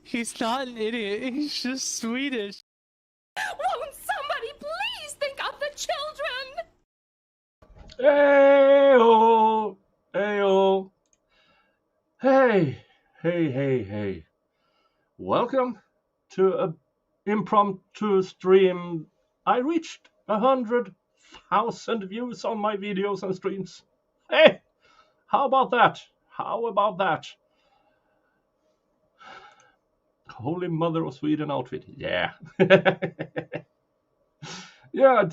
He's not an idiot, he's just Swedish. Won't somebody please think of the children? Hey-oh, hey-oh. Hey. Welcome to an impromptu stream. I reached 100,000 views on my videos and streams. Hey, how about that? Holy Mother of Sweden outfit. Yeah. Yeah,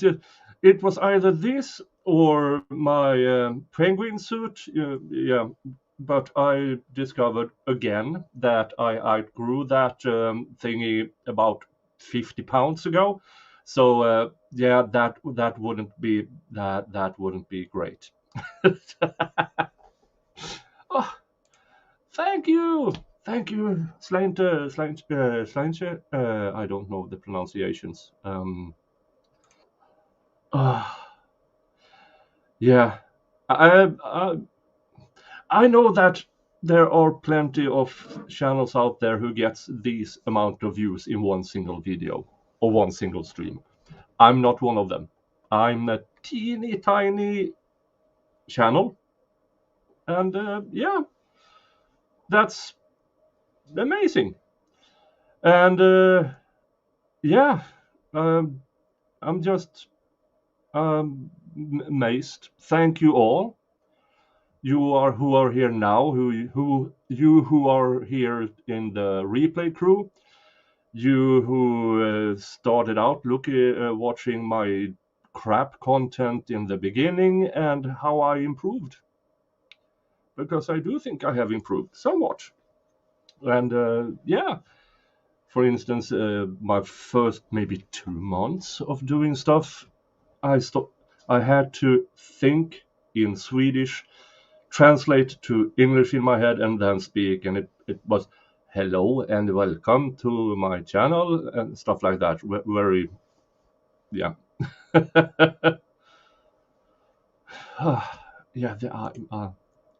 it was either this or my penguin suit. Yeah, but I discovered again that I outgrew that thingy about 50 pounds ago. So yeah, that wouldn't be great. Oh, thank you, Slainte. I don't know the pronunciations. Yeah, I know that there are plenty of channels out there who gets these amount of views in one single video or one single stream. I'm not one of them. I'm a teeny tiny channel, and yeah, that's amazing. And yeah, I'm just amazed. Thank you all. You who are here now, who are here in the replay crew, you who started out watching my crap content in the beginning, and how I improved, because I do think I have improved somewhat. And yeah, for instance, my first maybe 2 months of doing stuff, I had to think in Swedish, translate to English in my head, and then speak, and it was hello and welcome to my channel and stuff like that. Very, yeah. Yeah,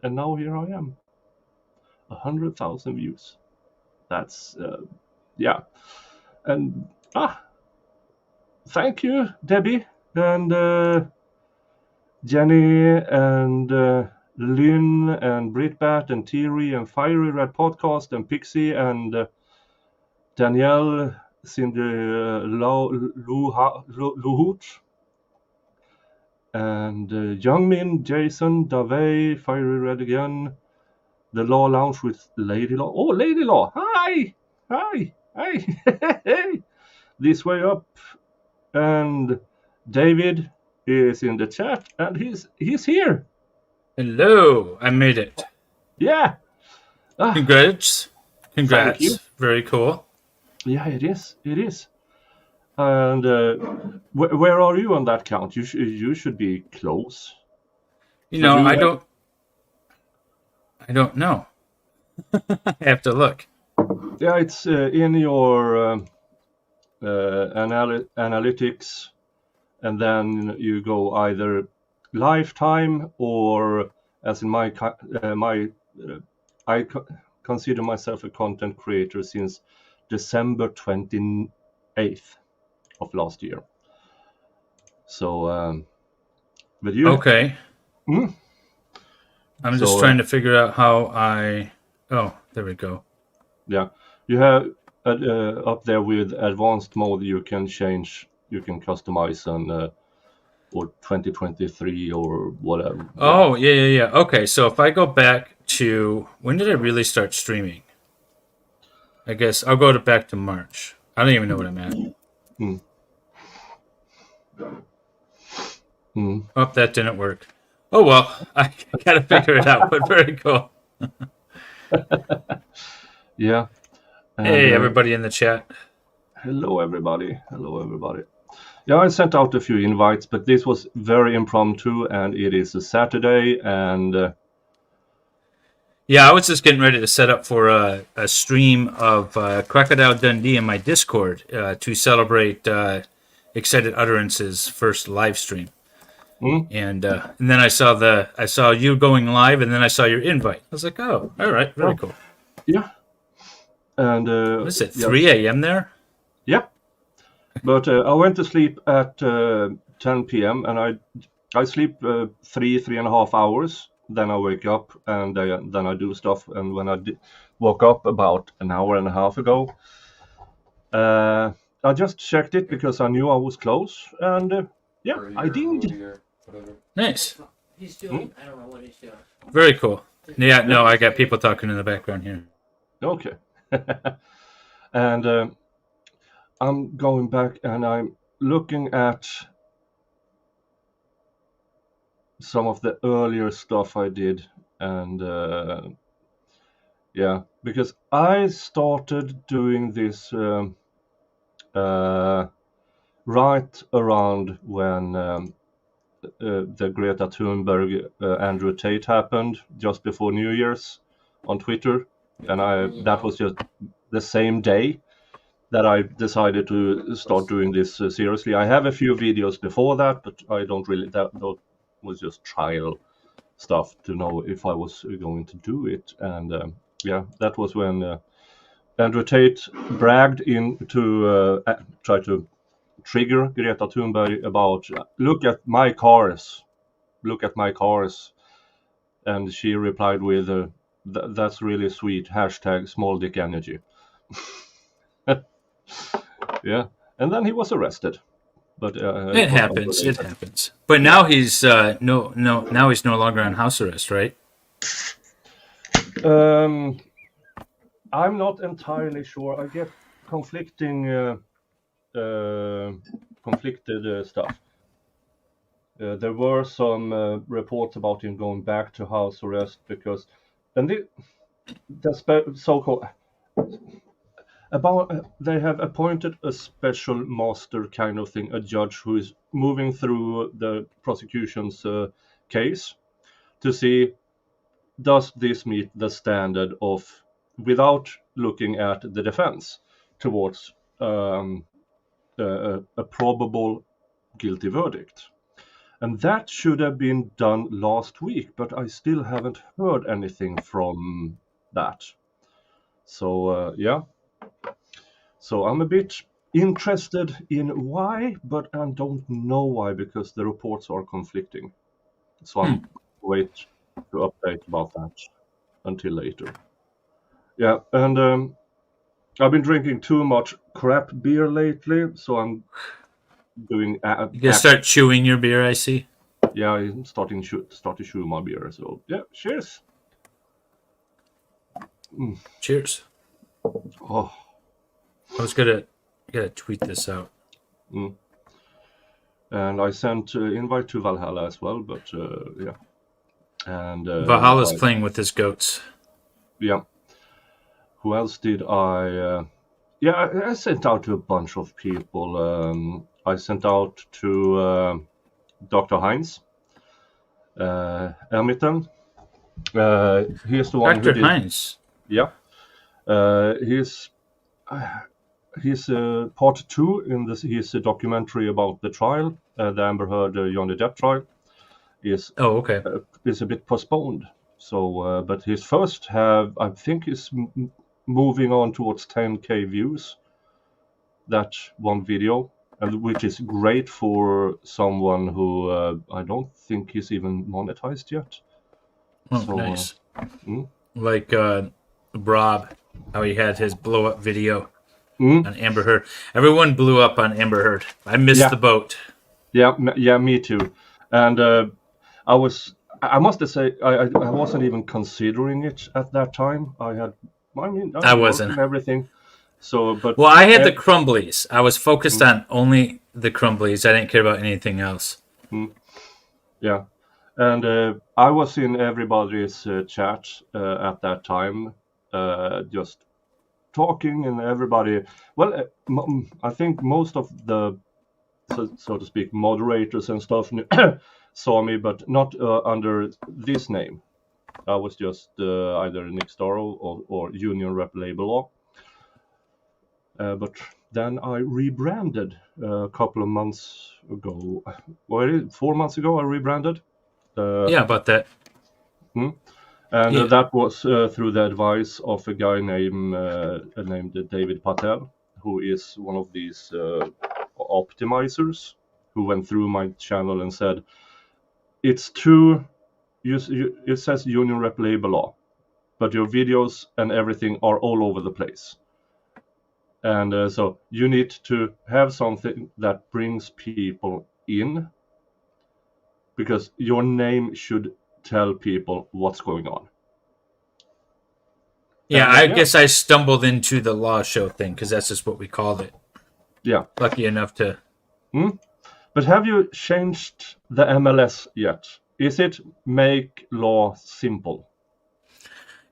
and now here I am, 100,000 views. That's yeah, and thank you, Debbie and Jenny and Lynn and Britbat and Thierry and Fiery Red Podcast and Pixie and Danielle, Cindy Luhut and Youngmin, Jason, Davey, Fiery Red again, the Law Lounge with Lady Law. Oh, Lady Law! Hi! Hey! This way up. And David is in the chat, and he's here. Hello, I made it. Yeah. Congrats. Thank you. Very cool. Yeah, it is. And where are you on that count? You should be close. You know, I don't know. I have to look. Yeah, it's in your analytics, and then you go either lifetime or, as in I consider myself a content creator since December 28th of last year. So, but you Okay. Hmm? I'm just trying to figure out how I. Oh, there we go. Yeah, you have up there with advanced mode. You can change, you can customize and or 2023 or whatever. Oh, yeah. Okay, so if I go back to when did I really start streaming? I guess I'll go back to March. I don't even know what I'm at. Oh, that didn't work. Oh well, I gotta figure it out. But very cool. Yeah. And, Hey, everybody in the chat. Hello, everybody. Yeah, I sent out a few invites, but this was very impromptu, and it is a Saturday, and Yeah, I was just getting ready to set up for a stream of Crocodile Dundee in my Discord to celebrate Excited Utterance's first live stream. And then I saw you going live, and then I saw your invite. I was like, oh, all right, very cool. yeah. And What is it, 3 a.m. there? Yeah. But I went to sleep at 10 p.m. and I sleep 3.5 hours. Then I wake up and then I do stuff. And when I woke up about an hour and a half ago, I just checked it because I knew I was close. And yeah, I did. Nice. He's doing, I don't know what he's doing. Very cool. Yeah, no, I got people talking in the background here. Okay. And I'm going back and I'm looking at some of the earlier stuff I did. And yeah, because I started doing this right around when the Greta Thunberg Andrew Tate happened, just before New Year's on Twitter. And that was just the same day that I decided to start doing this seriously. I have a few videos before that, but I don't really, that was just trial stuff to know if I was going to do it. And yeah, that was when Andrew Tate bragged in to try to trigger Greta Thunberg about, look at my cars. And she replied with, that's really sweet, hashtag small dick energy. Yeah, and then he was arrested. But It happens. But now he's now he's no longer on house arrest, right? I'm not entirely sure. I get conflicted stuff. There were some reports about him going back to house arrest because, and the so-called they have appointed a special master kind of thing, a judge who is moving through the prosecution's case to see, does this meet the standard of, without looking at the defense, towards a probable guilty verdict. And that should have been done last week, but I still haven't heard anything from that. So yeah. So I'm a bit interested in why, but I don't know why, because the reports are conflicting. So I'm wait to update about that until later. Yeah, and I've been drinking too much crap beer lately, so I'm doing. You gotta start chewing your beer, I see. yeah, I'm start to chew my beer. So yeah, cheers. Cheers. Oh, I was gotta tweet this out. and I sent invite to Valhalla as well, but yeah, and Valhalla's playing with his goats. yeah. Who else did I? Yeah, I sent out to a bunch of people. I sent out to Dr. Heinz, Ermitten. He's the one who Dr. did. Heinz. Yeah, he's part 2 in this. His documentary about the trial, the Amber Heard Johnny Depp trial, is Oh, okay. is a bit postponed. So, but his first I think is moving on towards 10K views. That one video, and which is great for someone who I don't think is even monetized yet. Oh, So, nice. mm. Like Rob, how he had his blow up video Mm. on Amber Heard. Everyone blew up on Amber Heard. I missed Yeah. the boat. Yeah, me too. And I must say, I wasn't even considering it at that time. I I wasn't. and everything. So, but Well, I had the crumblies. I was focused on only the crumblies. I didn't care about anything else. yeah, and I was in everybody's chat at that time, just talking, and everybody. Well, I think most of the, so to speak, moderators and stuff saw me, but not under this name. I was just either Nick Starro or Union Rep Label Law. But then I rebranded a couple of months ago. 4 months ago I rebranded. Yeah, about that. And Yeah. that was through the advice of a guy named David Patel, who is one of these optimizers who went through my channel and said, it's too, it says Union Rep Label Law, but your videos and everything are all over the place. And so you need to have something that brings people in, because your name should tell people what's going on. Yeah, And, I yeah. guess I stumbled into the law show thing because that's just what we called it. Yeah. Lucky enough to. But have you changed the MLS yet? Is it make law simple?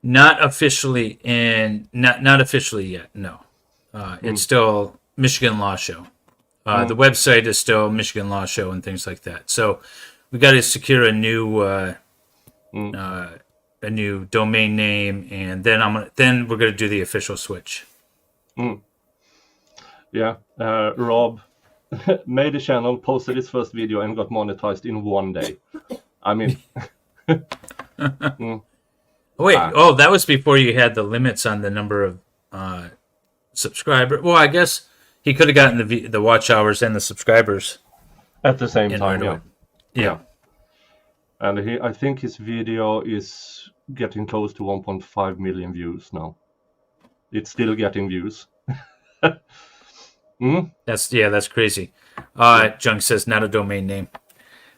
Not officially, and not officially yet. No, it's still Michigan Law Show. The website is still Michigan Law Show and things like that. So we got to secure a new domain name, and then we're gonna do the official switch. Yeah. Rob made a channel, posted his first video, and got monetized in one day. I mean, Wait, that was before you had the limits on the number of subscribers. Well, I guess he could have gotten the watch hours and the subscribers at the same in time, right away. yeah. Yeah. And I think his video is getting close to 1.5 million views now. It's still getting views. That's crazy. Junk says not a domain name.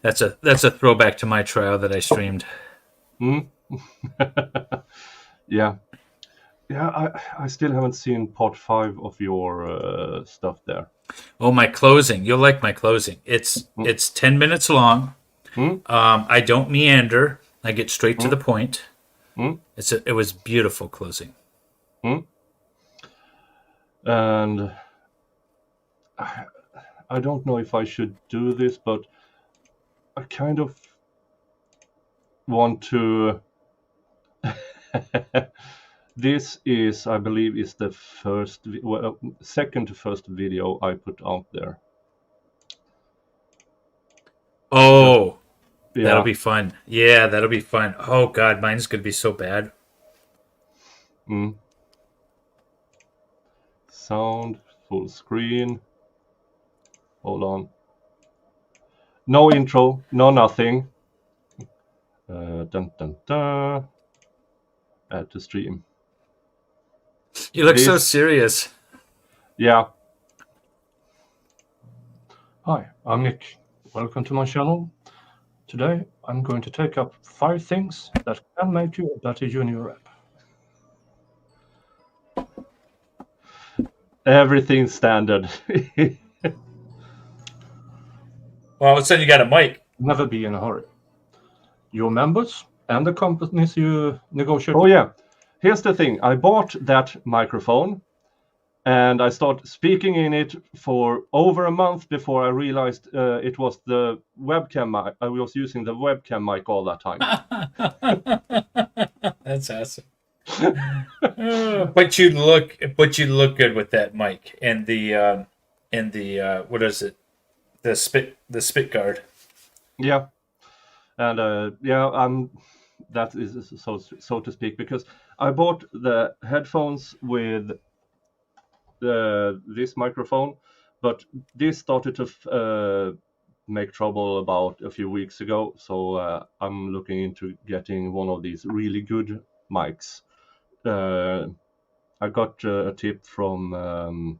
That's a throwback to my trial that I streamed. Yeah. I still haven't seen part 5 of your stuff there. Oh, my closing. You'll like my closing. It's 10 minutes long. I don't meander. I get straight to the point. It was beautiful closing. And I don't know if I should do this, but I kind of want to. This is, I believe, is the second to first video I put out there. Oh, Yeah. that'll be fun. Yeah, that'll be fun. Oh God, mine's gonna be so bad. Sound full screen. Hold on. No intro, no nothing. Dun dun dun. Add to stream. You look so This- serious. Yeah. Hi, I'm Nick. Welcome to my channel. Today, I'm going to take up 5 things that can make you a better union rep. Everything standard. Well, all of a sudden you got a mic. Never be in a hurry. Your members and the companies you negotiate Oh yeah, here's the thing. I bought that microphone, and I started speaking in it for over a month before I realized it was the webcam mic. I was using the webcam mic all that time. That's awesome. But you look good with that mic and the what is it? The spit guard. Yeah, and that is so to speak, because I bought the headphones with this microphone, but this started to make trouble about a few weeks ago. So I'm looking into getting one of these really good mics. I got a tip from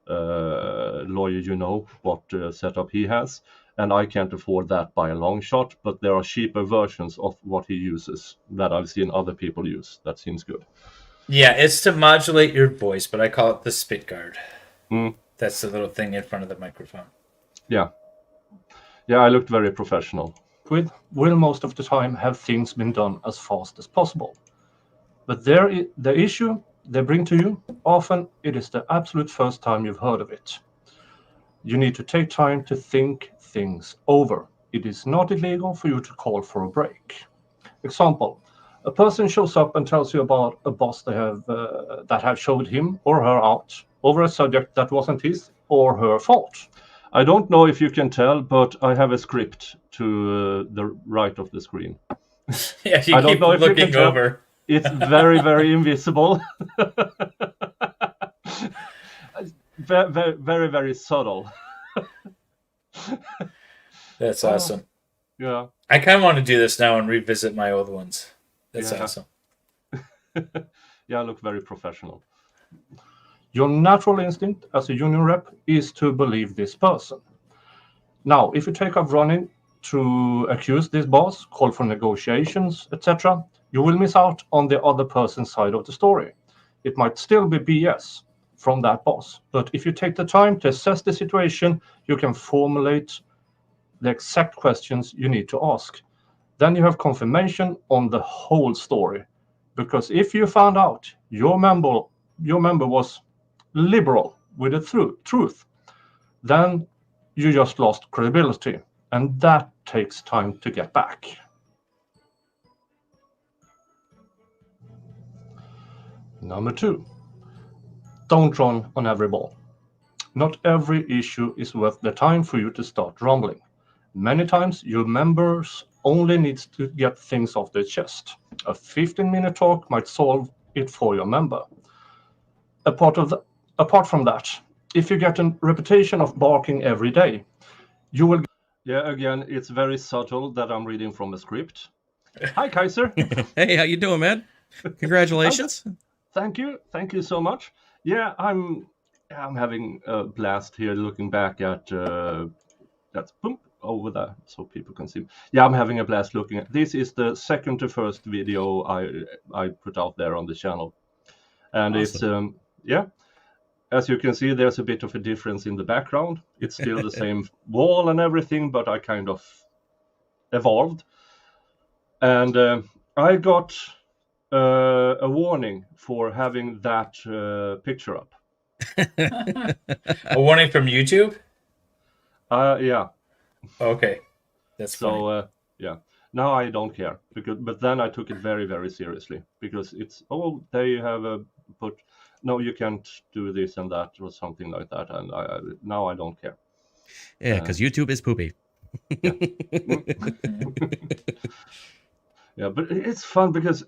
lawyer, what setup he has, and I can't afford that by a long shot, but there are cheaper versions of what he uses that I've seen other people use. That seems good. Yeah, it's to modulate your voice, but I call it the spit guard. Mm. That's the little thing in front of the microphone. Yeah, I looked very professional. with will most of the time have things been done as fast as possible. But the issue they bring to you, often it is the absolute first time you've heard of it. You need to take time to think things over. It is not illegal for you to call for a break. Example, a person shows up and tells you about a boss they have that have showed him or her out over a subject that wasn't his or her fault. I don't know if you can tell, but I have a script to the right of the screen. Yeah, you I don't keep know if you looking can tell. over. It's very, very invisible. Very, very, very subtle. That's awesome. Yeah. I kind of want to do this now and revisit my old ones. That's Yeah. awesome. Yeah, I look very professional. Your natural instinct as a union rep is to believe this person. Now, if you take up running to accuse this boss, call for negotiations, etc., you will miss out on the other person's side of the story. It might still be BS from that boss, but if you take the time to assess the situation, you can formulate the exact questions you need to ask. Then you have confirmation on the whole story. Because if you found out your member was liberal with the truth, then you just lost credibility, and that takes time to get back. Number 2, don't run on every ball. Not every issue is worth the time for you to start rumbling. Many times your members only need to get things off their chest. A 15-minute talk might solve it for your member. Apart from that, if you get a reputation of barking every day, you will. Yeah, again, it's very subtle that I'm reading from a script. Hi, Kaiser. Hey, how you doing, man? Congratulations. Thank you so much. Yeah, I'm having a blast here looking back at that's boom over there so people can see. Yeah, I'm having a blast looking at this. Is the second to first video I put out there on the channel, and Awesome. it's yeah, as you can see, there's a bit of a difference in the background. It's still the same wall and everything, but I kind of evolved, and I got a warning for having that picture up. A warning from YouTube? Yeah. Okay. That's funny. So yeah. Now I don't care but then I took it very, very seriously because it's they have put no, you can't do this and that or something like that, and now I don't care. Yeah, because YouTube is poopy. Yeah, but it's fun because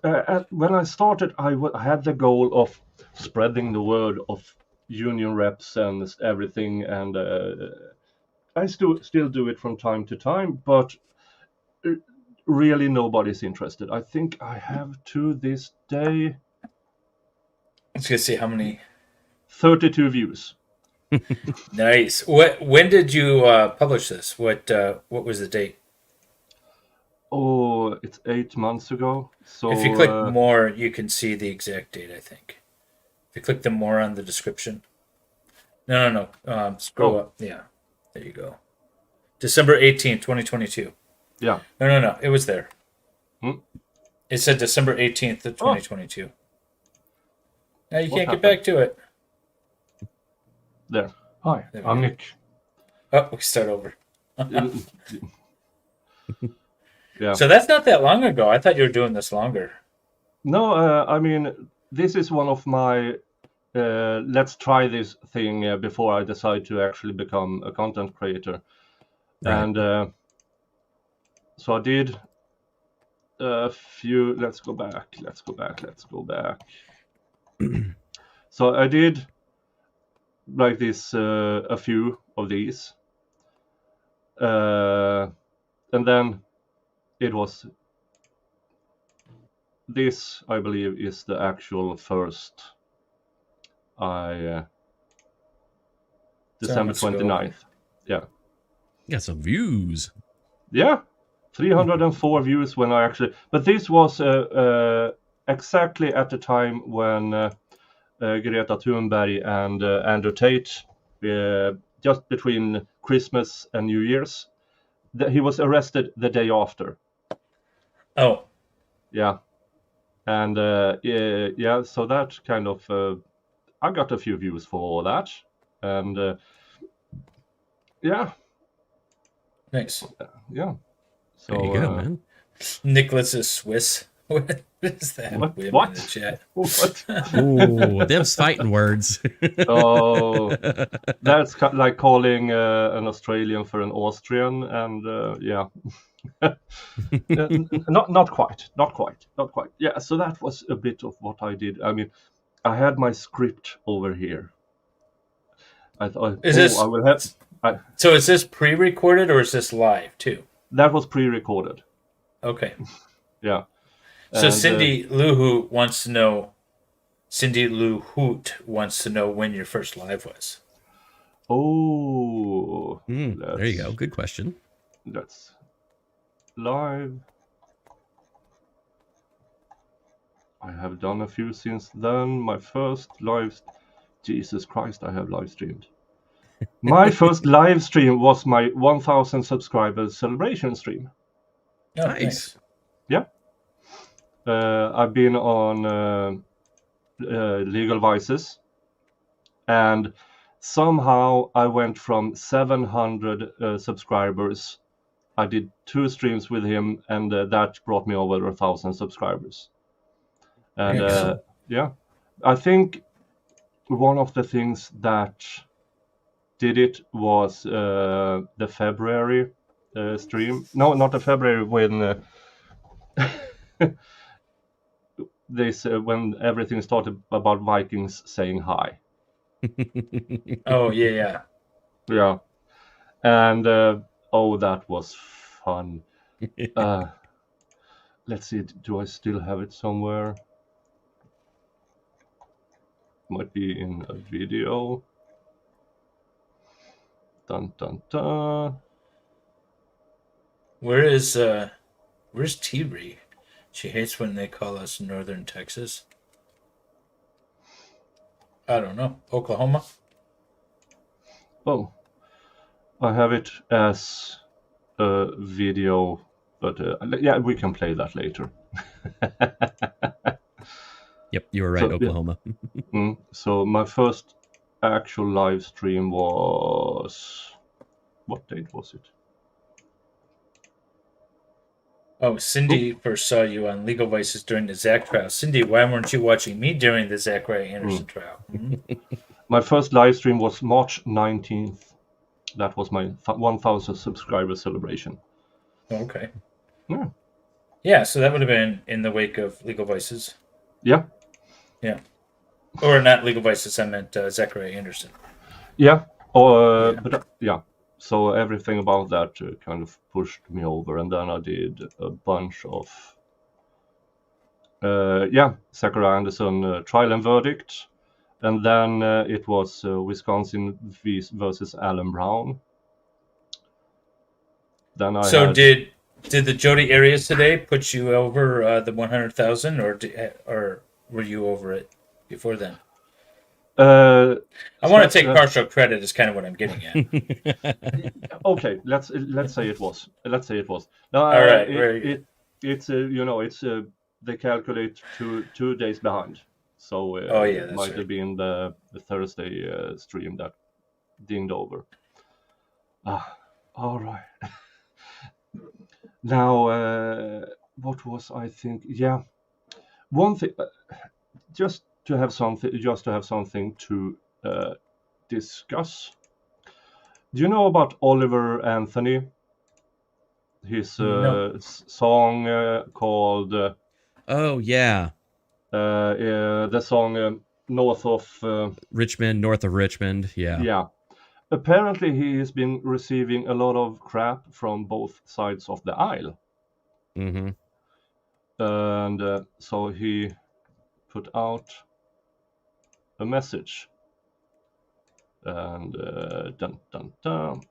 when I started, I had the goal of spreading the word of union reps and everything, and I still do it from time to time, but really nobody's interested. I think I have to this day Let's go see how many. 32 views. Nice. When did you publish this? What was the date? Oh, it's 8 months ago. So If you click more, you can see the exact date, I think. If you click the more on the description. No. Scroll Oh. up. Yeah. There you go. December 18th, 2022. yeah. No. It was there. Hmm? It said December 18th of 2022. Now you can't get back to it. There. Hi, There we I'm go. Nick. Oh, we start over. Yeah. So that's not that long ago. I thought you were doing this longer. No, I mean, this is one of my let's try this thing before I decide to actually become a content creator. Right. And so I did a few. Let's go back. So I did like this, a few of these. And then it was this, I believe, is the actual first. December let's go. 29th. Yeah. Got some views. Yeah. 304 views when I actually. But this was exactly at the time when Greta Thunberg and Andrew Tate, just between Christmas and New Year's, he was arrested the day after. Oh, Yeah. And yeah, so that kind of I got a few views for that, and yeah, nice. yeah. So There you go, man. Nicholas is Swiss. What is that? What? Whim What? In the chat. what? Ooh, them's fighting words. So that's like calling an Australian for an Austrian, and yeah. Not quite. Yeah, so that was a bit of what I did. I mean, I had my script over here. I thought, Is this- I will have. So is this pre-recorded or is this live too? That was pre-recorded. Okay. Yeah. So And, Cindy Lou Hoot wants to know. Cindy Lou Hoot wants to know when your first live was. Oh, There you go. Good question. That's live. I have done a few since then. My first live. Jesus Christ, I have live streamed. My first live stream was my 1,000 subscribers celebration stream. Oh, Nice. Yeah. I've been on Legal Vices, and somehow I went from 700 subscribers. I did 2 streams with him, and that brought me over 1,000 subscribers. And Excellent. yeah, I think one of the things that did it was the February stream. No, not the February, when this when everything started about Vikings saying hi. Oh yeah. Yeah, and oh, that was fun. Let's see, do I still have it somewhere? Might be in a video. Dun dun dun. Where's T-Ree? She hates when they call us Northern Texas. I don't know. Oklahoma? Oh, I have it as a video, but yeah, we can play that later. Yep, you were right, So, yeah. Oklahoma. So my first actual live stream was, what date was it? Oh, Cindy first saw you on Legal Vices during the Zach trial. Cindy, why weren't you watching me during the Zachariah Anderson trial? My first live stream was March 19th. That was my 1,000 subscriber celebration. Okay. Yeah. Yeah, so that would have been in the wake of Legal Vices. Yeah. Yeah. Or not Legal Vices, I meant Zachariah Anderson. Yeah. Yeah. But yeah. So everything about that kind of pushed me over, and then I did a bunch of Zachariah Anderson trial and verdict, and then it was Wisconsin versus Alan Brown. Then I So had, did Did the Jody Arias today put you over the 100,000, or were you over it before then? Uh, I want to so- take partial credit. Is kind of what I'm getting at. okay, let's say it was. Let's say it was. No, All right, very good. it's you know, it's they calculate 2 days behind. So Oh, yeah, it that's might right. have been the Thursday stream that dinged over. All right. Now, what was I think? Yeah, one thing, just to have something to discuss. Do you know about Oliver Anthony? His No. song called Oh yeah, the song North of Richmond, north of Richmond. Yeah. yeah. Apparently, he has been receiving a lot of crap from both sides of the aisle, Mm-hmm. and so he put out a message, and dun dun dun,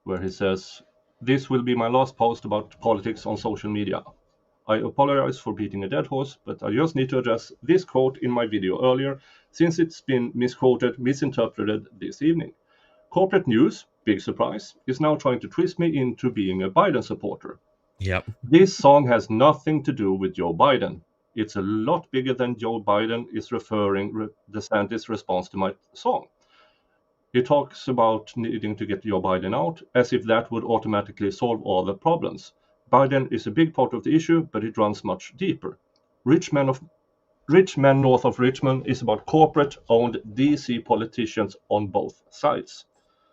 where he says, "This will be my last post about politics on social media. I apologize for beating a dead horse, but I just need to address this quote in my video earlier, since it's been misquoted, misinterpreted this evening. Corporate News, big surprise, is now trying to twist me into being a Biden supporter. Yep. This song has nothing to do with Joe Biden. It's a lot bigger than Joe Biden is referring DeSantis' response to my song. He talks about needing to get Joe Biden out, as if that would automatically solve all the problems. Biden is a big part of the issue, but it runs much deeper. Rich Men North of Richmond is about corporate-owned DC politicians on both sides.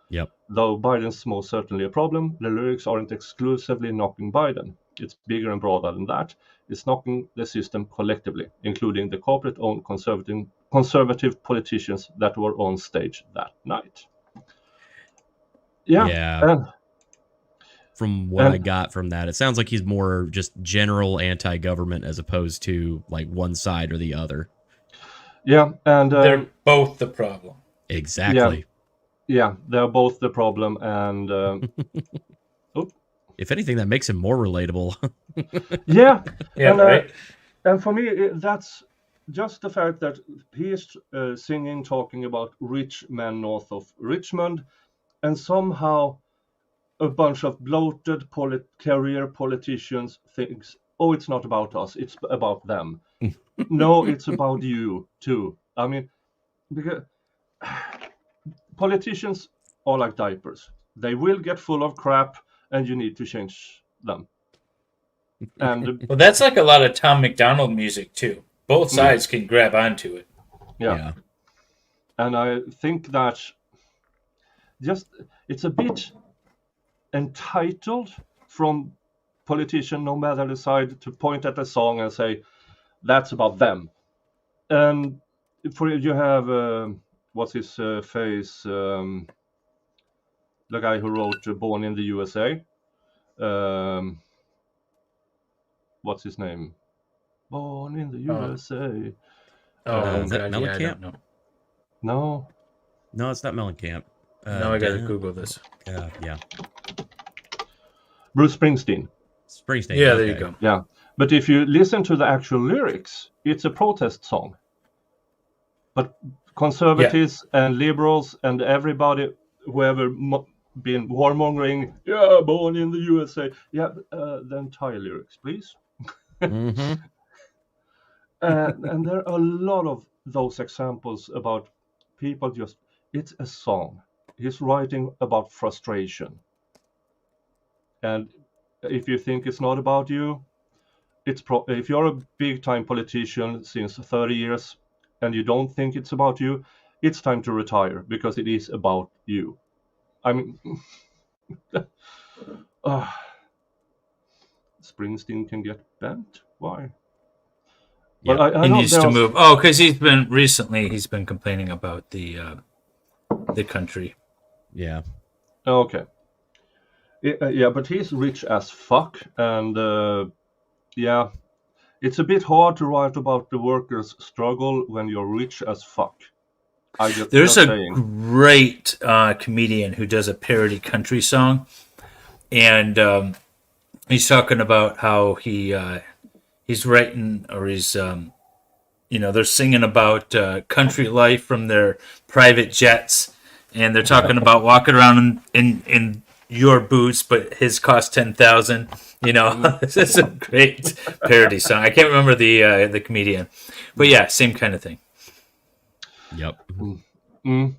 Yep. Though Biden's most certainly a problem, the lyrics aren't exclusively knocking Biden. It's bigger and broader than that. It's knocking the system collectively, including the corporate-owned conservative politicians that were on stage that night." Yeah. Yeah. From what I and- got from that, it sounds like he's more just general anti-government as opposed to like one side or the other. yeah, and They're both the problem. Exactly. yeah, they're both the problem, and If anything, that makes him more relatable. yeah, Yeah, and, right. and for me, that's just the fact that he is singing, talking about rich men north of Richmond, and somehow a bunch of bloated career politicians thinks, "Oh, it's not about us; it's about them." No, it's about you too. I mean, because politicians are like diapers; they will get full of crap, and you need to change them. And Well, that's like a lot of Tom McDonald music too. Both sides can grab onto it. yeah. And I think that just it's a bit entitled from politician, no matter the side, to point at a song and say that's about them. And for you have what's his face, the guy who wrote "Born in the USA." What's his name? Born in the USA. Oh, is that God, yeah, I Mellencamp? don't know. No. No, it's not Mellencamp. Now I gotta damn. Google this. Yeah. Bruce Springsteen. Springsteen. Yeah, there you okay. go. Yeah, but if you listen to the actual lyrics, it's a protest song. But conservatives and liberals and everybody, whoever been warmongering, yeah, born in the USA, yeah, the entire lyrics, please. Mhm. And there are a lot of those examples about people just, it's a song. He's writing about frustration. And if you think it's not about you, if you're a big time politician since 30 years and you don't think it's about you, it's time to retire because it is about you. I mean, Springsteen can get bent. Why? Yeah. But I He know needs to there's- move. Oh, because he's been complaining about the country. Yeah. Okay. Yeah, but he's rich as fuck, and yeah, it's a bit hard to write about the workers' struggle when you're rich as fuck. There's just a saying. great comedian who does a parody country song, and he's talking about how he's writing, or he's they're singing about country life from their private jets, and they're talking about walking around in your boots, but his cost 10,000. This is a great parody song. I can't remember the comedian, but yeah, same kind of thing. Yep. And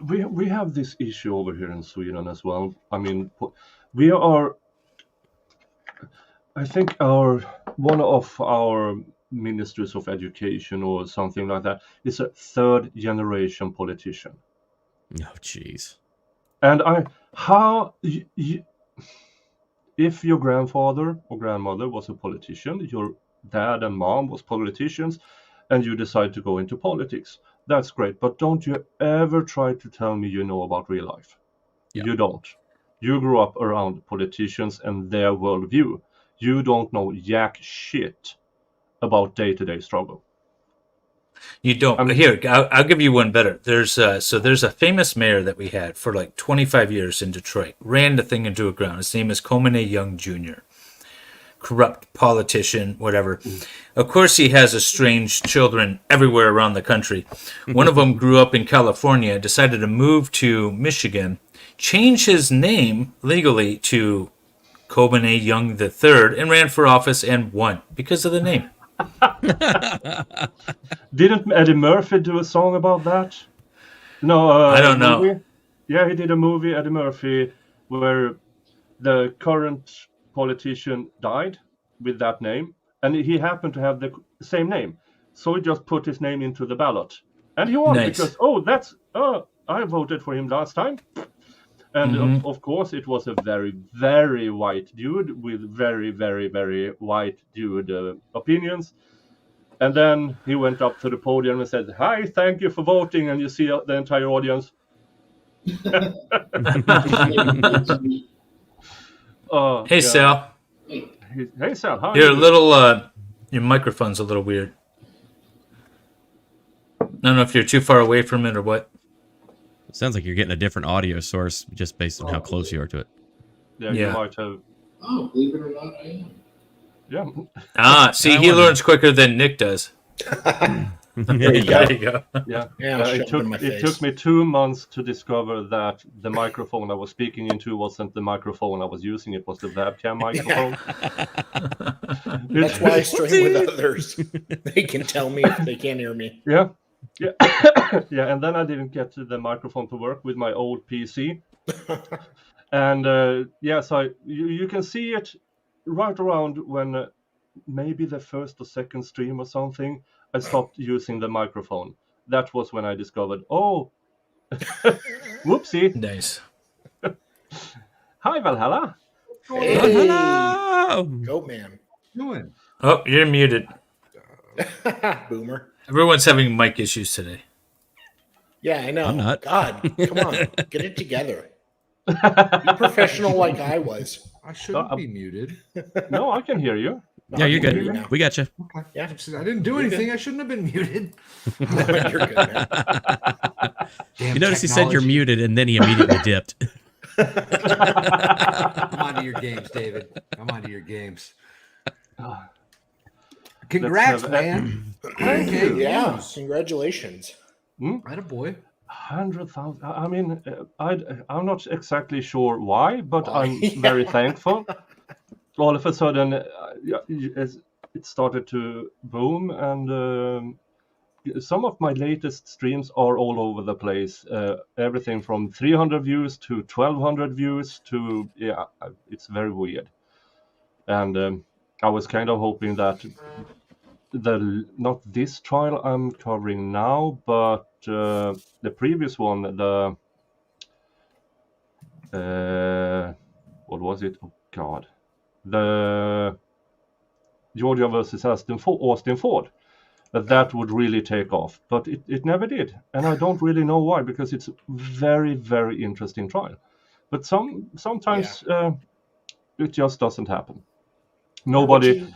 we have this issue over here in Sweden as well. I mean, we are. I think one of our ministries of education or something like that is a third generation politician. Oh, jeez. And if your grandfather or grandmother was a politician, your dad and mom was politicians, and you decide to go into politics, that's great. But don't you ever try to tell me you know about real life. Yeah. You don't. You grew up around politicians and their worldview. You don't know jack shit about day-to-day struggle. You don't. Here, I'll give you one better. There's a famous mayor that we had for like 25 years in Detroit. Ran the thing into the ground. His name is Coleman A. Young Jr. Corrupt politician, whatever. Of course, he has estranged children everywhere around the country. One of them grew up in California, decided to move to Michigan, change his name legally to Coleman A. Young III, and ran for office and won because of the name. Didn't Eddie Murphy do a song about that? No, I don't know. Movie? Yeah, he did a movie, Eddie Murphy, where the current politician died with that name, and he happened to have the same name, so he just put his name into the ballot, and he won. Nice. Because I voted for him last time, and of course it was a very, very white dude with very, very, very white dude opinions. And then he went up to the podium and said, "Hi, thank you for voting," and you see the entire audience. Hey, Sal. Hey, Sal. How are You're a you? little. Your microphone's a little weird. I don't know if you're too far away from it or what. It sounds like you're getting a different audio source just based on how close you are to it. Yeah, Yeah. you might have. Oh, believe it or not, I am. Yeah. See, he learns quicker than Nick does. There you There you go. Yeah. Yeah, It took me 2 months to discover that the microphone I was speaking into wasn't the microphone I was using. It was the webcam microphone. That's why I stream with others. They can tell me if they can't hear me. Yeah. And then I didn't get the microphone to work with my old PC. And so you can see it right around when maybe the first or second stream or something, I stopped using the microphone. That was when I discovered, whoopsie. Nice. Hi, Valhalla. Hey, Hello. Goat man. Doing? Oh, you're muted. Boomer. Everyone's having mic issues today. Yeah, I know. I'm not. God, come on. Get it together. Be professional like I was. I shouldn't be muted. No, I can hear you. Yeah, you're I can hear good. you now. We got you. Okay. Yeah. I didn't do anything. I shouldn't have been muted. You're good, man. Damn You notice he said you're technology. muted and then he immediately dipped. I'm onto your games, David. I'm onto your games. Congrats, have- man. Thank you. Yeah, congratulations. Attaboy. 100,000. I mean, I'm not exactly sure why, but I'm very thankful. All of a sudden, it started to boom, and some of my latest streams are all over the place. Everything from 300 views to 1,200 views to it's very weird. And I was kind of hoping that not this trial I'm covering now, but the previous one, what was it? Oh God, the Georgia versus Austin Ford, that would really take off, but it never did, and I don't really know why, because it's a very, very interesting trial, but sometimes it just doesn't happen. Nobody.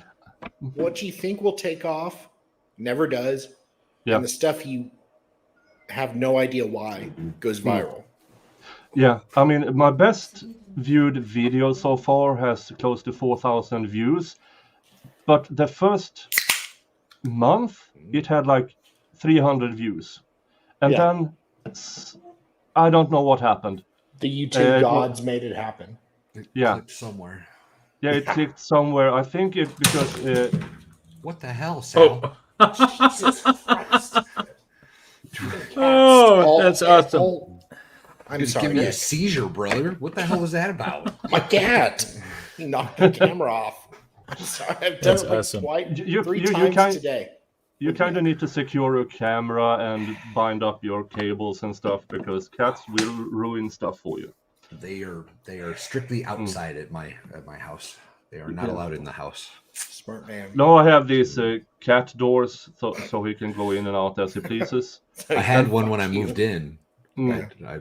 What you think will take off never does. Yeah. And the stuff you have no idea why goes viral. Yeah, I mean, my best viewed video so far has close to 4,000 views, but the first month it had like 300 views, and Yeah. then I don't know what happened. The YouTube Uh, gods made it happen. Yeah. Clicked somewhere. Yeah, it clicked somewhere. I think it because What the hell, Sal? Oh, Jesus Christ. oh, that's awesome. I'm Just sorry. give me a seizure, brother. What the hell was that about? My cat. He knocked the camera off. I'm sorry. I've done That's it like awesome. three times today. you kind of need to secure your camera and bind up your cables and stuff because cats will ruin stuff for you. They are strictly outside at my house. They are not allowed in the house. Smart man. No, I have these cat doors so he can go in and out as he pleases. I had one when I moved in. Mm. I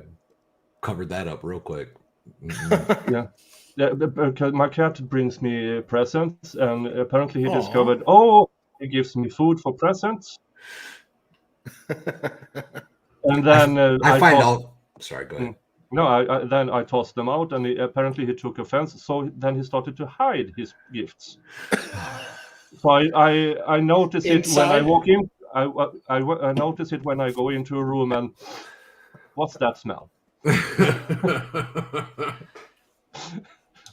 covered that up real quick. Yeah, because my cat brings me presents, and apparently he Aw. discovered, he gives me food for presents. And then I find tossed- out. Sorry, go ahead. No, then I tossed them out, and apparently he took offense. So then he started to hide his gifts. So I notice it when I Inside? walk in. I notice it when I go into a room, and what's that smell?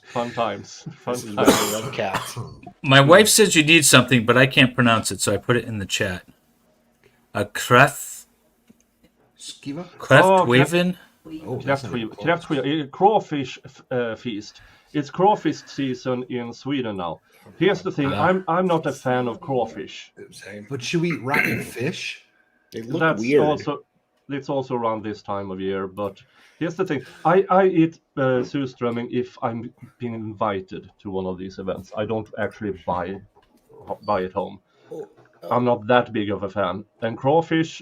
Fun times. Fun times. I love cats. My wife says you need something, but I can't pronounce it, so I put it in the chat. A Kreth Skiva? Waven? Oh, that's not even close. Crawfish feast. It's crawfish season in Sweden now. Here's the thing: I'm not a fan of crawfish. Same. But should we eat rotten fish? They look That's weird. it's also around this time of year. But here's the thing: I eat surströmming if I'm being invited to one of these events. I don't actually buy it home. I'm not that big of a fan. And crawfish,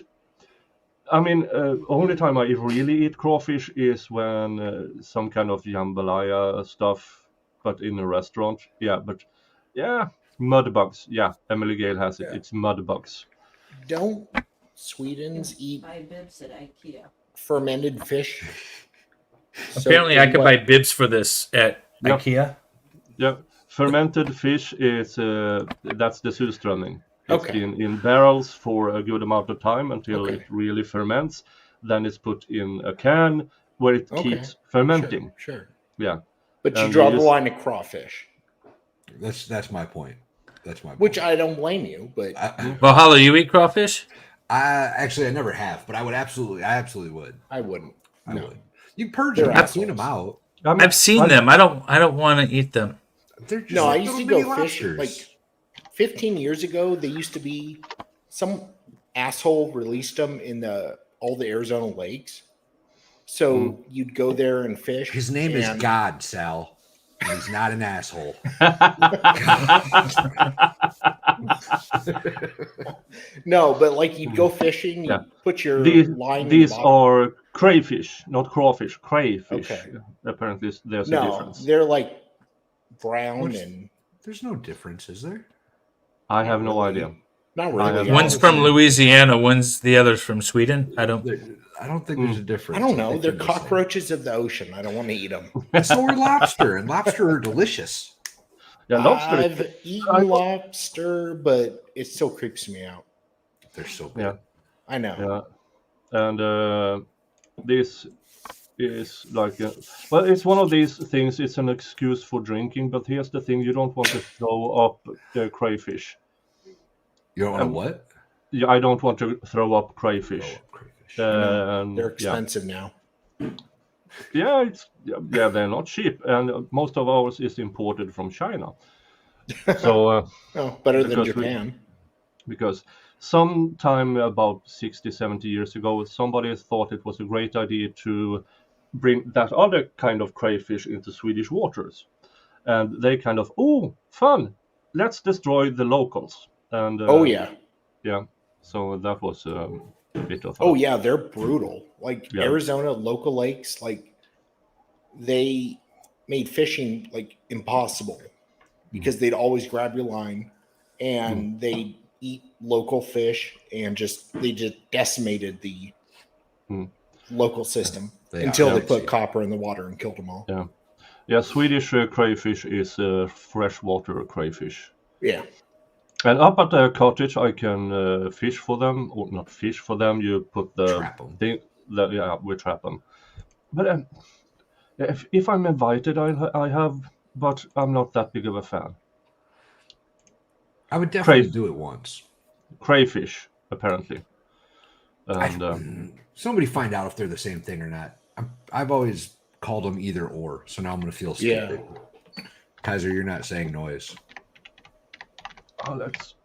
I mean, only time I really eat crawfish is when some kind of jambalaya stuff, but in a restaurant. Mud bugs. Yeah, Emily Gale has it. Yeah. It's mud bugs. Don't Swedes eat Buy bibs at IKEA. fermented fish? Apparently, I could buy bibs for this at Yep. IKEA. Yeah, fermented fish is that's the surströmming. It's Okay. in barrels for a good amount of time until Okay. it really ferments. Then it's put in a can where it Okay. keeps fermenting. Sure. Yeah. But you And draw you the just- line at crawfish, That's my point. That's my point. which I don't blame you, but Valhalla, you eat crawfish? I never have, but I absolutely would. I wouldn't. I No. would. You purge They're them, assholes. clean them out. I mean, I've seen them. I don't want to eat them. They're just No, I like used to little go mini fishing lobsters. like 15 years ago. They used to be some asshole released them in all the Arizona lakes. So you'd go there and fish. His name is and- God, Sal. And he's not an asshole. No, but like you'd go fishing, you Yeah. would put your These line. in the these bottom. are crayfish, not crawfish. Crayfish. Okay. Apparently, there's a No, difference. they're like brown What's- and There's no difference, is there? I have no idea. not I really. have- One's from Louisiana, one's the other's from Sweden. I don't. I don't think there's a difference. I don't know. think They're the same. cockroaches of the ocean. I don't want to eat them. So are lobster, and lobster are delicious. Yeah, lobster. I've eaten lobster, but it still creeps me out. They're so good. Yeah. I know. Yeah, and this is like it's one of these things. It's an excuse for drinking, but here's the thing: you don't want to throw up crayfish. You don't want to what? Yeah, I don't want to throw up crayfish. Oh, crayfish. And, They're yeah. expensive now. Yeah, they're not cheap, and most of ours is imported from China. So Oh, better than Because we- Japan. because sometime about 60, 70 years ago, somebody thought it was a great idea to bring that other kind of crayfish into Swedish waters, and they kind of, fun, let's destroy the locals. And Oh yeah. yeah. So that was a bit of. Oh yeah, they're brutal. Like Yeah. Arizona local lakes, like they made fishing like impossible because they'd always grab your line and they eat local fish and they just decimated the Mm. local system. Until they obviously- put copper in the water and killed them all. Yeah. Yeah, Swedish crayfish is freshwater crayfish. Yeah. And up at the cottage, I can fish for them, or not fish for them. You put the Trap 'em. thing. Yeah, we trap them. But if I'm invited, I have, but I'm not that big of a fan. I would definitely Crazy. do it once. Crayfish, apparently. And Somebody find out if they're the same thing or not. I've always called them either or, so now I'm going to feel stupid. Kaiser, you're not saying noise. let's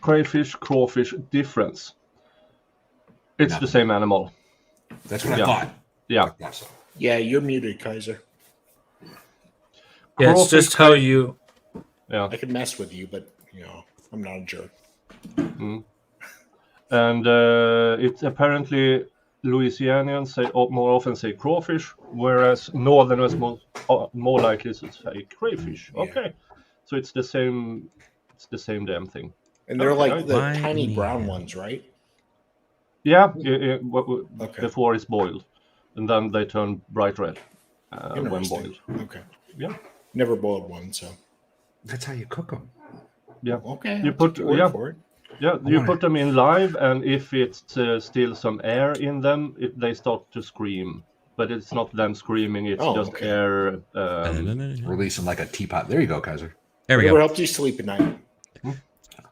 crayfish, crawfish difference. It's the Nothing. same animal. That's what Yeah. I thought. Yeah. I thought so. Yeah, you're muted, Kaiser. Yeah, it's Crawfish, just how you. Yeah. I could mess with you, but I'm not a jerk. And it's apparently Louisianians say more often say crawfish, whereas Northerners more likely to say crayfish. Yeah. Okay, so it's the same. It's the same damn thing. And they're Okay. like the Why tiny me? brown ones, right? Yeah, Okay. before it's boiled, and then they turn bright red when Interesting. boiled. Okay. Yeah, Never boiled one, so That's how you cook them. yeah, okay. You I'll put- take your word yeah. for it. yeah. You put them in live, and if it's still some air in them, they start to scream. But it's not them screaming; it's Oh, just okay. air. Release them like a teapot. There you go, Kaiser. There we Whatever go. helps you sleep at night.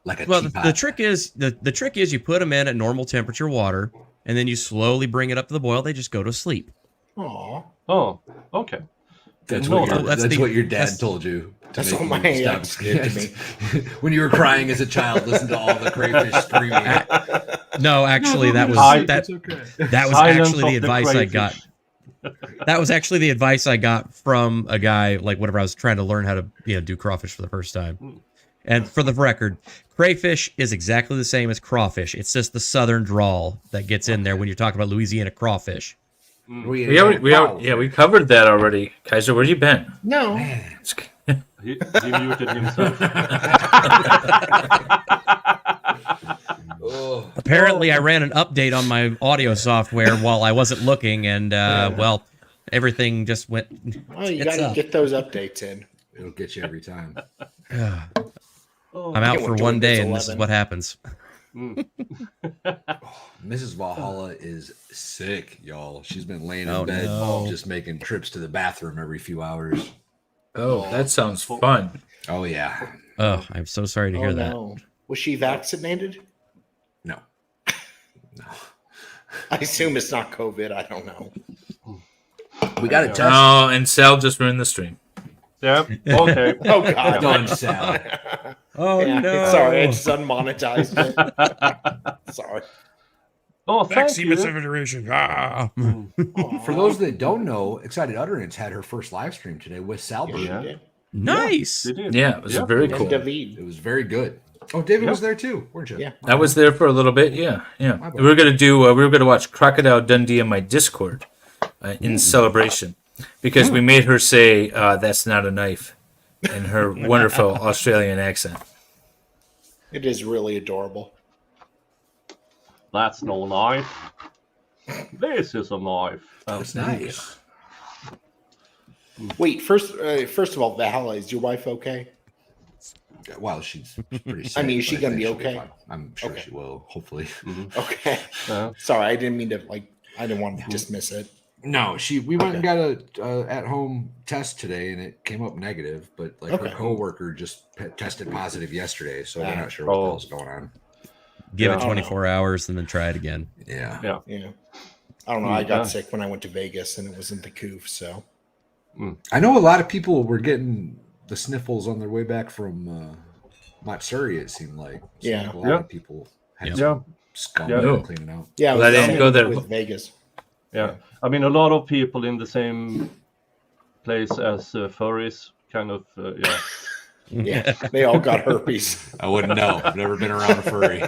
Like a Well, teapot. the trick is the trick is you put them in at normal temperature water, and then you slowly bring it up to the boil. They just go to sleep. Aw. Oh, okay. That's No, what your, that's that's the- what your dad that's- told you. to That's make what you my stop ex did to scared. When you were crying as a child, listen to all the crayfish screaming. No, actually, that was I- that okay. that was Silence actually the of advice I crayfish. got. That was actually the advice I got from a guy, like whenever I was trying to learn how to do crawfish for the first time. And for the record, crayfish is exactly the same as crawfish. It's just the southern drawl that gets in there when you're talking about Louisiana crawfish. We covered that already. Kaiser, where you been? No. He muted himself. Apparently, I ran an update on my audio software while I wasn't looking, and well, everything just went. Oh, you It's got to up. get those updates in. It'll get you every time. I'm out Yeah, for when one day, Jordan's and this is 11. what happens. Mrs. Valhalla is sick, y'all. She's been laying Oh, in bed, no. just making trips to the bathroom every few hours. Oh, that sounds fun. Oh yeah. Oh, I'm so sorry to hear that. No. Was she vaccinated? No. I assume it's not COVID. I don't know. We got to test. Oh, and Sal just ruined the stream. Yeah. Okay. Oh, God. Done, Sal. Oh Yeah, no! sorry, I just unmonetized it. Sorry. Oh, thank you. For those that don't know, Excited Utterance had her first live stream today with Sal. Yes, you Yeah. did. Nice. They did. Yeah, it was very And cool. David. It was very good. Oh, David was there too, weren't you? Yeah. I was there for a little bit. Yeah. We were gonna do. We were gonna watch Crocodile Dundee in my Discord in celebration because we made her say "That's not a knife" in her wonderful Australian accent. It is really adorable. That's no knife. This is a knife. That's nice. Wait, first of all, Valhalla, is your wife okay? Well, she's pretty sick. I mean, is she but gonna think be she'll okay? fine. I'm sure Okay. she will, hopefully. Okay. Yeah. Sorry, I didn't mean to I didn't want to dismiss it. No, we went and got a at-home test today, and it came up negative. But like Okay. her coworker just tested positive yesterday, so we're not sure what the hell's going on. Give Yeah. it 24 hours and then try it again. Yeah. Yeah. Yeah. I don't know. I got Yeah. sick when I went to Vegas and it wasn't the coof, so I know a lot of people were getting the sniffles on their way back from Matsuri. It seemed like. Yeah. Like a lot Yeah. of people had Yeah. Yeah. scum Yeah. they were cleaning out. yeah, Well, I didn't go there. with Vegas. Yeah. I mean, a lot of people in the same place as furries kind of, yeah. Yeah, they all got herpes. I wouldn't know. I've never been around a furry.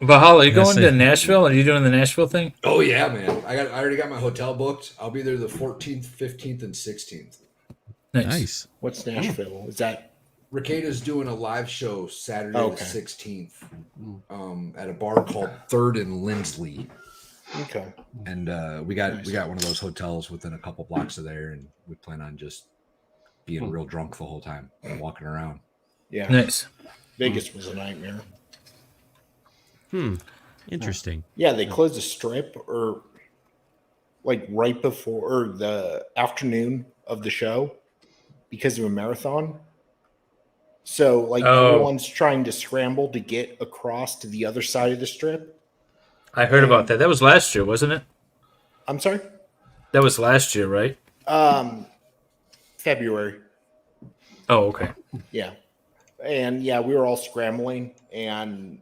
Valhalla, are you Yes, going to Nashville? Are you doing the Nashville thing? Oh yeah, man! I already got my hotel booked. I'll be there the 14th, 15th, and 16th. Nice. What's Nashville? Is that Ricado's doing a live show Saturday Okay. the 16th at a bar called Third and Lindsley. Okay. And we got Nice. one of those hotels within a couple blocks of there, and we plan on just being real drunk the whole time and walking around. Yeah. Nice. Vegas was a nightmare. Interesting. Yeah, they closed the strip or like right before or the afternoon of the show because of a marathon. So like everyone's trying to scramble to get across to the other side of the strip. I heard about that. That was last year, wasn't it? I'm sorry? That was last year, right? February. Oh, okay. Yeah. And yeah, we were all scrambling and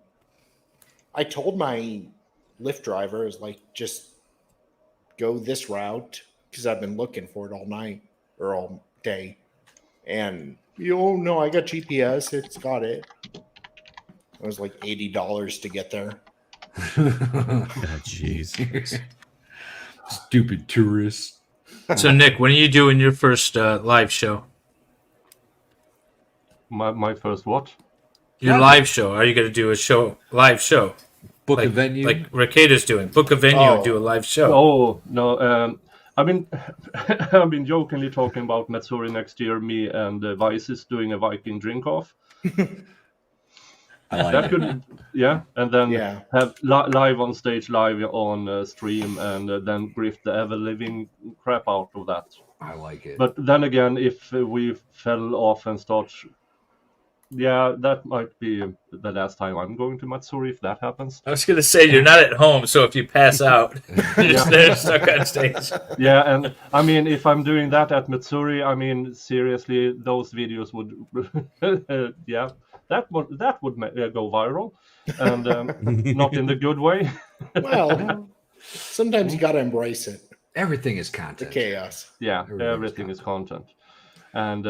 I told my Lyft driver, I was like, just go this route because I've been looking for it all night or all day. And oh no, I got GPS. It's got it. It was like $80 to get there. Jeez. Stupid tourists. So, Nick, when are you doing your first live show? My first what? Your live show. Are you going to do a live show? Book like, a venue. Like Rekida's doing. Book a venue and do a live show. Oh no, I've been jokingly talking about Matsuri next year. Me and Vice is doing a Viking drink off. I like That it. could, yeah, and then Yeah. have live on stage, live on stream, and then grift the ever living crap out of that. I like it. But then again, if we fell off and start, yeah, that might be the last time I'm going to Matsuri if that happens. I was going to say, you're not at home, so if you pass out, you're there stuck on stage. Yeah, and I mean, if I'm doing that at Matsuri, I mean, seriously, those videos would, yeah, that would go viral, and not in the good way. Well, sometimes you got to embrace it. Everything is The content. chaos. Yeah, Everything's everything is content, and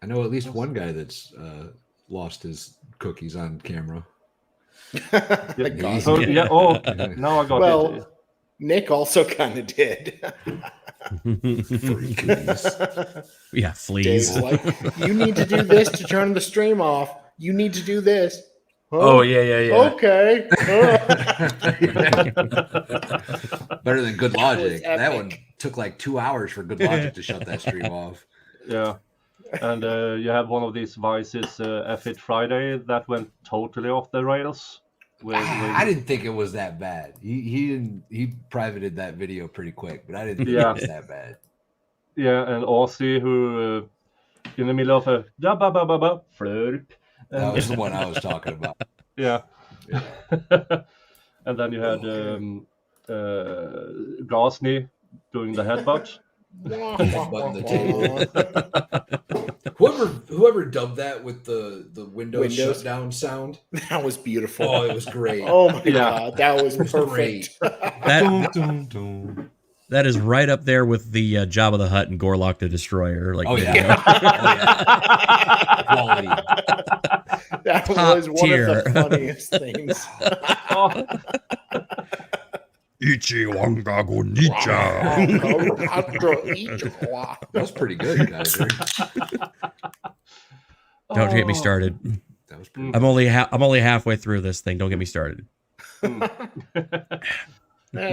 I know at least one guy that's lost his cookies on camera. Thank God. so yeah. Oh, now I got it. Well, Nick also kind of did. Free cookies. Yeah, fleas. Dave's like, you need to do this to turn the stream off. You need to do this. Oh, yeah. Okay. Better than Good Logic. That was That one epic. took like 2 hours for Good Logic to shut that stream off. Yeah, and you have one of these Vices, F8 Friday, that went totally off the rails. I didn't think it was that bad. He privated that video pretty quick, but I didn't think Yeah. it was that bad. Yeah, and Aussie who in the middle of a da ba ba ba ba flirp. That was the one I was talking about. Yeah. And then you had Gosney doing the headbutt. Button the table. Whoever dubbed that with the Windows shutdown sound. That was beautiful. Oh, it was great. Oh my Yeah. God. That was Great. perfect. That is right up there with the Jabba the Hutt and Gorlock the Destroyer. Like, Oh video. yeah. Oh, yeah. Quality. That Top was one tier. of the funniest things. Ichi Wangago Nicha. That was pretty good, guys. Don't get me started. That was pretty. I'm only halfway through this thing. Don't get me started. Nah,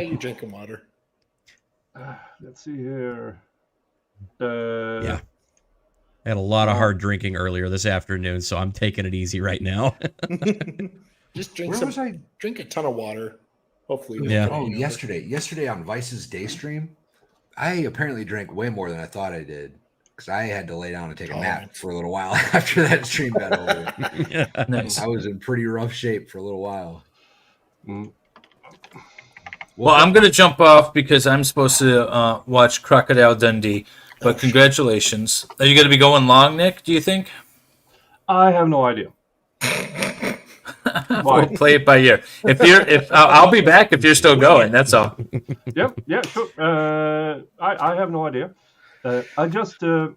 you drinking water. Let's see here. Yeah. I had a lot of hard drinking earlier this afternoon, so I'm taking it easy right now. Just drink Where was I? drink a ton of water. Hopefully. Yeah. it'll Oh, get you yesterday on Vice's day stream, I apparently drank way more than I thought I did because I had to lay down and take a nap for a little while after that stream got over. Nice. I was in pretty rough shape for a little while. Well, I'm going to jump off because I'm supposed to watch Crocodile Dundee. But congratulations. Are you going to be going long, Nick, do you think? I have no idea. We'll play it by ear. I'll be back if you're still going. That's all. Yeah, sure. I have no idea. I just to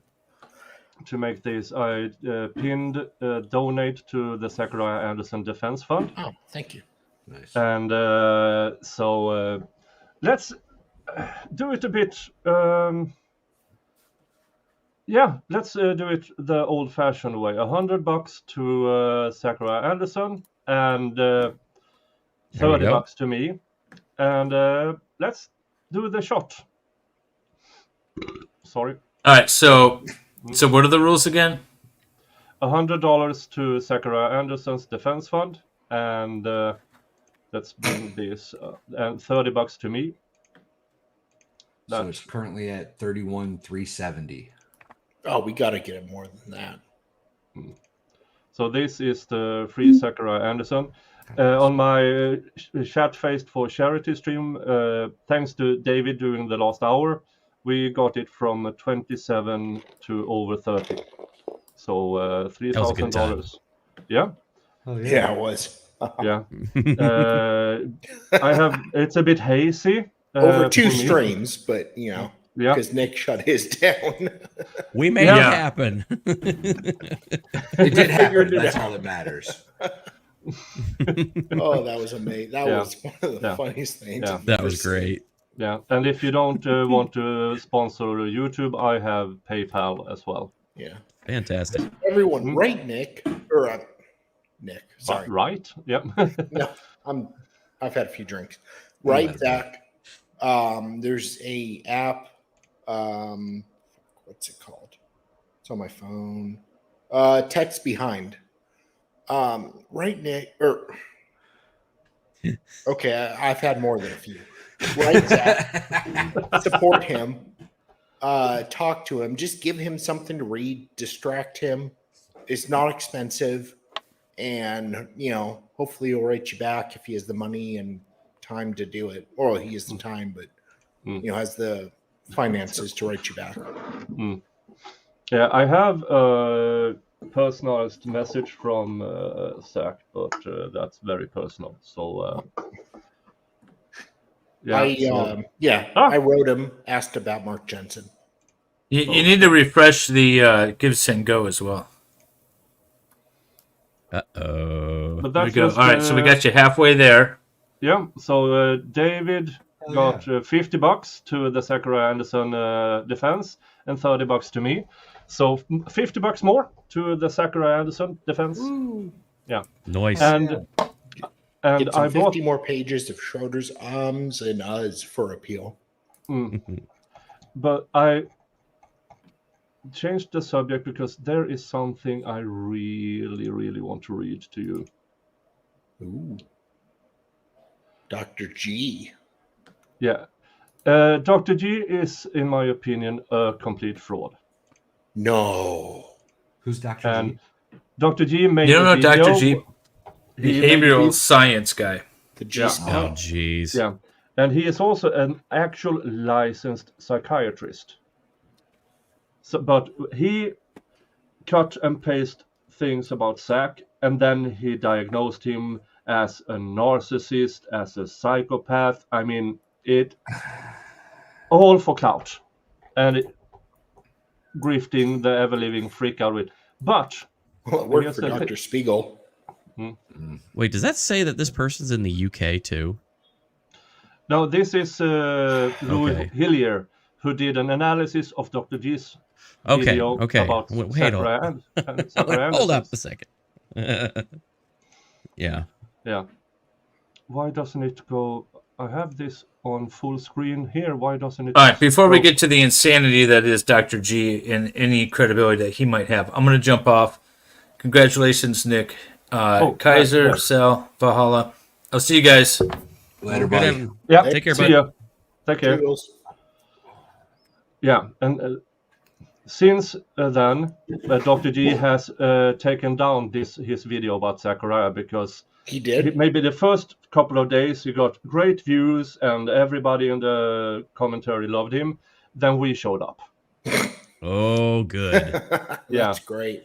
make this, I pinned donate to the Zachariah Anderson Defense Fund, Oh, thank you. Nice. and so let's do it a bit. Yeah, let's do it the old-fashioned way. $100 to Zachariah Anderson and There we go. $30 to me. and let's do the shot. Sorry. All right. So what are the rules again? $100 to Zachariah Anderson's defense fund, and let's bring this, and $30 to me. So it's currently at 31,370. Oh, we got to get it more than that. So this is the free Zachariah Anderson. On my chat faced for charity stream, thanks to David during the last hour, we got it from 27 to over 30. So $3,000. Yeah. Oh, Yeah, it was. Yeah. I have. It's a bit hazy. Over 2 for me. streams, but you know, Yeah. because Nick shut his down. We made Yeah. it happen. It did happen. That's all that matters. Oh, that was amazing. That Yeah. was one of the Yeah. funniest things. Yeah. I've That ever was seen. great. Yeah. And if you don't want to sponsor YouTube, I have PayPal as well. Yeah. Fantastic. Everyone, right, Nick? Or Nick, sorry. Right. Yep. No, I've had a few drinks. Right, Zach. There's a app. What's it called? It's on my phone. Text Behind. Right, Nick. Okay, I've had more than a few. Right, Zach. Support him. Talk to him. Just give him something to read. Distract him. It's not expensive, and hopefully he'll write you back if he has the money and time to do it. Or he has the time, but has the finances to write you back. Yeah, I have a personalized message from Zach, but that's very personal. So I wrote him, asked about Mark Jensen. You need to refresh the Give Send Go as well. Uh-oh. But There we that's go. just, All right, so we got you halfway there. Yeah, so David got $50 to the Zachariah Anderson defense and $30 to me. So $50 more to the Zachariah Anderson defense. Yeah, Nice. and Get some I bought 50 more pages of Schroeder's and uhs for appeal. but I changed the subject because there is something I really, really want to read to you. Ooh. Dr. G. Yeah. Dr. G is, in my opinion, a complete fraud. No. Who's Dr. And G? Dr. G made You don't a know Dr. video- G? he made a Behavioral video- science guy. The G Yeah. spell. Oh, jeez. Yeah. And he is also an actual licensed psychiatrist. So, but he cut and pasted things about Zach, and then he diagnosed him as a narcissist, as a psychopath. I mean, it all for clout, and grifting the ever-living freak out with. But Well, it worked Yes, for I Dr. think- Spiegel. Wait, does that say that this person's in the UK too? no, this is Louis Okay. Hillier, who did an analysis of Dr. G's Okay. video Okay. about Wait, Zachariah and Zachariah Hold up Anderson. a second. Yeah. Yeah. Why doesn't it go? I have this on full screen here. Why doesn't it? All right, before we go- get to the insanity that is Dr. G and any credibility that he might have, I'm going to jump off. Congratulations, Nick. Kaiser, yeah. Sal, Valhalla. I'll see you guys. Later, Good buddy. evening. Yeah. Take care, See bud. ya. Take care. Toodles. Yeah, and since then, Dr. G has taken down his video about Zachariah because He did. maybe the first couple of days he got great views and everybody in the commentary loved him. Then we showed up. Oh, good. That's Yeah. great.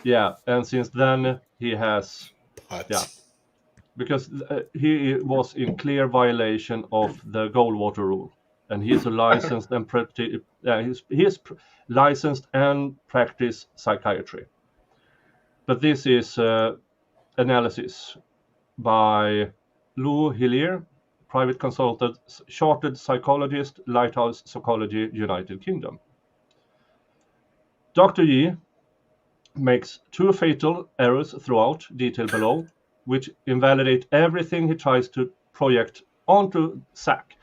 Yeah, and since then he has, Putz. Yeah. because he was in clear violation of the Goldwater rule, and he's a licensed and he's licensed and practice psychiatry. But this is analysis by Lou Hillier, private consultant, chartered psychologist, Lighthouse Psychology, United Kingdom. Dr. Yi makes 2 fatal errors throughout, detailed below, which invalidate everything he tries to project On to Zach.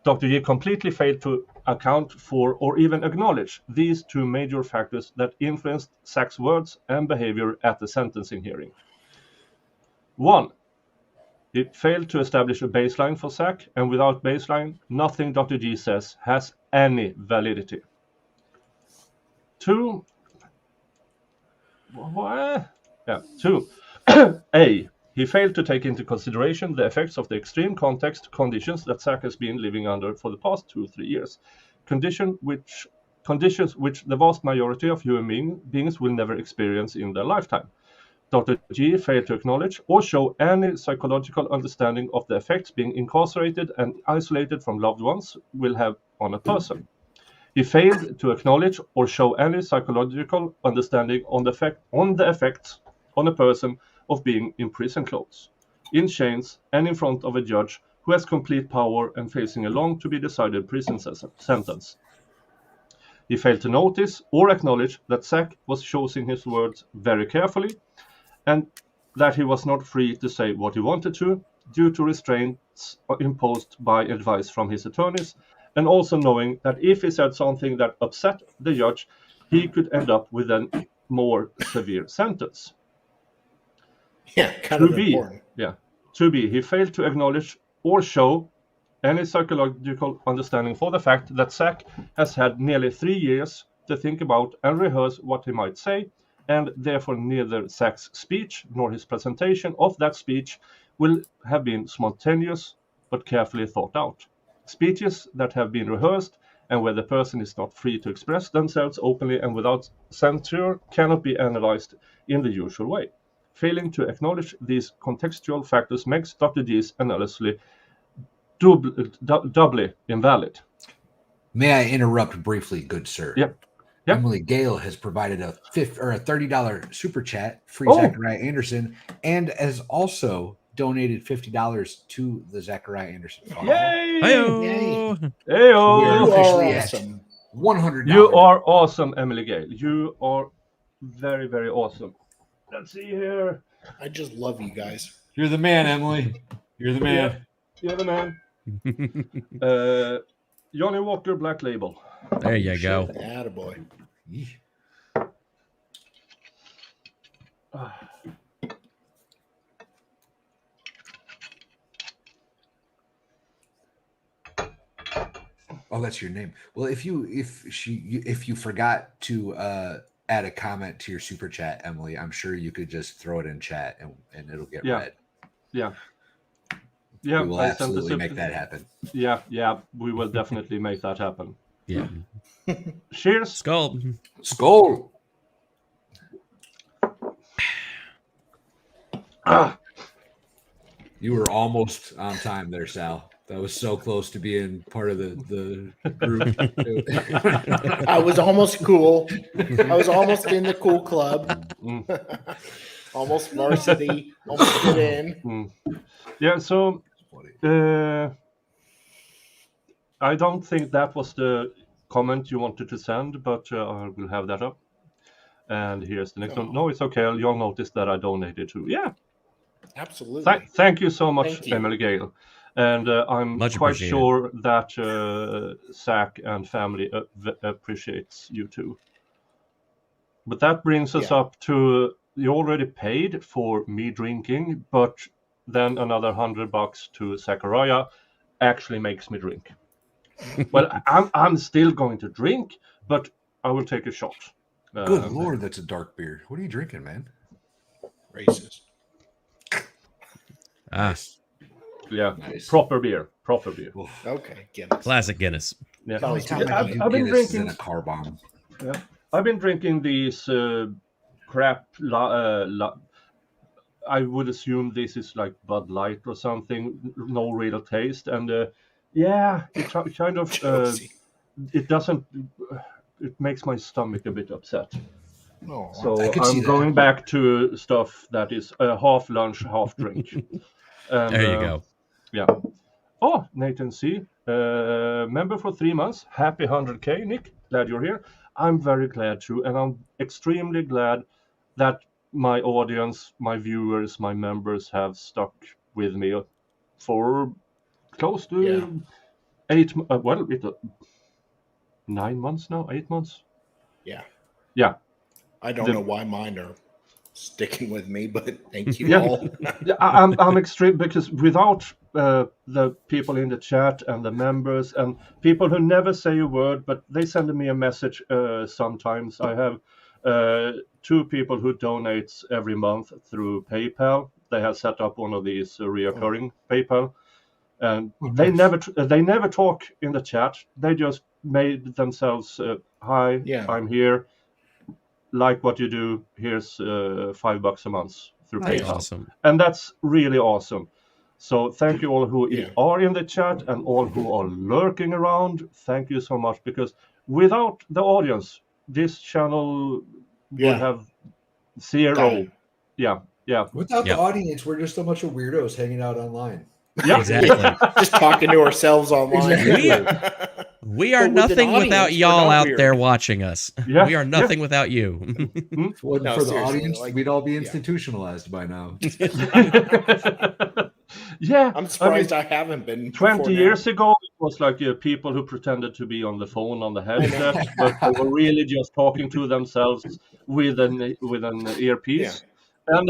Dr. G completely failed to account for or even acknowledge these two major factors that influenced Zach's words and behavior at the sentencing hearing. 1. It failed to establish a baseline for Zach, and without baseline, nothing Dr. G says has any validity. 2. What? Yeah. 2. A. He failed to take into consideration the effects of the extreme conditions that Zach has been living under for the past 2-3 years. Conditions which the vast majority of human beings will never experience in their lifetime. Dr. G failed to acknowledge or show any psychological understanding of the effects being incarcerated and isolated from loved ones will have on a person. He failed to acknowledge or show any psychological understanding on the effects on a person of being in prison clothes, in chains, and in front of a judge who has complete power and facing a long to be decided prison sentence. He failed to notice or acknowledge that Zach was choosing his words very carefully and that he was not free to say what he wanted to due to restraints imposed by advice from his attorneys, and also knowing that if he said something that upset the judge, he could end up with a more severe sentence. Yeah, kind of important. To be, he failed to acknowledge or show any psychological understanding for the fact that Zach has had nearly 3 years to think about and rehearse what he might say, and therefore neither Zach's speech nor his presentation of that speech will have been spontaneous but carefully thought out. Speeches that have been rehearsed and where the person is not free to express themselves openly and without censure cannot be analyzed in the usual way. Failing to acknowledge these contextual factors makes Dr. G's analysis doubly invalid. May I interrupt briefly, good sir? Yep. Emily Gale has provided a $30 super chat, free Oh. Zachariah Anderson, and has also donated $50 to the Zachariah Anderson Fund. Yay! Hi-yo. We are Heyo! You officially are at awesome. $100. You are awesome, Emily Gale. You are very, very awesome. Let's see here. I just love you guys. You're the man, Emily. You're the man. You're the man. Johnny Walker Black Label. There you go. Attaboy. Yeesh. Oh, that's your name. Well, if you forgot to add a comment to your super chat, Emily, I'm sure you could just throw it in chat and it'll get read. Yeah. We will absolutely make that happen. Yeah, we will definitely make that happen. Yeah. Cheers. Skull. Skull. You were almost on time there, Sal. That was so close to being part of the group. I was almost cool. I was almost in the cool club. Almost varsity. Almost get in. Yeah, so I don't think that was the comment you wanted to send, but I will have that up. And here's the next one. No, it's okay. You'll notice that I donated too. Yeah. Absolutely. Thank you so much, Thank you. Emily Gale. And I'm Much quite appreciated. sure that Zach and family appreciates you too. But that brings us up to, you already paid for me drinking, but then another $100 to Zachariah actually makes me drink. Well, I'm still going to drink, but I will take a shot. Good Lord, that's a dark beer. What are you drinking, man? Racist. Yeah, Nice. proper beer. Oof. Okay, get it. Classic Guinness. Yeah. The only time Yeah, I can I've been Guinness is drinking. in a car bomb. I've been drinking these crap. I would assume this is like Bud Light or something. No real taste, and yeah, it kind of Josie. it doesn't. It makes my stomach a bit upset. Oh, So I could see I'm that. going back to stuff that is half lunch, half drink. And, There you go. Yeah. Oh, Nathan C. Member for 3 months. Happy 100K, Nick. Glad you're here. I'm very glad too. And I'm extremely glad that my audience, my viewers, my members have stuck with me for close to Yeah. 8. Well, 9 months now, 8 months. Yeah. Yeah. I don't The- know why mine are sticking with me, but thank you Yeah. all. Yeah, I'm extreme because without the people in the chat and the members and people who never say a word, but they send me a message sometimes. I have 2 people who donates every month through PayPal. They have set up one of these reoccurring PayPal, and they never talk in the chat. They just made themselves hi, Yeah. I'm here. Like what you do. Here's $5 a month through That's PayPal. awesome. And that's really awesome. So thank you all who Yeah. are in the chat and all who are lurking around. Thank you so much, because without the audience, this channel Yeah. would have 0. Died. Yeah. Without Yep. the audience, we're just a bunch of weirdos hanging out online. Yeah. Exactly. Just talking to ourselves online. We are But with an nothing without audience, we're y'all not out weird. there watching us. Yeah, We are nothing without you. If it wasn't No, for the seriously, audience, like- we'd all be institutionalized by now. Yeah. I'm surprised I haven't been. 20 before now. years ago, it was like people who pretended to be on the phone on the headset, but they were really just talking to themselves with an earpiece. And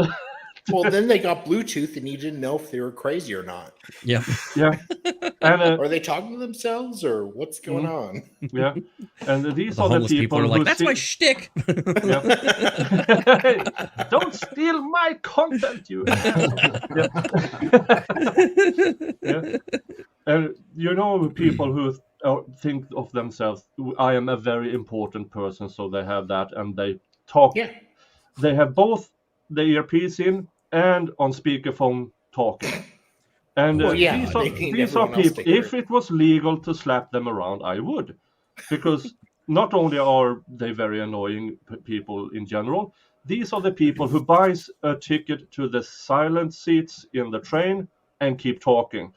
Well, then they got Bluetooth, and you didn't know if they were crazy or not. Yeah. yeah, and Are they talking to themselves, or what's going on? yeah, and these The are the homeless people are who like, that's see- my shtick. Yeah. Don't steal my content, you. Yeah. Yeah. And people who think of themselves, I am a very important person, so they have that, and they talk. Yeah. They have both the earpiece in and on speakerphone talking. And Well, yeah, these they are need these are everyone else people. to hear If it was legal to slap them around, I would, because not only are they very annoying people in general, these are the people who buys a ticket to the silent seats in the train and keep talking.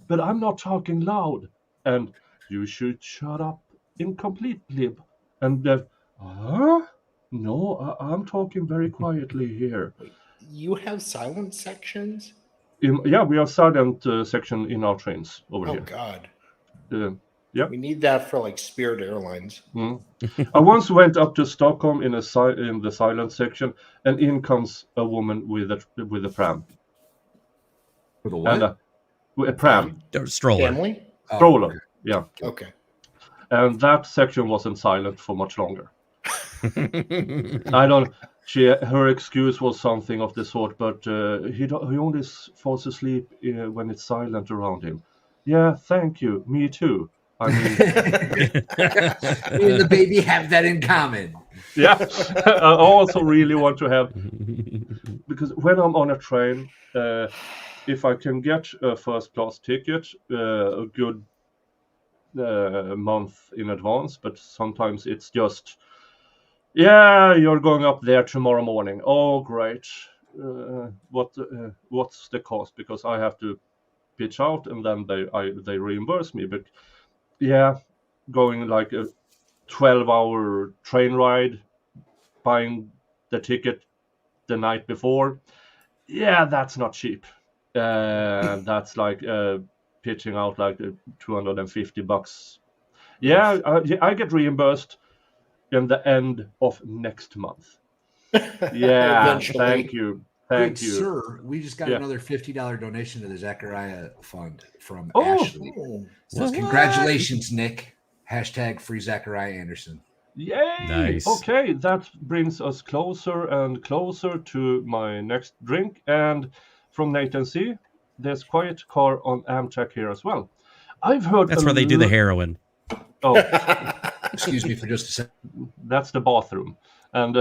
But I'm not talking loud, and you should shut up, incomplete pleb. And no, I'm talking very quietly here. You have silent sections? Yeah, we have silent section in our trains over Oh here. God. Yep. We need that for like Spirit Airlines. I once went up to Stockholm in the silent section, and in comes a woman with a pram. For the what? And a pram Stroller. Family? Oh, stroller. okay. Yeah, Okay. and that section wasn't silent for much longer. I don't. Her excuse was something of the sort, but he only falls asleep when it's silent around him. Yeah, thank you. Me too. I mean, Me and the baby have that in common. yeah. I also really want to have, because when I'm on a train, if I can get a first class ticket, a good month in advance, but sometimes it's just, yeah, you're going up there tomorrow morning. Oh, great. What's the cost? Because I have to pitch out, and then they reimburse me. But yeah, going like a 12-hour train ride, buying the ticket the night before, yeah, that's not cheap. That's like pitching out like $250. Yeah, I get reimbursed in the end of next month. Yeah, Eventually. thank you. Good Thank you. sir. We just got Yeah. another $50 donation to the Zachariah Fund from Oh. Ashley. Oh, Says, What? congratulations, Nick. Hashtag free Zachariah Anderson. Yay! Nice. Okay, that brings us closer and closer to my next drink. And from Nathan C, there's Quiet Car on Amtrak here as well. I've heard That's a where they do the lo- heroin. Oh, Excuse me for just a second. that's the bathroom. And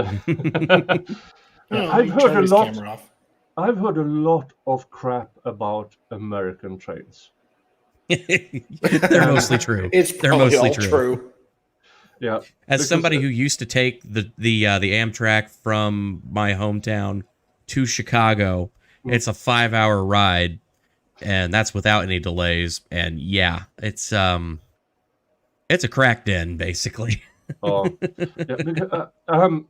Oh, I've he heard turned a his lot. camera off. I've heard a lot of crap about American trains. They're mostly true. It's They're probably mostly all true. true. Yeah, As because, somebody who used to take the Amtrak from my hometown to Chicago, it's a 5-hour ride, and that's without any delays. And yeah, it's a crack den basically. yeah, because,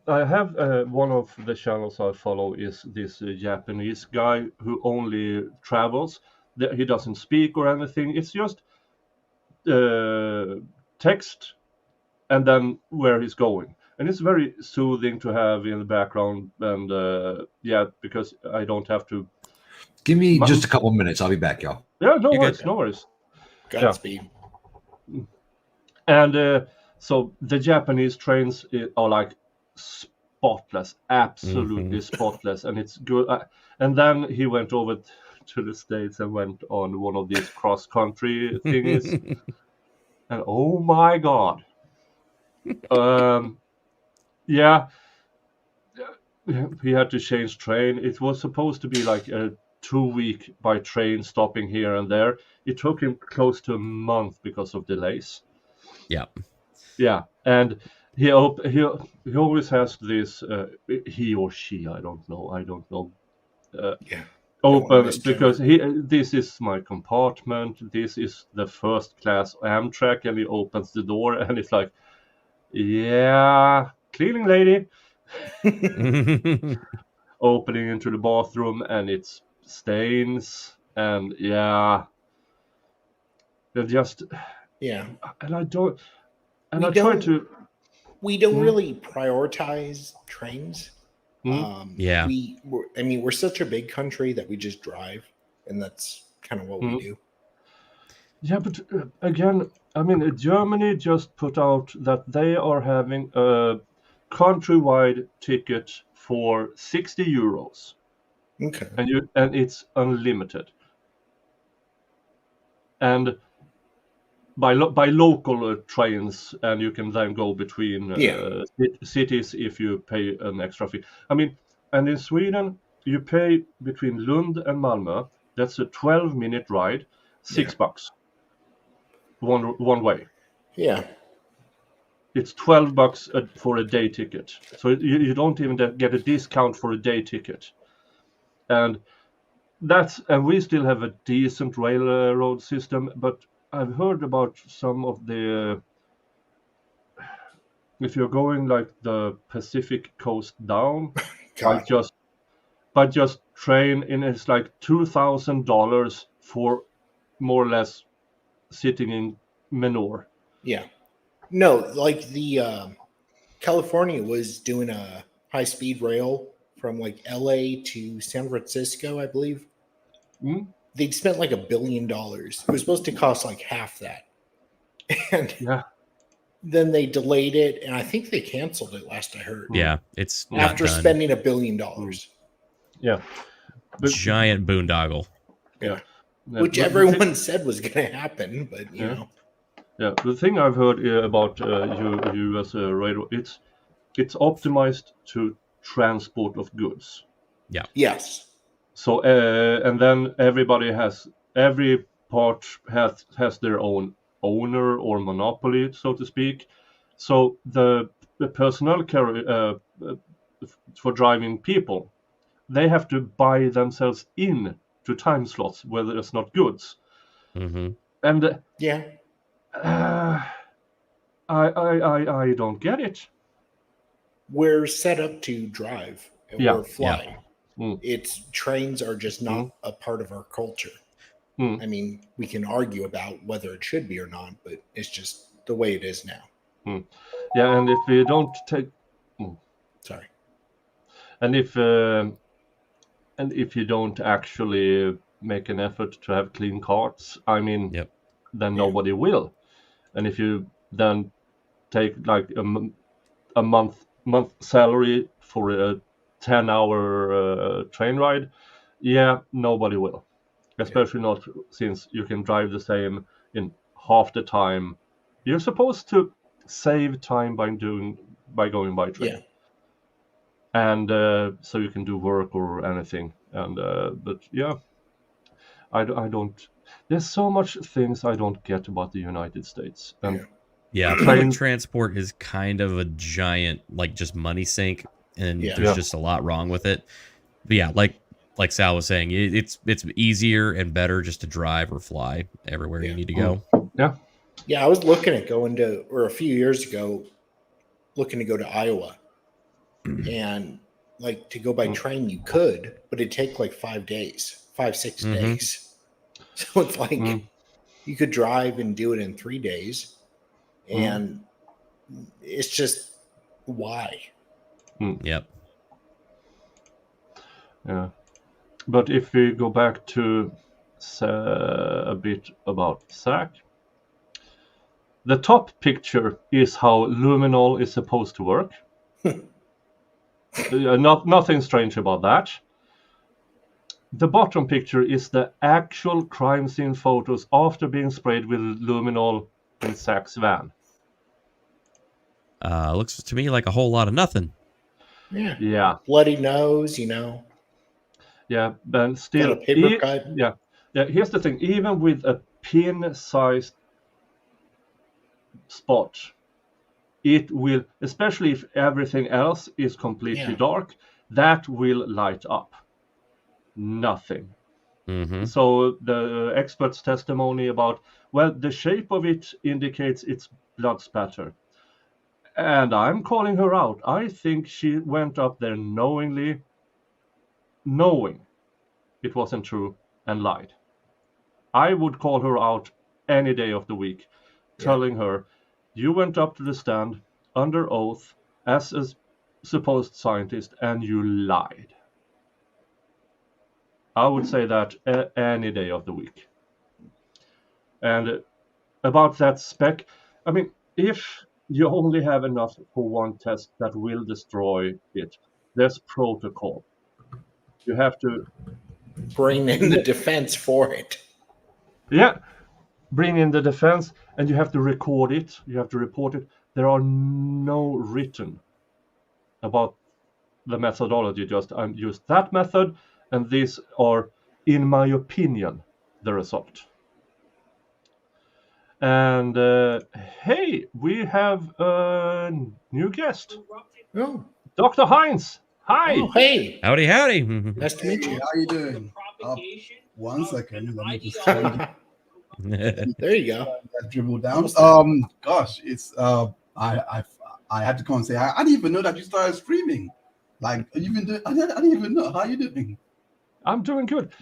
I have one of the channels I follow is this Japanese guy who only travels He doesn't speak or anything. It's just text and then where he's going. And it's very soothing to have in the background. And because I don't have to. Give me just a couple minutes. I'll be back, y'all. Yeah, no You're worries, good. no worries. Godspeed. And so the Japanese trains are like spotless, absolutely spotless, and it's good. And then he went over to the States and went on one of these cross-country thingies, and oh my God, yeah, he had to change train. It was supposed to be like a 2-week by train stopping here and there. It took him close to a month because of delays. Yeah, and he always has this he or she, I don't know open, because this is my compartment, this is the first class Amtrak, and he opens the door and it's like, yeah, cleaning lady. Opening into the bathroom and it's stains, and they're just, and I don't, and I try to. We don't really prioritize trains. We're such a big country that we just drive, and that's kind of what we do. Yeah, but again, I mean, Germany just put out that they are having a countrywide ticket for 60 euros. Okay. And it's unlimited. And by local trains, and you can then go between cities if you pay an extra fee. I mean, and in Sweden, you pay between Lund and Malmö. That's a 12-minute ride, $6. One way. Yeah. It's $12 for a day ticket. So you don't even get a discount for a day ticket. And we still have a decent railroad system, but I've heard about some of the, if you're going like the Pacific coast down, by just train, and it's like $2,000 for more or less sitting in Menor. Yeah. No, like the California was doing a high-speed rail from like LA to San Francisco, I believe. They'd spent like $1 billion. It was supposed to cost like half that. And then they delayed it, and I think they canceled it last I heard. Yeah, it's not after done. spending $1 billion. Yeah. Giant boondoggle. Yeah. Which everyone said was going to happen, but you know. Yeah, the thing I've heard about you as a railroad, it's optimized to transport of goods. Yeah. Yes. So and then every part has their own owner or monopoly, so to speak. So the personnel for driving people, they have to buy themselves in to time slots where there's not goods. Mm-hmm. And I don't get it. We're set up to drive and we're flying. It's trains are just not a part of our culture. I mean, we can argue about whether it should be or not, but it's just the way it is now. Yeah, and if we don't take, sorry, and if you don't actually make an effort to have clean carts, I mean, then nobody will. And if you then take like a month salary for a 10-hour train ride, nobody will. Especially not since you can drive the same in half the time. You're supposed to save time by going by train. And so you can do work or anything. And but I don't. There's so much things I don't get about the United States. And public transport is kind of a giant, like, just money sink, and there's just a lot wrong with it. But like Sal was saying, it's easier and better just to drive or fly everywhere you need to go. Yeah, I was looking at a few years ago, looking to go to Iowa. And like to go by train, you could, but it'd take like 5 days, 5-6 days. So it's like you could drive and do it in 3 days, and it's just why. Yep. Yeah. But if we go back to a bit about Zach, the top picture is how luminol is supposed to work. Nothing strange about that. The bottom picture is the actual crime scene photos after being sprayed with luminol in Zach's van. Looks to me like a whole lot of nothing. Yeah. Bloody nose, you know. Yeah, but still, Got a paper cut. yeah. Here's the thing: even with a pin-sized spot, it will, especially if everything else is completely dark, that will light up. Nothing. So the expert's testimony about, well, the shape of it indicates it's blood spatter. And I'm calling her out. I think she went up there knowing it wasn't true and lied. I would call her out any day of the week, telling her, you went up to the stand under oath as a supposed scientist and you lied. I would say that any day of the week. And about that spec, I mean, if you only have enough for one test that will destroy it, there's protocol. You have to bring in the defense for it. Yeah, bring in the defense, and you have to record it. You have to report it. There are no written about the methodology. Just I used that method, and these are, in my opinion, the result. And hey, we have a new guest. Oh, Dr. Heinz. Hi. oh hey, Howdy, howdy. nice to meet you. How you doing? One second, let me just change There you go. that dribble down. Gosh, it's I had to come and say I didn't even know that you started streaming. Like you've been doing. I didn't even know. How you doing? I'm doing good.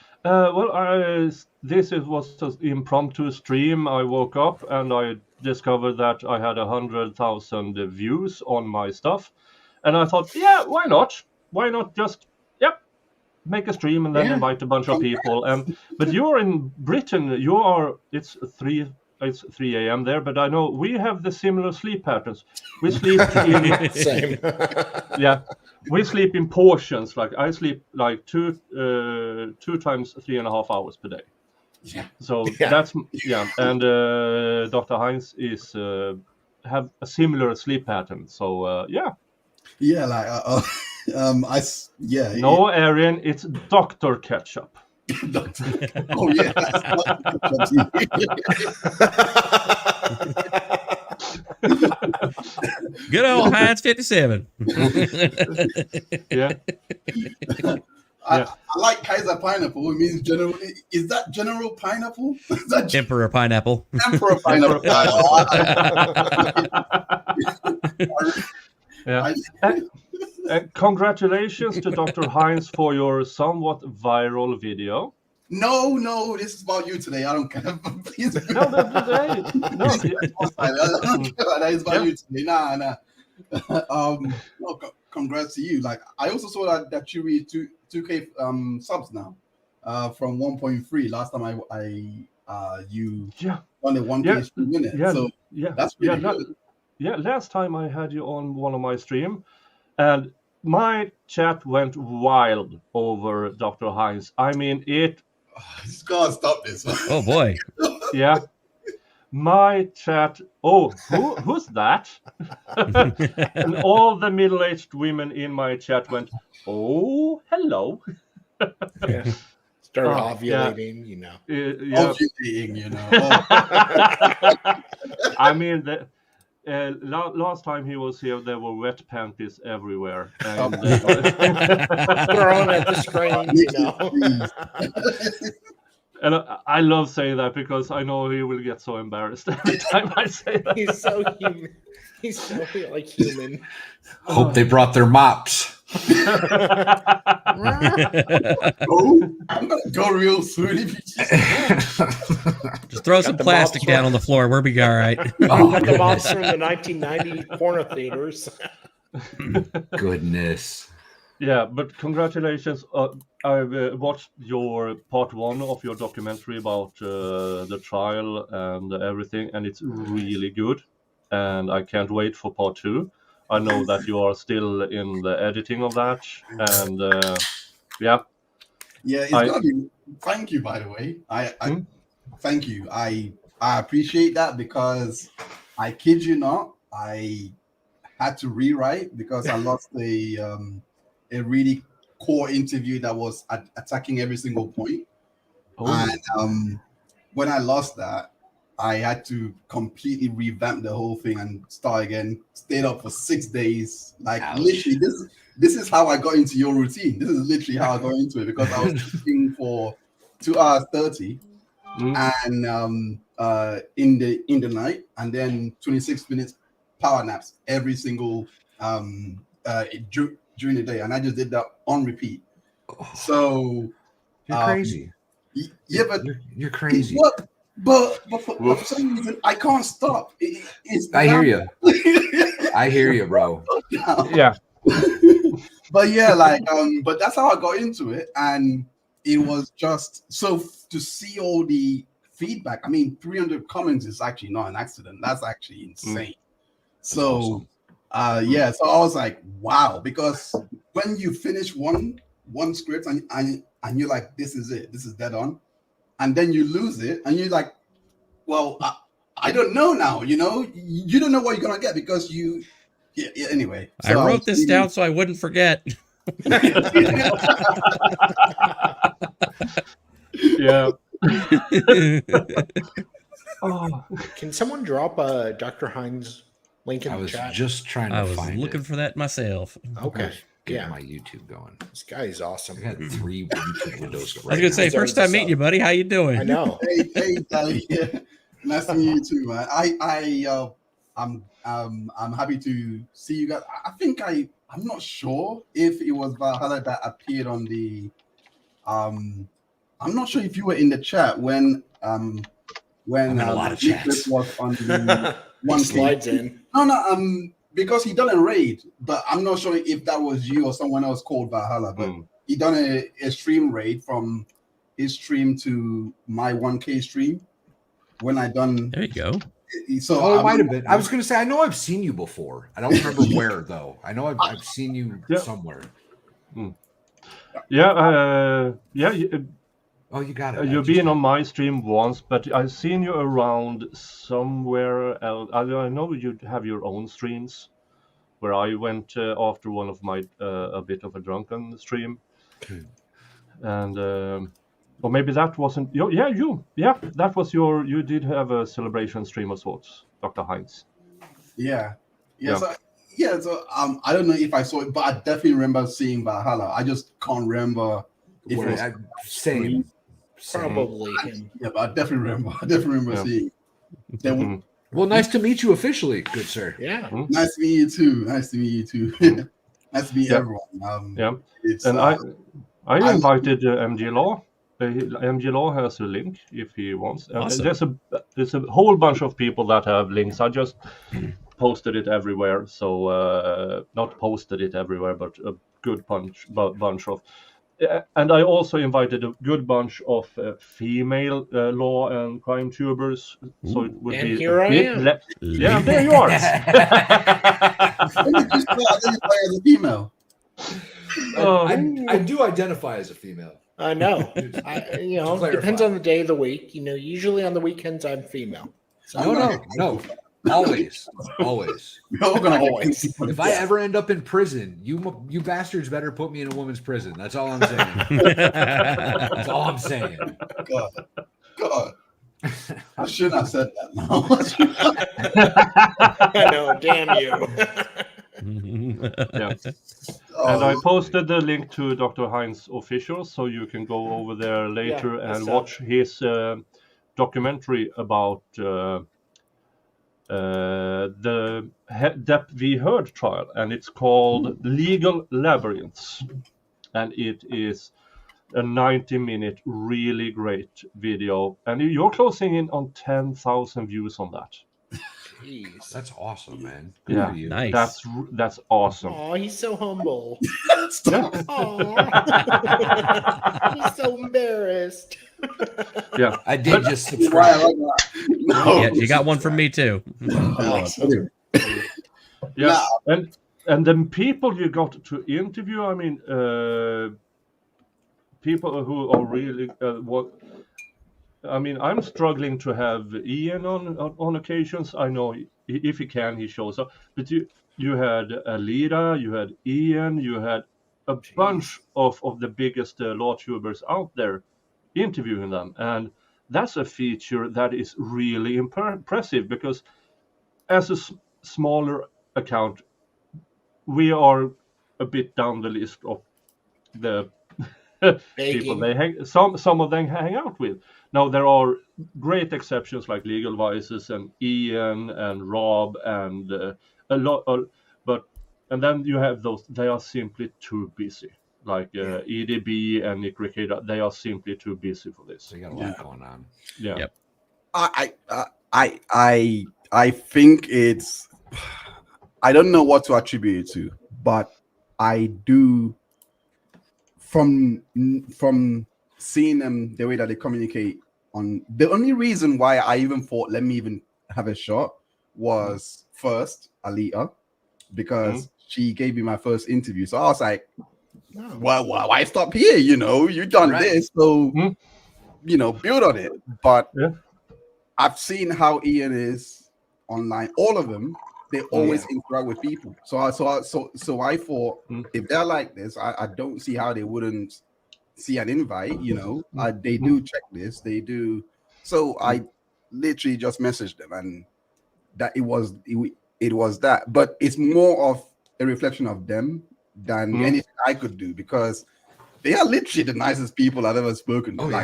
This was an impromptu stream. I woke up and I discovered that I had 100,000 views on my stuff, and I thought, yeah, why not? Why not just make a stream and then invite a bunch of people? But you're in Britain. It's 3 a.m. there, but I know we have the similar sleep patterns. We sleep in Same. we sleep in portions. Like I sleep like two times 3.5 hours per day. Yeah. So that's and Dr. Heinz is have a similar sleep pattern. So Yeah, like no Arian, it's Dr. Ketchup. Oh yeah. Good old Heinz 57. Yeah. I like Kaiser pineapple. It means general. Is that general pineapple? Is that Emperor pineapple. emperor pineapple? Congratulations to Dr. Heinz for your somewhat viral video. No, this is about you today. I don't care. Please. No, I don't care that it's about you today. Nah. No, congrats to you. Like I also saw that you read 2K subs now, from 1.3. Last time you done a 1K minute. So that's really good. Last time I had you on one of my stream, and my chat went wild over Dr. Heinz. I mean, it. Just gotta stop this. Oh boy. Yeah. My chat. Oh, who's that? And all the middle-aged women in my chat went, "Oh, hello." Started ovulating, you know. Ovulating, you know. I mean, last time he was here, there were wet panties everywhere. And, Thrown at the screen, you know. And I love saying that because I know he will get so embarrassed every time I say that. He's so human. He's so like human. Hope they brought their mops. I'm gonna go real soon. If you Just throw some the plastic mobs down on the floor. We'll be all right. Oh, Got the mobs goodness. from the 1990 porno theaters. Goodness. Yeah, but congratulations. I've watched your part 1 of your documentary about the trial and everything, and it's really good. And I can't wait for part 2. I know that you are still in the editing of that, and yeah, Yeah, it's I- gonna be. Thank you, by the way. I thank you. I appreciate that because I kid you not, I had to rewrite because I lost a really core interview that was attacking every single point. Oh. And when I lost that, I had to completely revamp the whole thing and start again. Stayed up for 6 days. Like Ouch. literally, this is how I got into your routine. This is literally how I got into it because I was sleeping for 2 hours 30 and in the night, and then 26 minutes power naps every single during the day, and I just did that on repeat. So You're crazy. Yeah, but You're crazy. What? But for some reason I can't stop. I hear you. I hear you, bro. Yeah. But yeah, like but that's how I got into it, and it was just so to see all the feedback. I mean, 300 comments is actually not an accident. That's actually insane. So yeah, so I was like, wow, because when you finish one script and you're like, this is it, this is dead on, and then you lose it, and you're like, well, I don't know now. You know, you don't know what you're gonna get because you. Yeah, anyway, I wrote this down so I wouldn't forget. Yeah. Oh. Can someone drop Dr. Hines link in I the was chat? just trying to I was find looking it. for that myself. Okay. Get Yeah. my YouTube going. This guy is awesome. I got 3 YouTube windows. I was gonna say, first time meeting you, buddy. How you doing? I know. Hey, Daddy. Yeah. Nice to meet you too, man. I'm happy to see you guys. I think I'm not sure if it was Valhalla that appeared on the I'm not sure if you were in the chat when I'm in a lot of Nicholas chats. was on the one Slides in. No, because he done a raid, but I'm not sure if that was you or someone else called Valhalla, but he done a stream raid from his stream to my 1K stream when I done. There you go. So it might have been. I was going to say, I know I've seen you before. I don't remember where, though. I know I've seen you somewhere. Yeah. Oh, you got it. You've been on my stream once, but I've seen you around somewhere else. I know you have your own streams, where I went after one of my a bit of a drunken stream, and or maybe that wasn't. That was your. You did have a celebration stream of sorts, Dr. Hines. Yeah. Yeah. So I don't know if I saw it, but I definitely remember seeing Valhalla. I just can't remember if it was Same. Probably him. Yeah, but I definitely remember seeing. Then Well, nice to meet you officially, good sir. Yeah. nice to meet you too. Nice to meet you too. Nice to meet everyone. Yeah, It's, and I invited MG Law. MG Law has a link if he wants. Awesome. There's a whole bunch of people that have links. I just posted it everywhere. So not posted it everywhere, but a good bunch of. And I also invited a good bunch of female law and crime tubers. So it would And be here a I bit am. yeah, there you are. When did you identify as a female? I do identify as a female. I know. To Depends clarify. on the day of the week. Usually on the weekends I'm female. So No. Always. We're all gonna Always. If I ever end up in prison, you bastards better put me in a woman's prison. That's all I'm saying. That's all I'm saying. God. I shouldn't have said that now. I know, damn you. Yeah. And I posted the link to Dr. Hines official, so you can go over there later and watch his documentary about the Depp v. Heard trial, and it's called Legal Labyrinths, and it is a 90-minute really great video, and you're closing in on 10,000 views on that. Jeez. That's awesome, man. Good Yeah, for you. Nice. that's awesome. Oh, he's so humble. Stop. Aw. He's so embarrassed. Yeah, I did just Why subscribe. I like that. No. Yeah, you got one from me too. Awesome. yeah, and the people you got to interview, I mean, people who are really what. I mean, I'm struggling to have Ian on occasions. I know if he can, he shows up. But you had Alira, you had Ian, you had a bunch of the biggest law tubers out there interviewing them, and that's a feature that is really impressive because as a smaller account, we are a bit down the list of the people they some of them hang out with. Now there are great exceptions like Legal Vices and Ian and Rob and a lot, and then you have those, they are simply too busy. Like EDB and Nick Ricciardo, they are simply too busy for this. So you got a lot going on. Yeah. Yep. I think it's, I don't know what to attribute it to, but I do, from seeing them the way that they communicate on, the only reason why I even thought let me even have a shot was first Alita, because she gave me my first interview. So I was like, well, why stop here? You know, you've done this, so you know, build on it. But I've seen how Ian is online. All of them, they always interact with people. So I thought if they're like this, I don't see how they wouldn't see an invite. You know, they do check this, they do. So I literally just messaged them, and that it was that. But it's more of a reflection of them than anything I could do, because they are literally the nicest people I've ever spoken to.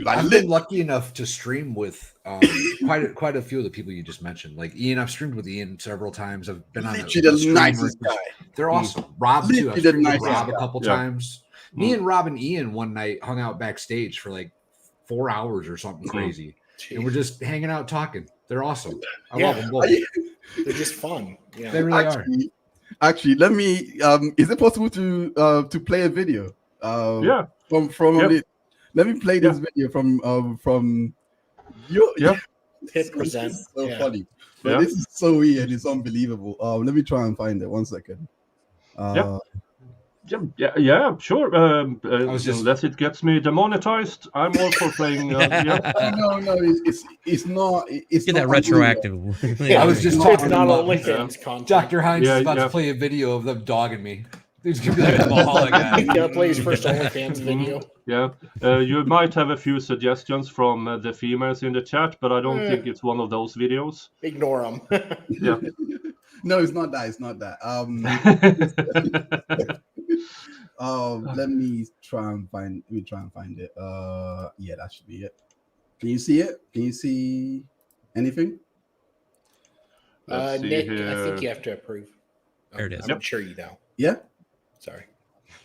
I've been lucky enough to stream with quite a few of the people you just mentioned. Like Ian, I've streamed with Ian several times. I've been on the nicest guy. They're awesome. Rob too. I've streamed with Rob a couple Yeah. times. Me and Rob and Ian one night hung out backstage for like 4 hours or something crazy, and we're just hanging out talking. They're awesome. I love them both. They're just fun. Yeah. They really are. Actually, let me. Is it possible to play a video? Yeah. From let me play this video from you. Yeah. Hit present. So Yeah. funny. But this is so weird. It's unbelievable. Let me try and find it. 1 second. Yeah, sure. was just- Unless it gets me demonetized, I'm all for playing. No, it's not. It's Get not that retroactive. I was just It's talking not about OnlyFans content. Dr. Hines Yeah, is about yeah. to play a video of them dogging me. He's gonna be like a Valhalla guy. He's gonna play his first OnlyFans video. Yeah, you might have a few suggestions from the females in the chat, but I don't think it's one of those videos. Ignore him. Yeah. No, it's not that. It's not that. Let me try and find. Let me try and find it. Yeah, that should be it. Can you see it? Can you see anything? Let's see Nick, here. I think you have to approve. There it is. I'm sure you know. Yeah. Sorry.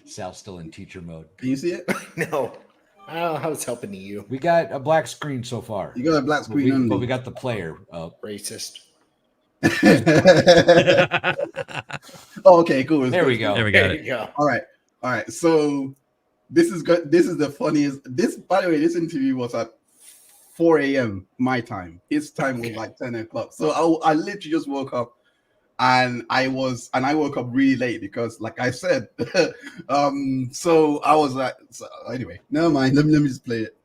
Sal's still in teacher mode. Can you see it? No. I was helping you. We got a black screen so far. You got a black screen But only. we got the player up. Racist. Oh, okay, cool. It's There good. we go. There we go. There you go. All right. So this is good. This is the funniest. This, by the way, this interview was at 4 a.m. my time. His time was like 10 o'clock. So I literally just woke up, and I woke up really late because, like I said, so I was like, so anyway, never mind. Let me just play it.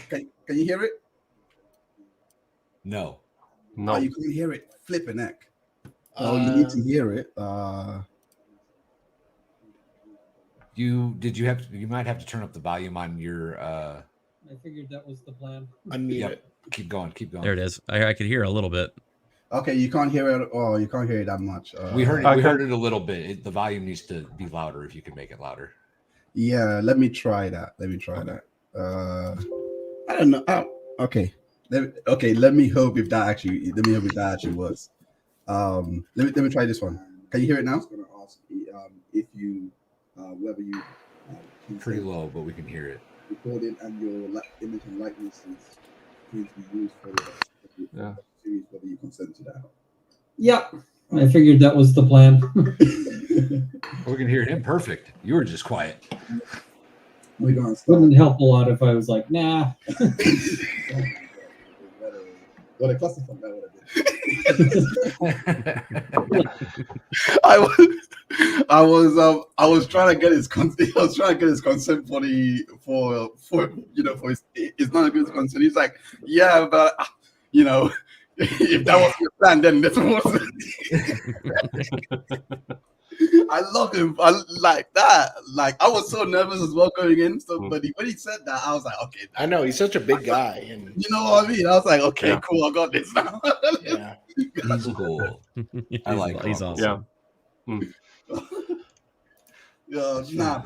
Can you hear it? No. No. Oh, you can hear it. Flipping heck. Oh, you need to hear it. You might have to turn up the volume on your I figured that was the plan. Unmute Yep. it. Keep going. There it is. I could hear a little bit. Okay, you can't hear it. Oh, you can't hear it that much. We heard I we can- heard it a little bit. The volume needs to be louder if you can make it louder. Yeah, let me try that. I don't know. Oh, okay. Okay, let me hope if that actually works. Let me try this one. Can you hear it now? I was going to ask if you whether you Pretty low, but we can hear it. Recording and your image and likeness is going to be used for the series, whether you consent to that. Yeah, I figured that was the plan. We can hear him perfect. You were just quiet. We're going to Wouldn't help a lot if I was like, nah. What a clusterfuck that would have been. I was trying to get his consent. I was trying to get his consent for his. It's not a good consent. He's like, yeah, but if that was your plan, then this was. I love him. I like that. Like I was so nervous as well going in. So, but when he said that, I was like, okay. I know he's such a big guy, and you know what I mean. I was like, okay, cool. I got this now. Yeah, He's cool. I like him. He's awesome. Yeah.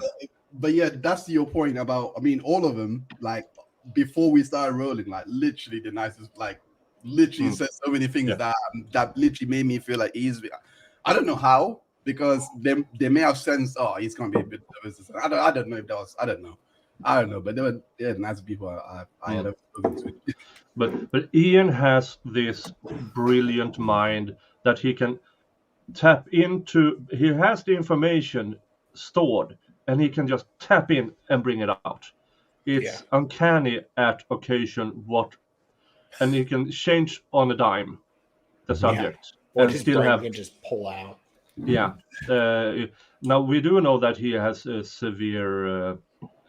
But yeah, that's your point about. I mean, all of them. Like before we started rolling, like literally the nicest. Like literally said so many things that literally made me feel like he's. I don't know how. Because they may have sensed, he's gonna be a bit nervous. I don't know if that was. I don't know. But they were nice people. I had spoken to. But Ian has this brilliant mind that he can tap into. He has the information stored, and he can just tap in and bring it out. It's uncanny at occasion and he can change on a dime the subject and and still have can just pull out. Yeah. Now we do know that he has a severe,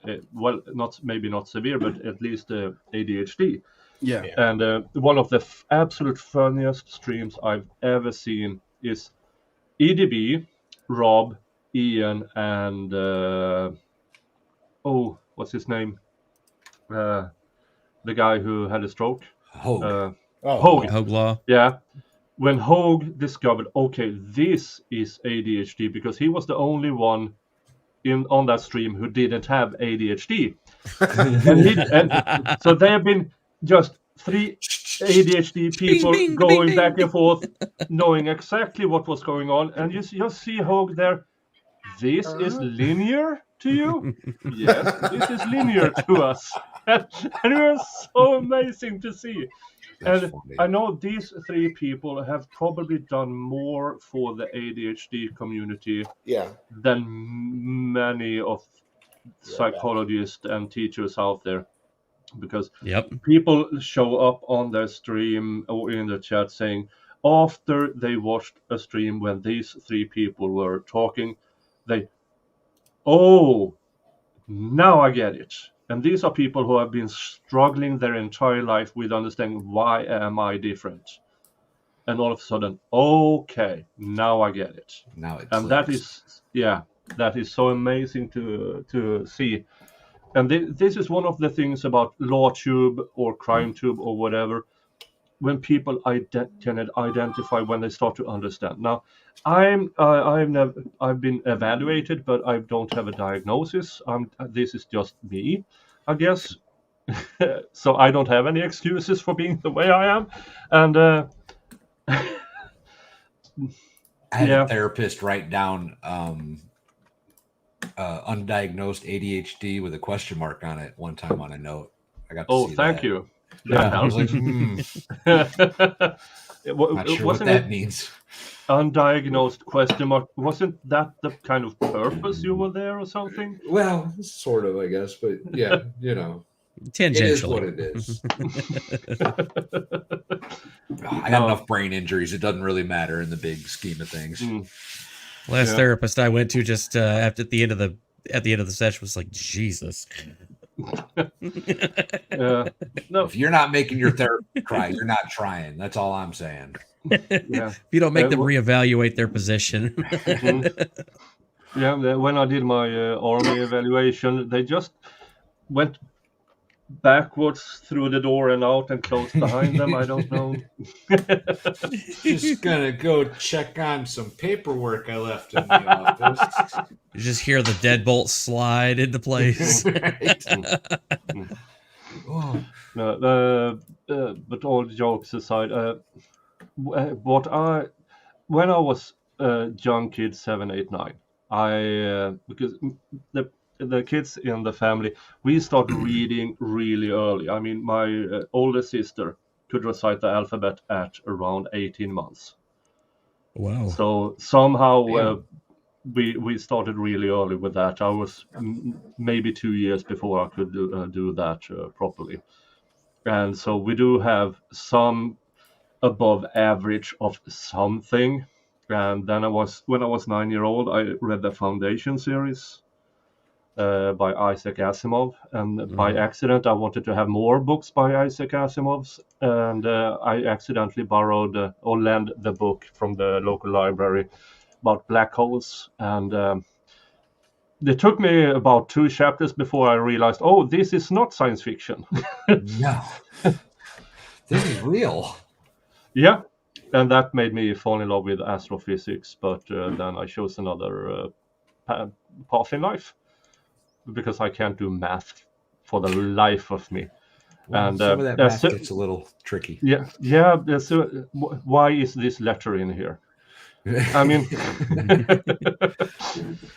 maybe not severe, but at least ADHD. Yeah. And one of the absolute funniest streams I've ever seen is EDB, Rob, Ian, and what's his name? The guy who had a stroke. Hogue. Hogue Law. Yeah. When Hogue discovered, okay, this is ADHD, because he was the only one on that stream who didn't have ADHD. and so there have been just 3 ADHD people going back and forth, knowing exactly what was going on. And you just see Hogue there. This is linear to you? Yes, this is linear to us. And it was so amazing to see. And I know these 3 people have probably done more for the ADHD community than many of psychologists and teachers out there. Because people show up on their stream or in the chat saying, after they watched a stream when these 3 people were talking, now I get it. And these are people who have been struggling their entire life with understanding, why am I different? And all of a sudden, okay, now I get it. Now it and clicks. that is so amazing to see. And this is one of the things about LawTube or CrimeTube or whatever, when people can identify when they start to understand. Now, I've been evaluated, but I don't have a diagnosis. This is just me, I guess. So I don't have any excuses for being the way I am. And I had a therapist write down undiagnosed ADHD with a question mark on it one time on a note. I got to see thank that. you. Yeah, I was like, not sure what that means. Undiagnosed question mark. Wasn't that the kind of purpose you were there or something? Well, sort of, I guess, but yeah, tangentially. It is what it is. I got enough brain injuries; it doesn't really matter in the big scheme of things. Last therapist I went to just at the end of the session was like, Jesus. No. If you're not making your therapist cry, you're not trying. That's all I'm saying. If you don't make them reevaluate their position. When I did my army evaluation, they just went backwards through the door and out and closed behind them. I don't know. Just gonna go check on some paperwork I left in the office. You just hear the deadbolt slide into place. but all jokes aside, when I was a young kid, 7, 8, 9, because the kids in the family, we started reading really early. I mean, my older sister could recite the alphabet at around 18 months. Wow. So somehow we started really early with that. I was maybe 2 years before I could do that properly. And so we do have some above average of something. And then when I was 9-year-old, I read the Foundation series by Isaac Asimov, and by accident I wanted to have more books by Isaac Asimov, and I accidentally borrowed or lent the book from the local library about black holes, and it took me about 2 chapters before I realized, oh, this is not science fiction. No, this is real. Yeah, and that made me fall in love with astrophysics, but then I chose another path in life, because I can't do math for the life of me. Well, And some of that math gets a little tricky. Yeah. So why is this letter in here? I mean,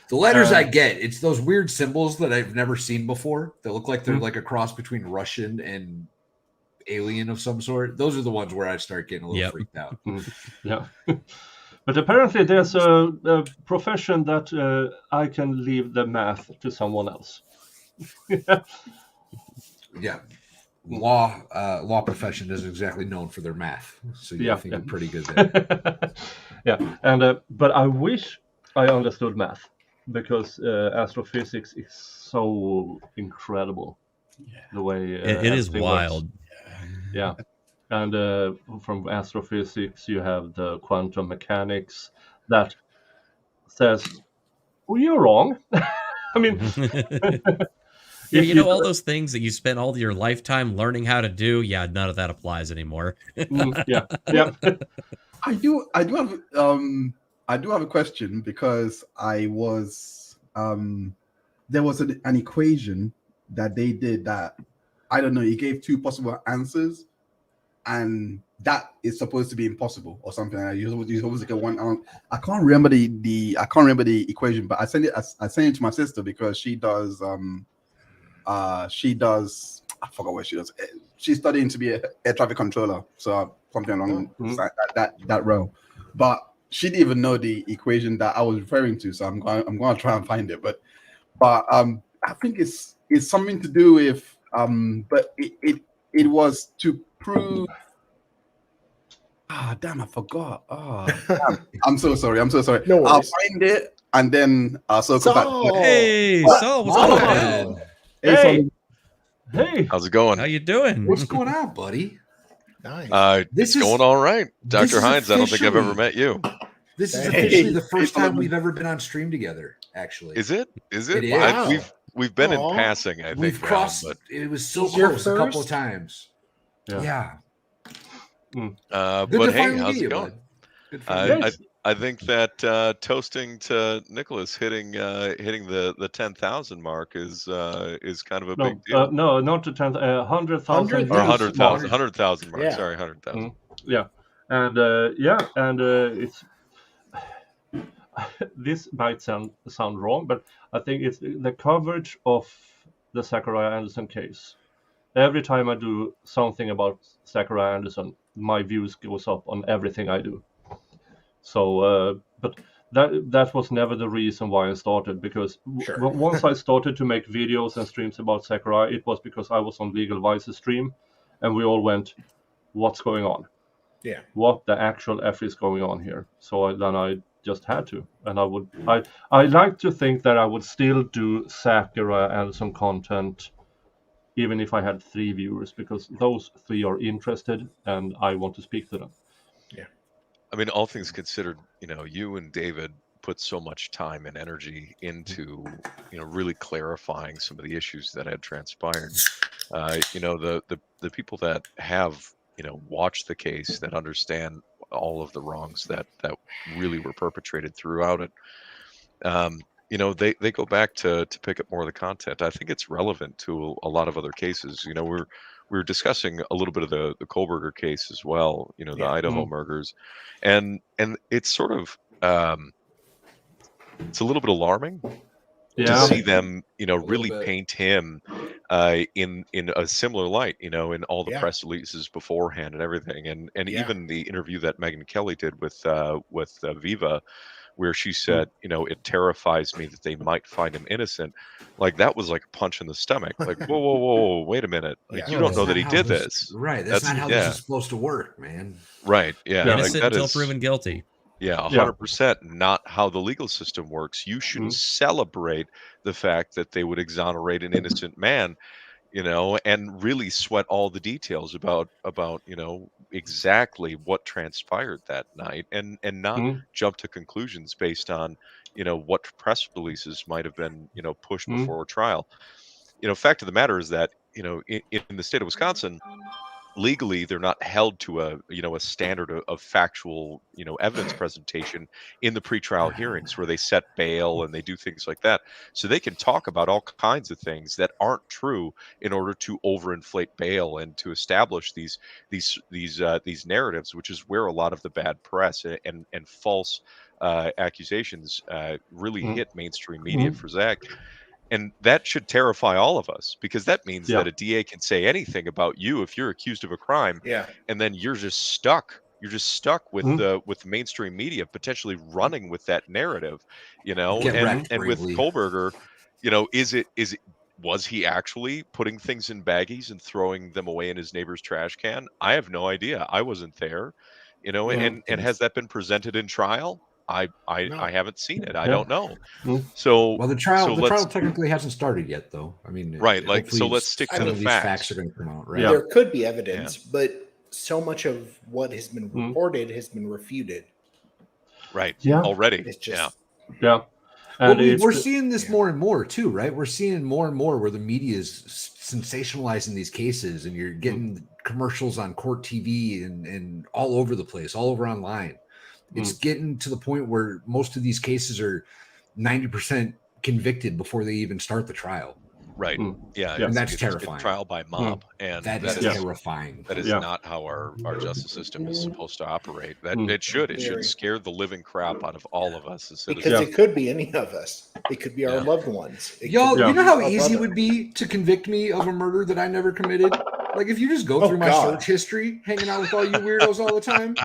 the letters I get, it's those weird symbols that I've never seen before that look like they're like a cross between Russian and alien of some sort. Those are the ones where I start getting a little freaked out. Yeah. But apparently there's a profession that I can leave the math to someone else. Yeah. Law profession isn't exactly known for their math. So I think you're pretty good there. Yeah. And but I wish I understood math, because astrophysics is so incredible. The way it is everything wild. works. Yeah. And from astrophysics, you have the quantum mechanics that says, well, you're wrong. I mean, yeah, you know, all those things that you spent all your lifetime learning how to do. Yeah, none of that applies anymore. Yeah. I do have a question, because I was there was an equation that they did that, I don't know, it gave 2 possible answers, and that is supposed to be impossible or something like that. You're supposed to get one. I can't remember the equation, but I sent it to my sister, because she does I forgot what she does. She's studying to be a air traffic controller, so something along that realm. But she didn't even know the equation that I was referring to, so I'm going to try and find it. But I think it's something to do with but it was to prove. Damn, I forgot. I'm so sorry. No I'll worries. find it and then I'll circle back. Hey, Saul, what's going on? Hey, how's it going? How you doing? What's going on, buddy? Nice. It's going all right. Dr. Hines, I don't think I've ever met you. This is officially the first time we've ever been on stream together, actually. Is it? It is. Wow. We've been in passing, I think. We've crossed, but it was so Is your close a couple of first? times. Yeah. Good but to hey, finally how's meet you, it going? bud. Good for you. I think that toasting to Nicholas hitting the 10,000 mark is kind of a big deal. No, not the 10,000, 100,000. Or 100,000 mark. Yeah. Sorry, 100,000. Yeah, and it's this might sound wrong, but I think it's the coverage of the Zachariah Anderson case. Every time I do something about Zachariah Anderson, my views goes up on everything I do. So, but that was never the reason why I started, because once I started to make videos and streams about Zachariah, it was because I was on Legal Vice's stream, and we all went, "What's going on? Yeah, what the actual F is going on here?" So then I just had to, and I like to think that I would still do Zachariah Anderson content even if I had 3 viewers, because those 3 are interested and I want to speak to them. Yeah. I mean, all things considered, you and David put so much time and energy into, really clarifying some of the issues that had transpired. The people that have, watched the case, that understand all of the wrongs that really were perpetrated throughout it. you know, they go back to pick up more of the content. I think it's relevant to a lot of other cases. You know, we're discussing a little bit of the Kohlberger case as well. You know, the Idaho murders, and it's sort of it's a little bit alarming to see them, you know, really paint him in a similar light, you know, in all the press releases beforehand and everything, and even the interview that Megyn Kelly did with Viva, where she said, you know, it terrifies me that they might find him innocent. Like, that was like a punch in the stomach. Like, whoa, wait a minute. Like, you don't know that he did this. Right. That's not how this is supposed to work, man. Right. Yeah. Innocent like, until proven guilty. Yeah, 100% not how the legal system works. You should celebrate the fact that they would exonerate an innocent man, you know, and really sweat all the details about you know, exactly what transpired that night, and not jump to conclusions based on, you know, what press releases might have been, you know, pushed before a trial. You know, fact of the matter is that, you know, in the state of Wisconsin, legally they're not held to a, you know, a standard of factual, you know, evidence presentation in the pretrial hearings where they set bail and they do things like that. So they can talk about all kinds of things that aren't true in order to overinflate bail and to establish these narratives, which is where a lot of the bad press and false accusations really hit mainstream media for Zach. And that should terrify all of us, because that means that a DA can say anything about you if you're accused of a crime, and then you're just stuck. You're just stuck with the mainstream media potentially running with that narrative, you know. And with Kohlberger, you know, was he actually putting things in baggies and throwing them away in his neighbor's trash can? I have no idea. I wasn't there, you know. And has that been presented in trial? I haven't seen it. I don't know. So the trial technically hasn't started yet, though. I mean, right. Like, so let's stick to the facts. Facts are going to come out, right? There could be evidence, but so much of what has been reported has been refuted. Right. Yeah. Already. It's just And we're seeing this more and more too, right? We're seeing more and more where the media is sensationalizing these cases, and you're getting commercials on court TV and all over the place, all over online. It's getting to the point where most of these cases are 90% convicted before they even start the trial. Right. Yeah. And that's terrifying. It's trial by mob. And that is terrifying. That is not how our justice system is supposed to operate. That it should scare the living crap out of all of us as citizens. Because it could be any of us. It could be our loved ones. Y'all, you know how easy it would be to convict me of a murder that I never committed? Like, if you just go through my search history, hanging out with all you weirdos all the time.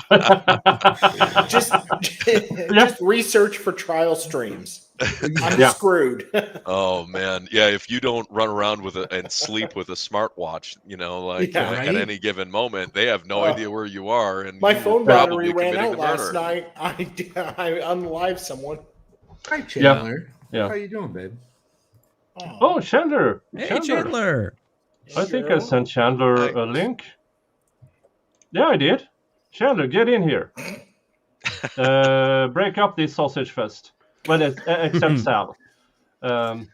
just research for trial streams. I'm screwed. Oh man, yeah. If you don't run around with and sleep with a smartwatch, you know, like at any given moment, they have no idea where you are. And my phone battery ran out last night. I unlived someone. Hi, Chandler. How you doing, babe? Oh, Chandler. Hey, Chandler. I think I sent Chandler a link. Yeah, I did. Chandler, get in here. Break up this sausage fest. Well, except Sal. And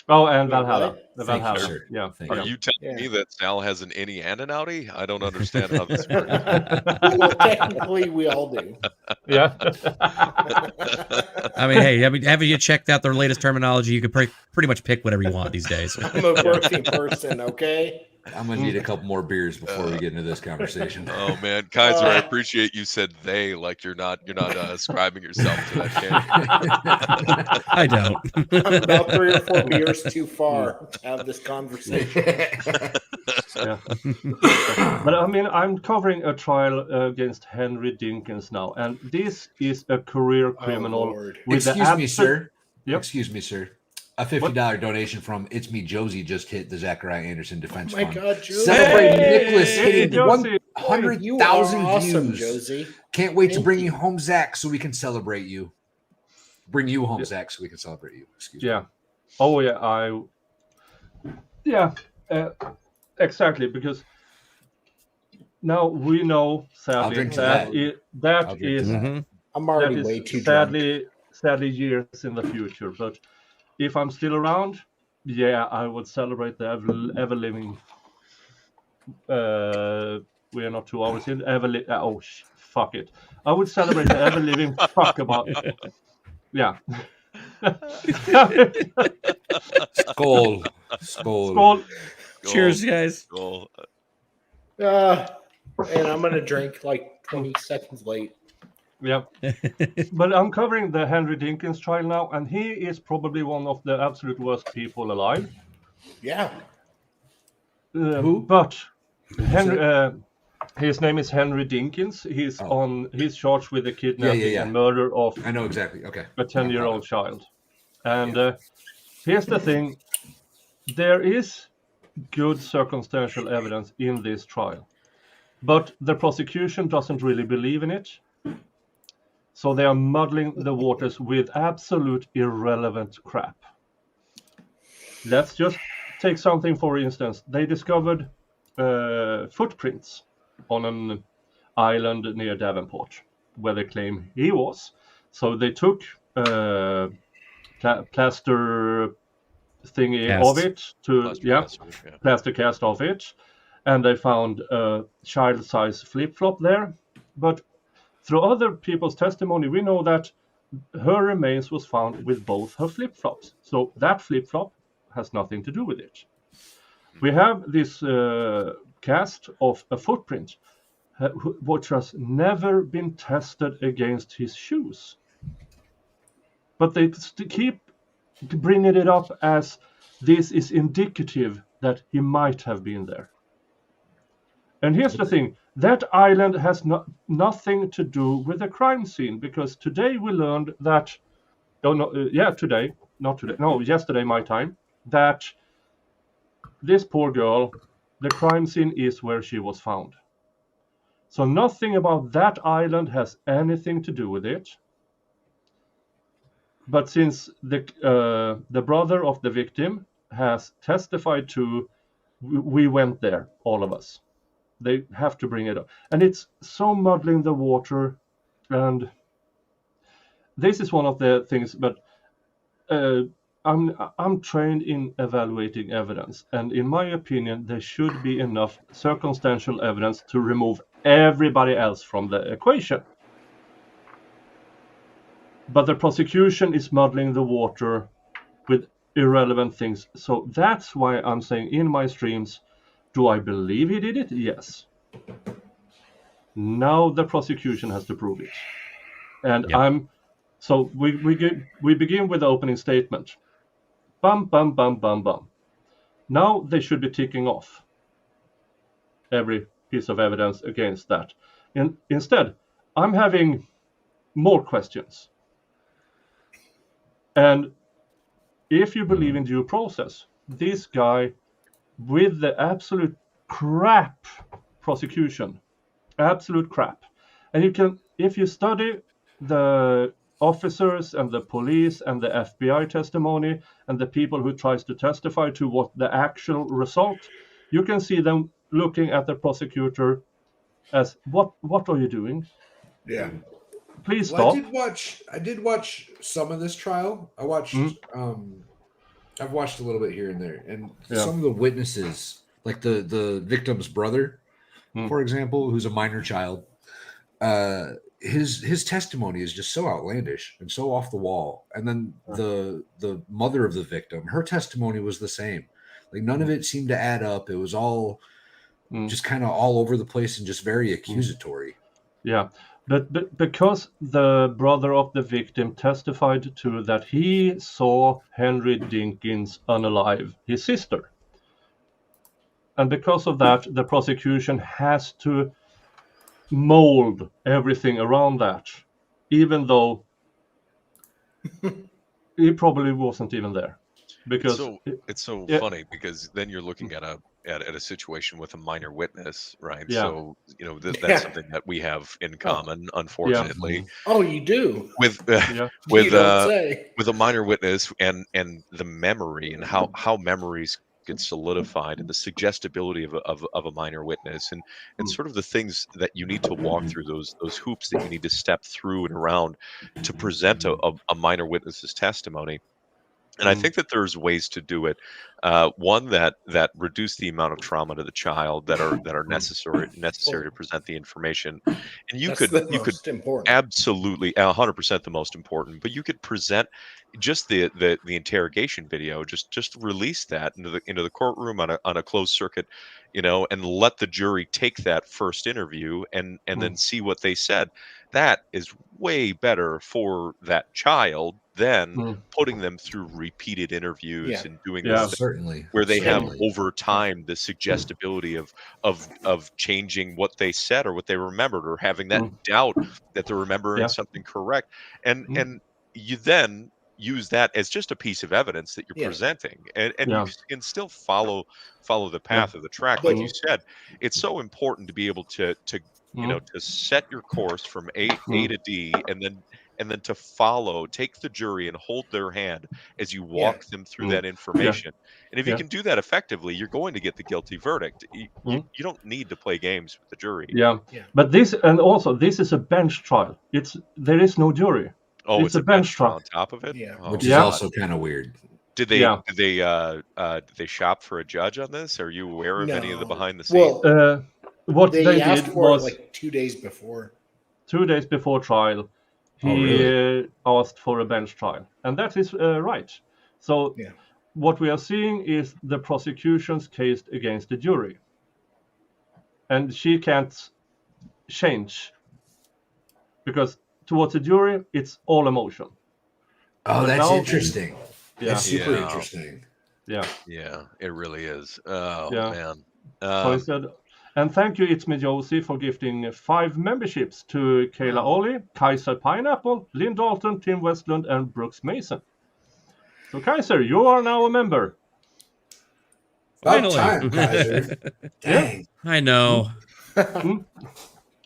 Valhalla. The Valhalla. Yeah. Are you telling me that Sal has an innie and an outie? I don't understand how this works. Well, technically, we all do. Yeah. I mean, hey, haven't you checked out their latest terminology? You can pretty much pick whatever you want these days. I'm a working person, okay? I'm gonna need a couple more beers before we get into this conversation. Oh man, Kaiser, I appreciate you said they, like you're not ascribing yourself to that camp. I don't. I'm about 3 or 4 beers too far to have this conversation. But I mean, I'm covering a trial against Henry Dinkins now, and this is a career criminal. Excuse me, sir. Excuse me, sir. A $50 donation from It's Me Josie just hit the Zachariah Anderson Defense Fund. Oh my God, Josie. Celebrate Nicholas hitting 100,000 awesome, views. Josie. Can't wait to bring you home, Zach, so we can celebrate you. Bring you home, Zach, so we can celebrate you. Excuse me. Oh, yeah. Exactly, because now we know, sadly, that is I'm already way too drunk. Sadly years in the future, but if I'm still around, I would celebrate the ever living. We are not 2 hours in. Fuck it. I would celebrate the ever living fuck about Yeah. Skull. Skull. Skull. Cheers, guys. Skull. And I'm gonna drink like 20 seconds late. Yeah. But I'm covering the Henry Dinkins trial now, and he is probably one of the absolute worst people alive. Yeah. Who? But Henry, his name is Henry Dinkins. He's charged with the kidnapping and murder of I know exactly. Okay. a 10-year-old child. And here's the thing. There is good circumstantial evidence in this trial. But the prosecution doesn't really believe in it. So they are muddling the waters with absolute irrelevant crap. Let's just take something, for instance. They discovered footprints on an island near Devonport, where they claim he was. So they took plaster thingy of it plaster cast of it, and they found a child-size flip-flop there. But through other people's testimony, we know that her remains was found with both her flip-flops. So that flip-flop has nothing to do with it. We have this cast of a footprint which has never been tested against his shoes. But they keep bringing it up as this is indicative that he might have been there. And here's the thing, that island has nothing to do with the crime scene, because today we learned that, yesterday my time, that this poor girl, the crime scene is where she was found. So nothing about that island has anything to do with it. But since the brother of the victim has testified to, we went there, all of us. They have to bring it up. And it's so muddling the water. And this is one of the things, but I'm trained in evaluating evidence. And in my opinion, there should be enough circumstantial evidence to remove everybody else from the equation. But the prosecution is muddling the water with irrelevant things. So that's why I'm saying in my streams, do I believe he did it? Yes. Now the prosecution has to prove it. And so we begin with the opening statement. Bum, bum, bum, bum, bum. Now they should be ticking off every piece of evidence against that. Instead, I'm having more questions. And if you believe in due process, this guy with the absolute crap prosecution, absolute crap. And you can, if you study the officers and the police and the FBI testimony and the people who tries to testify to what the actual result, you can see them looking at the prosecutor as, what are you doing? Yeah. Please stop. I did watch some of this trial. I watched I've watched a little bit here and there, and some of the witnesses, like the victim's brother, for example, who's a minor child, his testimony is just so outlandish and so off the wall. And then the mother of the victim, her testimony was the same. Like none of it seemed to add up. It was all just kind of all over the place and just very accusatory. Yeah. But because the brother of the victim testified to that he saw Henry Dinkins unalive, his sister. And because of that, the prosecution has to mold everything around that, even though he probably wasn't even there. Because it's so funny, because then you're looking at a situation with a minor witness, right? Yeah. So that's something that we have in common, unfortunately. Oh, you do with a minor witness and the memory and how memories get solidified and the suggestibility of a minor witness and sort of the things that you need to walk through, those hoops that you need to step through and around to present a minor witness's testimony. And I think that there's ways to do it. One that reduce the amount of trauma to the child that are necessary to present the information. And you That's could the most important. absolutely 100% the most important. But you could present just the interrogation video. Just release that into the courtroom on a closed circuit, and let the jury take that first interview and then see what they said. That is way better for that child than putting them through repeated interviews and doing this certainly where they have over time the suggestibility of changing what they said or what they remembered, or having that doubt that they're remembering something correct, and you then use that as just a piece of evidence that you're presenting, and you can still follow the path of the track. Like you said, it's so important to be able to to set your course from A to D, and then to take the jury and hold their hand as you walk them through that information. And if you can do that effectively, you're going to get the guilty verdict. You don't need to play games with the jury. But this is a bench trial. There is no jury. Oh, it's a bench trial on top of it. Which is also kind of weird. Did they shop for a judge on this? Are you aware of any of the behind the scenes? Well, what they asked did for was like 2 days before. 2 days before trial, he asked for a bench trial, and that is right. So what we are seeing is the prosecution's case against the jury, and she can't change because towards the jury it's all emotion. Oh, But that's now- interesting. That's super interesting. Yeah. It really is. Oh Yeah. man. So he said, and thank you, It's Me Josie, for gifting 5 memberships to Kayla Ollie, Kaiser Pineapple, Lynn Dalton, Tim Westland, and Brooks Mason. So Kaiser, you are now a member. About Finally. time, Kaiser. Dang. I know.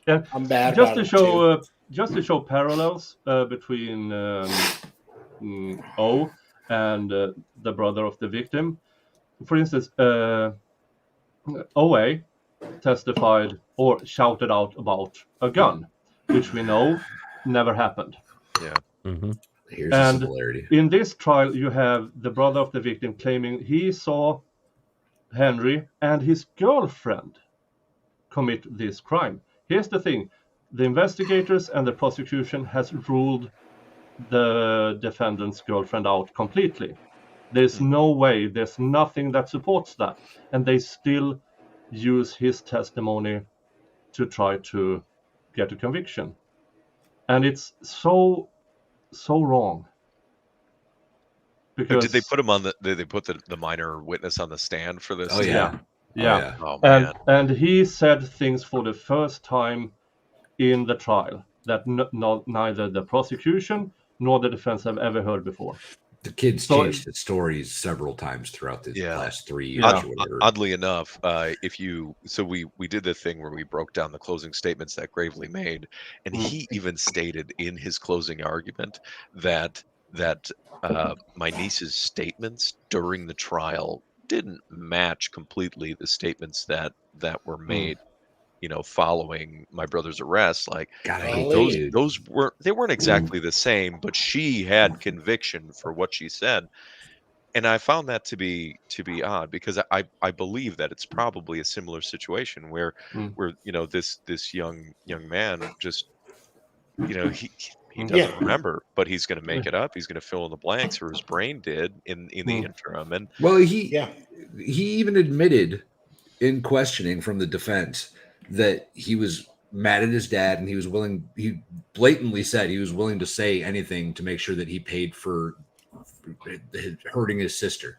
Yeah, I'm bad just about to it, show just to show parallels between O and the brother of the victim. For instance, OA testified or shouted out about a gun, which we know never happened. Yeah. Mm-hmm. Here's And a similarity. in this trial, you have the brother of the victim claiming he saw Henry and his girlfriend commit this crime. Here's the thing. The investigators and the prosecution has ruled the defendant's girlfriend out completely. There's no way, there's nothing that supports that. And they still use his testimony to try to get a conviction. And it's so wrong. Because Did they put him on did they put the minor witness on the stand for this? Oh yeah. Yeah. Oh man. And he said things for the first time in the trial that neither the prosecution nor the defense have ever heard before. The kid's So- changed its stories several times throughout the last 3 years Yeah. or whatever. Oddly enough, we did the thing where we broke down the closing statements that Gravely made, and he even stated in his closing argument that my niece's statements during the trial didn't match completely the statements that were made, following my brother's arrest. Like God, I hate those weren't exactly the same, but she had conviction for what she said. And I found that to be odd, because I believe that it's probably a similar situation where this young man just he doesn't remember, but he's going to make it up. He's going to fill in the blanks, or his brain did in the interim. And Well, he even admitted in questioning from the defense that he was mad at his dad, and he blatantly said he was willing to say anything to make sure that he paid for hurting his sister.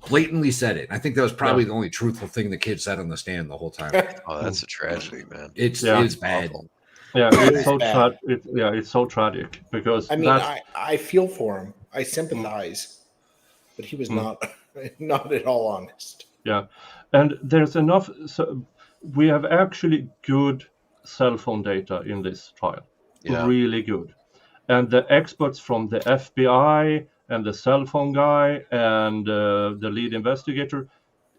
Blatantly said it. I think that was probably the only truthful thing the kid said on the stand the whole time. oh, that's a tragedy, man. It's bad. Awful. Yeah, it's so bad. it's so tragic because I mean, I feel for him. I sympathize, but he was not at all honest. Yeah, and there's enough. So we have actually good cell phone data in this trial, really good, and the experts from the FBI and the cell phone guy and the lead investigator,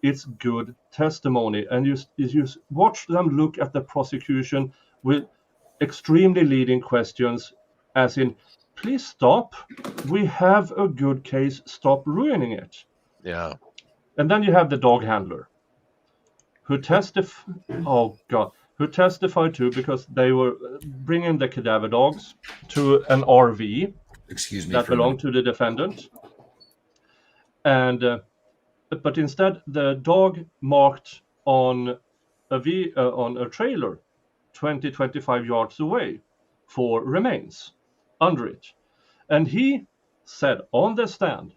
it's good testimony, and you watch them look at the prosecution with extremely leading questions, as in, please stop. We have a good case. Stop ruining it. Yeah. And then you have the dog handler, who who testified too, because they were bringing the cadaver dogs to an RV that belonged to the defendant, and but instead the dog marked on a trailer 20-25 yards away for remains under it, and he said on the stand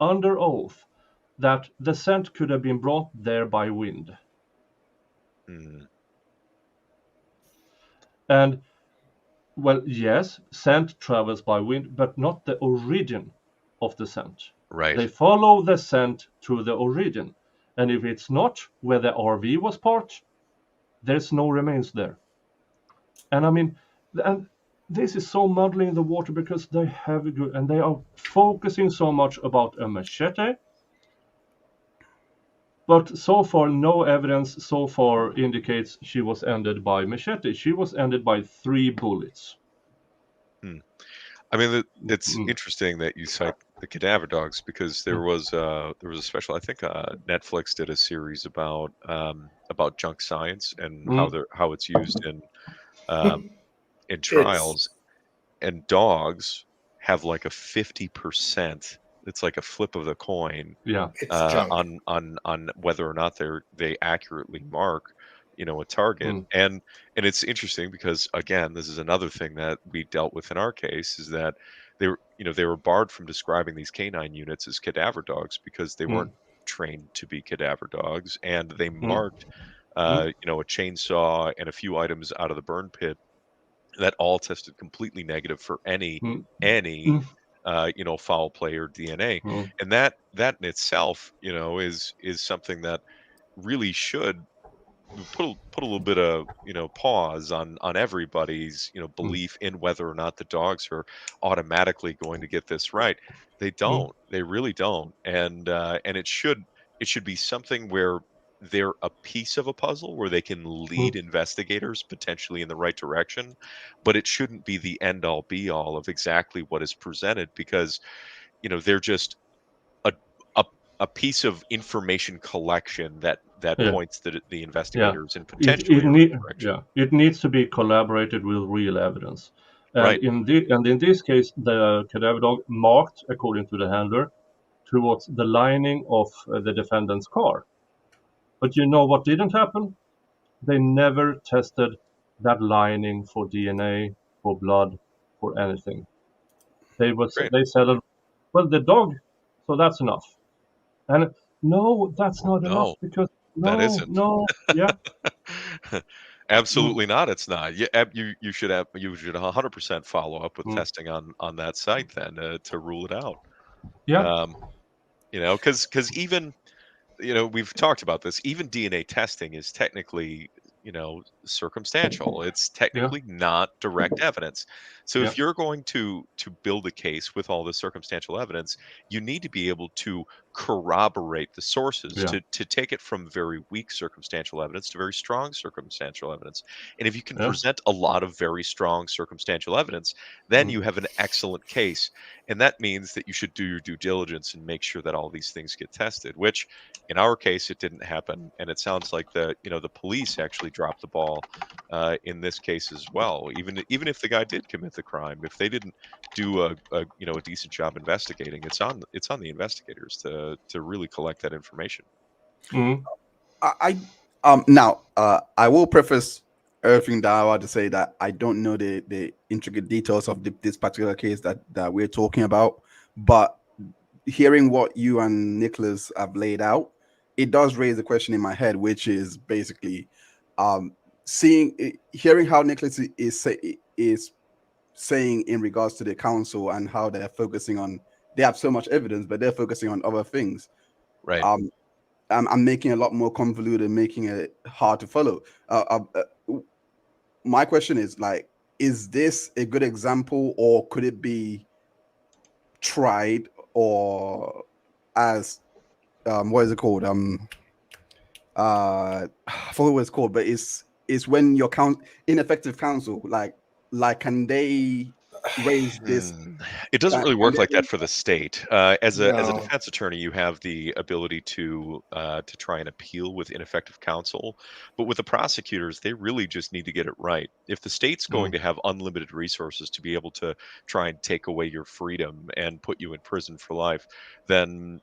under oath that the scent could have been brought there by wind. And, well, yes, scent travels by wind, but not the origin of the scent. Right. They follow the scent to the origin. And if it's not where the RV was parked, there's no remains there. And I mean, and this is so muddling the water because they have a good, and they are focusing so much about a machete. But so far, no evidence so far indicates she was ended by machete. She was ended by 3 bullets. I mean, it's interesting that you cite the cadaver dogs, because there was a special. I think Netflix did a series about junk science and how it's used in trials, and dogs have like a 50%. It's like a flip of the coin, on whether or not they accurately mark, a target. And it's interesting because, again, this is another thing that we dealt with in our case, is that they were barred from describing these canine units as cadaver dogs because they weren't trained to be cadaver dogs, and they marked a chainsaw and a few items out of the burn pit that all tested completely negative for any foul play or DNA. And that in itself, is something that really should put a little bit of pause on everybody's belief in whether or not the dogs are automatically going to get this right. They don't. They really don't. And it should be something where they're a piece of a puzzle where they can lead investigators potentially in the right direction, but it shouldn't be the end all be all of exactly what is presented, because they're just a piece of information collection that points the investigators in potentially the right direction. It needs to be collaborated with real evidence. Right. And in this case, the cadaver dog marked, according to the handler, towards the lining of the defendant's car. But you know what didn't happen? They never tested that lining for DNA, for blood, for anything. They said, well, the dog, so that's enough. And no, that's not enough, because that isn't. Absolutely not. It's not. You should 100% follow up with testing on that site then to rule it out. Yeah. Because even we've talked about this. Even DNA testing is technically circumstantial. It's technically not direct evidence. So if you're going to build a case with all the circumstantial evidence, you need to be able to corroborate the sources, to take it from very weak circumstantial evidence to very strong circumstantial evidence. And if you can present a lot of very strong circumstantial evidence, then you have an excellent case. And that means that you should do your due diligence and make sure that all these things get tested, which in our case, it didn't happen. And it sounds like the police actually dropped the ball in this case as well. Even if the guy did commit the crime, if they didn't do a decent job investigating, it's on the investigators to really collect that information. I will preface everything that I want to say that I don't know the intricate details of this particular case that we're talking about, but hearing what you and Nicholas have laid out, it does raise a question in my head, which is basically hearing how Nicholas is saying in regards to the council and how they're focusing on, they have so much evidence, but they're focusing on other things. Right. I'm making it a lot more convoluted, making it hard to follow. My question is, is this a good example, or could it be tried, or as what is it called? I forget what it's called, but it's when your ineffective counsel, can they raise this. It doesn't really and work then- like that for the state. As a No. defense attorney, you have the ability to try and appeal with ineffective counsel, but with the prosecutors, they really just need to get it right. If the state's going to have unlimited resources to be able to try and take away your freedom and put you in prison for life, then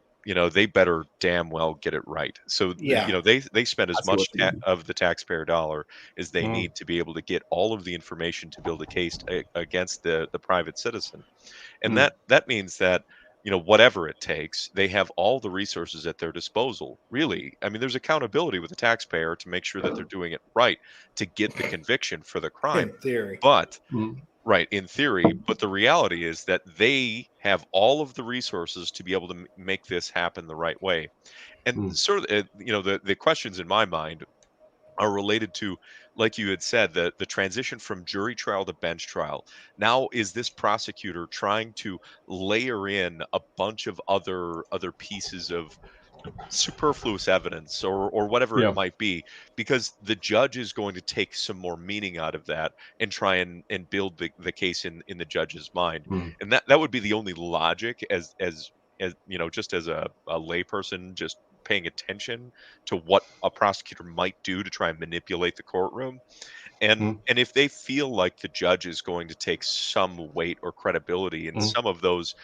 they better damn well get it right. So Yeah. they spend as I see much what you mean. of the taxpayer dollar as they need to be able to get all of the information to build a case against the private citizen, and that means that whatever it takes, they have all the resources at their disposal. Really, I mean, there's accountability with the taxpayer to make sure that they're doing it right to get the conviction for the crime. In theory. But right, in theory, but the reality is that they have all of the resources to be able to make this happen the right way. And sort of, the questions in my mind are related to, like you had said, the transition from jury trial to bench trial. Now, is this prosecutor trying to layer in a bunch of other pieces of superfluous evidence or whatever it might be, because the judge is going to take some more meaning out of that and try and build the case in the judge's mind? And that would be the only logic as just as a layperson just paying attention to what a prosecutor might do to try and manipulate the courtroom. And if they feel like the judge is going to take some weight or credibility in some of those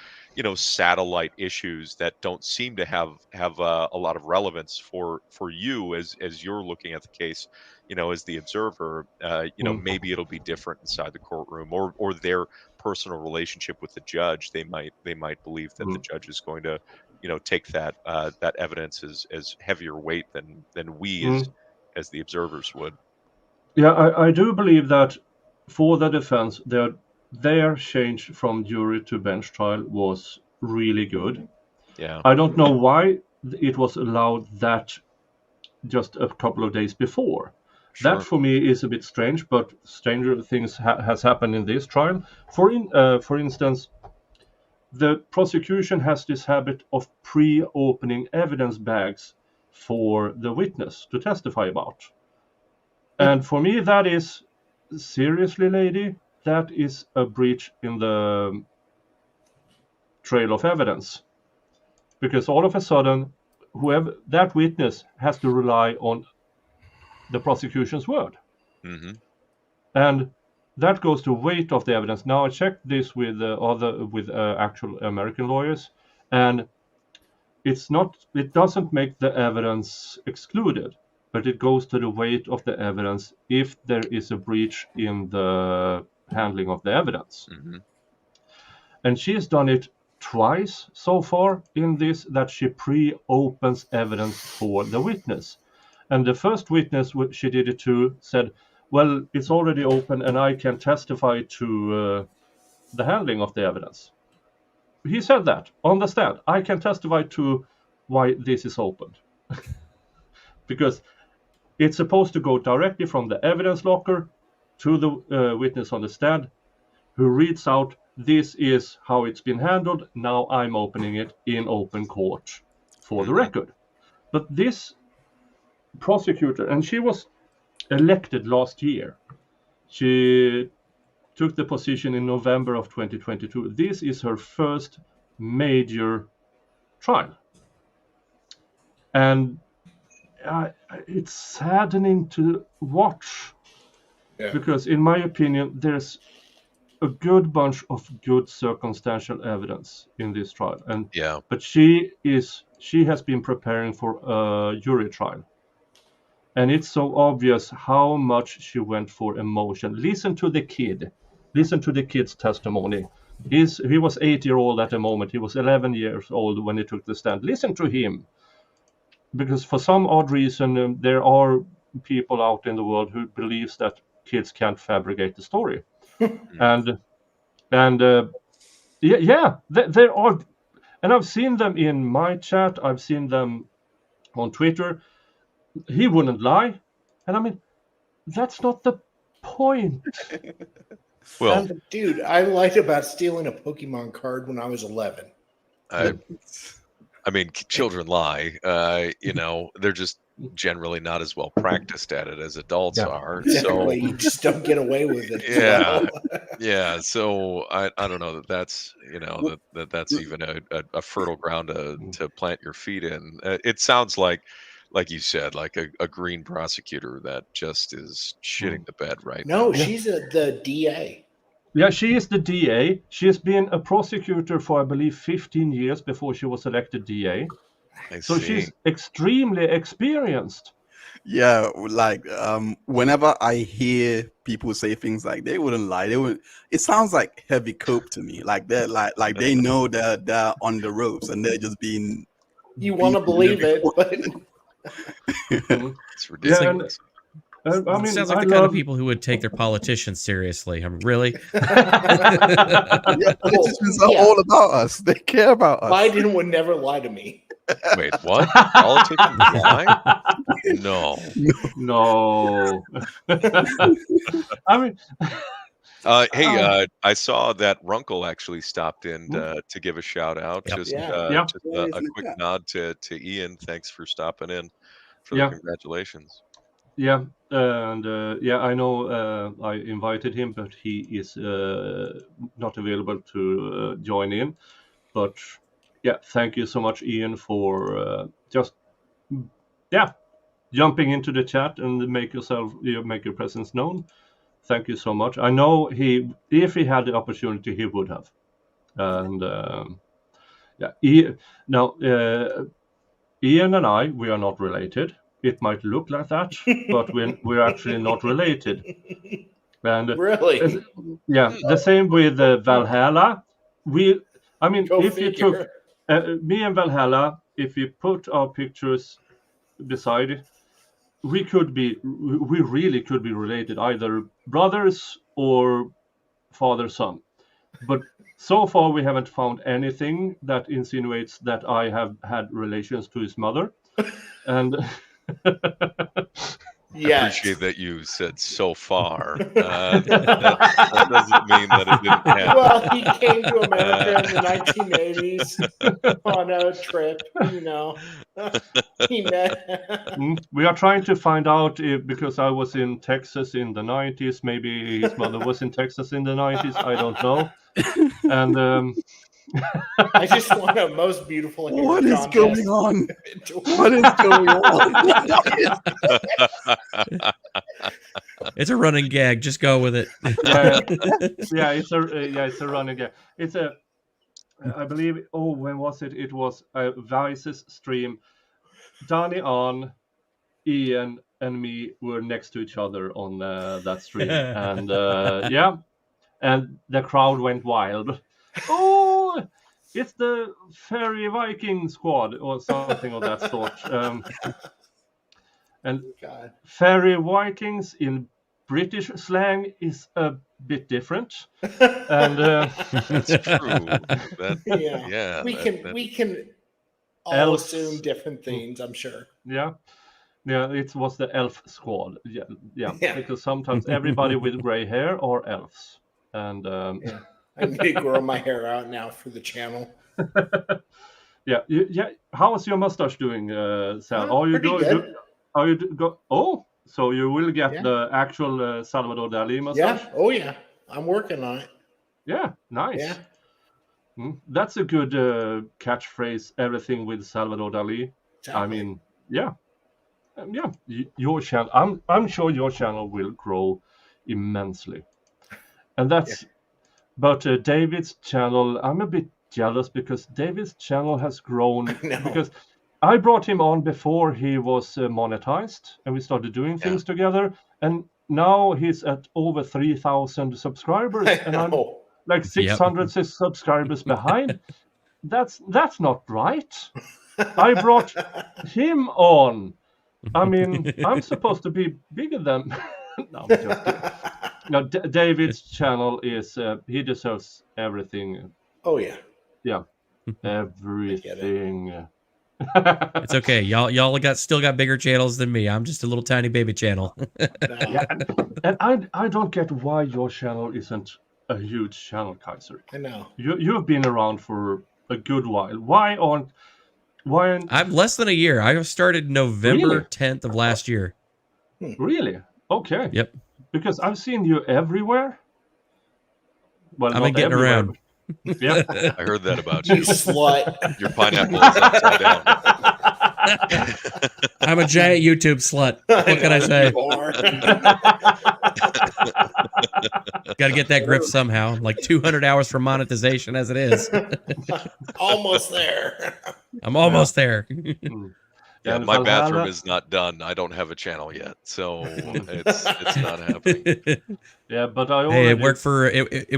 satellite issues that don't seem to have a lot of relevance for you as you're looking at the case, as the observer, maybe it'll be different inside the courtroom, or their personal relationship with the judge. They might believe that the judge is going to take that evidence as heavier weight than we as the observers would. Yeah, I do believe that for the defense, their change from jury to bench trial was really good. Yeah. I don't know why it was allowed that just a couple of days before. Sure. That for me is a bit strange, but stranger things has happened in this trial. For instance, the prosecution has this habit of pre-opening evidence bags for the witness to testify about. And for me, that is, seriously, lady, that is a breach in the trail of evidence. Because all of a sudden, whoever that witness has to rely on the prosecution's word. And that goes to weight of the evidence. Now, I checked this with actual American lawyers, and it doesn't make the evidence excluded, but it goes to the weight of the evidence if there is a breach in the handling of the evidence. And she has done it twice so far in this, that she pre-opens evidence for the witness. And the first witness she did it to said, well, it's already open and I can testify to the handling of the evidence. He said that on the stand. I can testify to why this is opened. Because it's supposed to go directly from the evidence locker to the witness on the stand, who reads out, this is how it's been handled. Now I'm opening it in open court for the record. But this prosecutor, and she was elected last year. She took the position in November of 2022. This is her first major trial. And it's saddening to watch, because in my opinion, there's a good bunch of good circumstantial evidence in this trial. And but she has been preparing for a jury trial. And it's so obvious how much she went for emotion. Listen to the kid. Listen to the kid's testimony. He was 8-year-old at the moment. He was 11 years old when he took the stand. Listen to him. Because for some odd reason, there are people out in the world who believes that kids can't fabricate the story. and there are, and I've seen them in my chat. I've seen them on Twitter. He wouldn't lie. And I mean, that's not the point. Well, dude, I lied about stealing a Pokemon card when I was 11. I mean, children lie. You know, they're just generally not as well practiced at it as adults are. So you just don't get away with it. yeah, yeah. So I don't know that's you know that's even a fertile ground to plant your feet in. It sounds like you said, like a green prosecutor that just is shitting the bed right No, now. she's the DA. Yeah, she is the DA. She has been a prosecutor for, I believe, 15 years before she was elected DA. So she's extremely experienced. Yeah, like whenever I hear people say things like they wouldn't lie, it sounds like heavy cope to me. Like they're like they know that they're on the ropes and they're just being. You want to believe it, but it's ridiculous. I mean, it sounds like the kind of people who would take their politicians seriously. I mean, really? Yeah, politicians are all about us. They care about us. Biden would never lie to me. Wait, what? Politicians lie? No. No. I mean, hey, I saw that Runkle actually stopped in to give a shout out. Yep. Just, Yeah. just a quick nod to Ian. Thanks for stopping in for the congratulations. Yeah, and I know I invited him, but he is not available to join in. But yeah, thank you so much, Ian, for just jumping into the chat and make your presence known. Thank you so much. I know if he had the opportunity, he would have. And Ian and I, we are not related. It might look like that, but we're actually not related. And really, the same with Valhalla. If you took me and Valhalla, if you put our pictures beside it, we really could be related, either brothers or father-son. But so far, we haven't found anything that insinuates that I have had relations to his mother, and. I appreciate that you said so far. That doesn't mean that it didn't happen. Well, he came to America in the 1980s on a trip, you know. He met. We are trying to find out if, because I was in Texas in the 90s, maybe his mother was in Texas in the 90s, I don't know. And I just want a most beautiful hair What is contest. going on? What is going on? It's a running gag. Just go with it. It's a running gag. It's I believe. Oh, when was it? It was Vice's stream. Danny on, Ian and me were next to each other on that stream, and and the crowd went wild. Oh, it's the Fairy Viking squad or something of that sort. And Fairy Vikings in British slang is a bit different. And that's true. We can all assume different things, I'm sure. Yeah, it was the elf squad. Yeah. Because sometimes everybody with gray hair are elves, and I need to grow my hair out now for the channel. How's your mustache doing, Sal? Are you good? Oh, so you will get the actual Salvador Dali mustache? Yeah. Oh, yeah. I'm working on it. Yeah. Nice. Yeah. That's a good catchphrase. Everything with Salvador Dali. Exactly. I mean, your channel. I'm sure your channel will grow immensely, and that's. But David's channel, I'm a bit jealous because David's channel has grown. Because I brought him on before he was monetized, and we started doing things together. And now he's at over 3,000 subscribers, and I'm like 600 subscribers behind. That's not right. I brought him on. I mean, I'm supposed to be bigger than. No, I'm just kidding. No, David's channel is he deserves everything. Oh yeah. Yeah. Everything. It's okay. Y'all still got bigger channels than me. I'm just a little tiny baby channel. And I don't get why your channel isn't a huge channel, Kaiser. I know. You have been around for a good while. Why aren't Why? I'm less than a year. I started November Really? 10th of last year. Really? Okay. Yep. Because I've seen you everywhere. Well, I've been not getting everywhere, around. but- Yeah. I heard that about You you. slut. Your pineapple is upside down. I'm a giant YouTube slut. What can I say? Got to get that grip somehow. I'm like 200 hours for monetization as it is. Almost there. I'm almost there. Yeah, And my Valhalla- bathroom is not done. I don't have a channel yet, so it's not happening. Yeah, but I already. Hey, it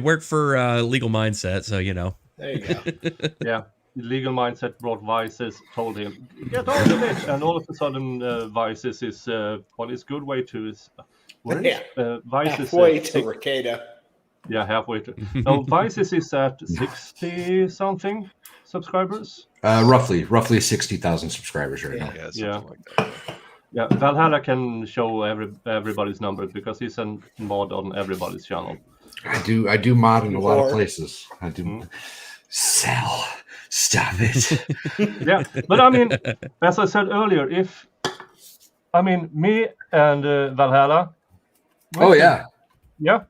worked for Legal Mindset, so you know. There you go. Yeah, Legal Mindset brought Vices, told him, get on with it. And all of a sudden, Vices is, well, it's good way to. Where is Vices? Halfway to Ricada. Yeah, halfway to. No, Vices is at 60 something subscribers. Roughly 60,000 subscribers right now. Yeah, Yeah. something like that. Yeah, Valhalla can show everybody's numbers because he's a mod on everybody's channel. I do mod in a lot of Or- places. I do sell. Stop it. Yeah, but I mean, as I said earlier, me and Valhalla. we Oh could- yeah, Yeah,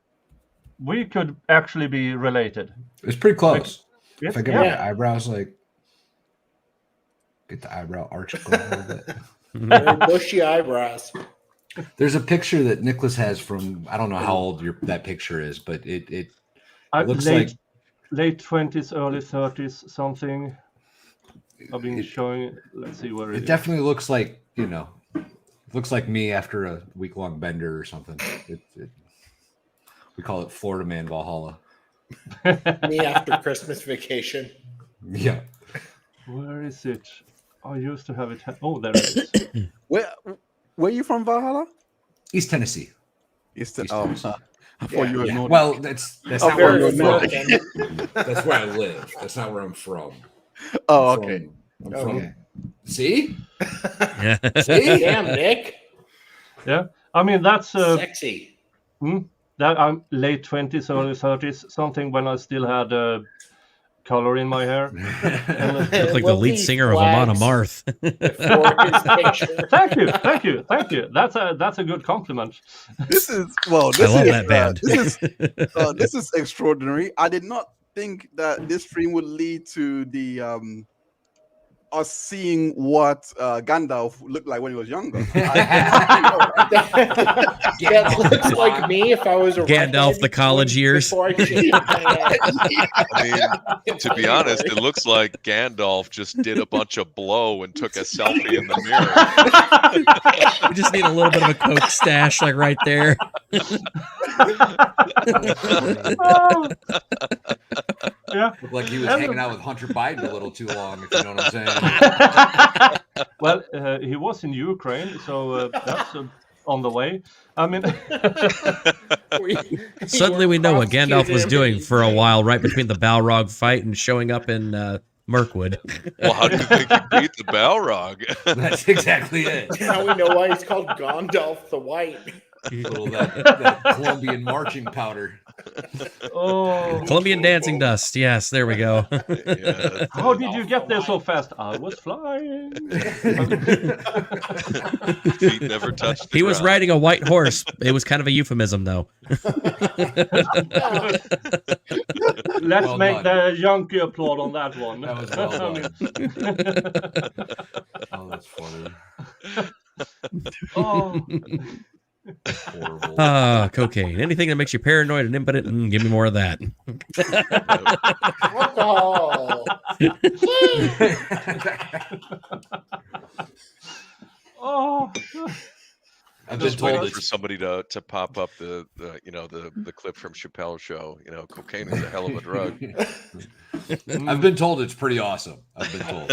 we could actually be related. it's pretty close. Yes, If I get yeah. my eyebrows get the eyebrow arch going a little bit. Very bushy eyebrows. There's a picture that Nicholas has from I don't know how old that picture is, but it looks like late 20s, early 30s, something. I've been showing. Let's see where it definitely looks like looks like me after a week-long bender or something. We call it Florida Man Valhalla. Me after Christmas vacation. Yeah. Where is it? I used to have it. Oh, there it is. Where are you from, Valhalla? East Tennessee. I thought you were Nordic. Well, that's Oh, not where very I'm from. American. That's where I live. That's not where I'm from. Oh, I'm okay. I'm Okay. from. See? Yeah. See? Damn, Nick. Yeah, I mean that's Sexy. that I'm late 20s, early 30s, something when I still had color in my hair. Look like the lead singer of Amon Amarth. Thank you. That's a good compliment. This is I love that band. This is extraordinary. I did not think that this stream would lead to the us seeing what Gandalf looked like when he was younger. That looks like me if I was a Gandalf, the college years. before I shaved my head. I mean, to be honest, it looks like Gandalf just did a bunch of blow and took a selfie in the mirror. We just need a little bit of a Coke stash, like right there. Yeah. Looked like he was hanging out with Hunter Biden a little too long, if you know what I'm saying. Well, he was in Ukraine, so that's on the way. I mean, Suddenly we know what Gandalf was doing for a while, right between the Balrog fight and showing up in Mirkwood. Well, how do you think he beat the Balrog? That's exactly it. Now we know why he's called Gandalf the White. Little that Colombian marching powder. oh, Colombian dancing dust. Yes, there we go. Yeah, how did you get there so fast? I was flying. feet never touched the He was ground. riding a white horse. It was kind of a euphemism, though. Let's Well make done. the Yankee applaud on that one. That was well done. Oh, that's funny. Oh, Horrible. Cocaine. Anything that makes you paranoid and impotent, give me more of that. Alcohol. oh. I've I'm been just told waiting it's for somebody to pop up the clip from Chappelle's show. You know, cocaine is a hell of a drug. I've been told it's pretty awesome. I've been told.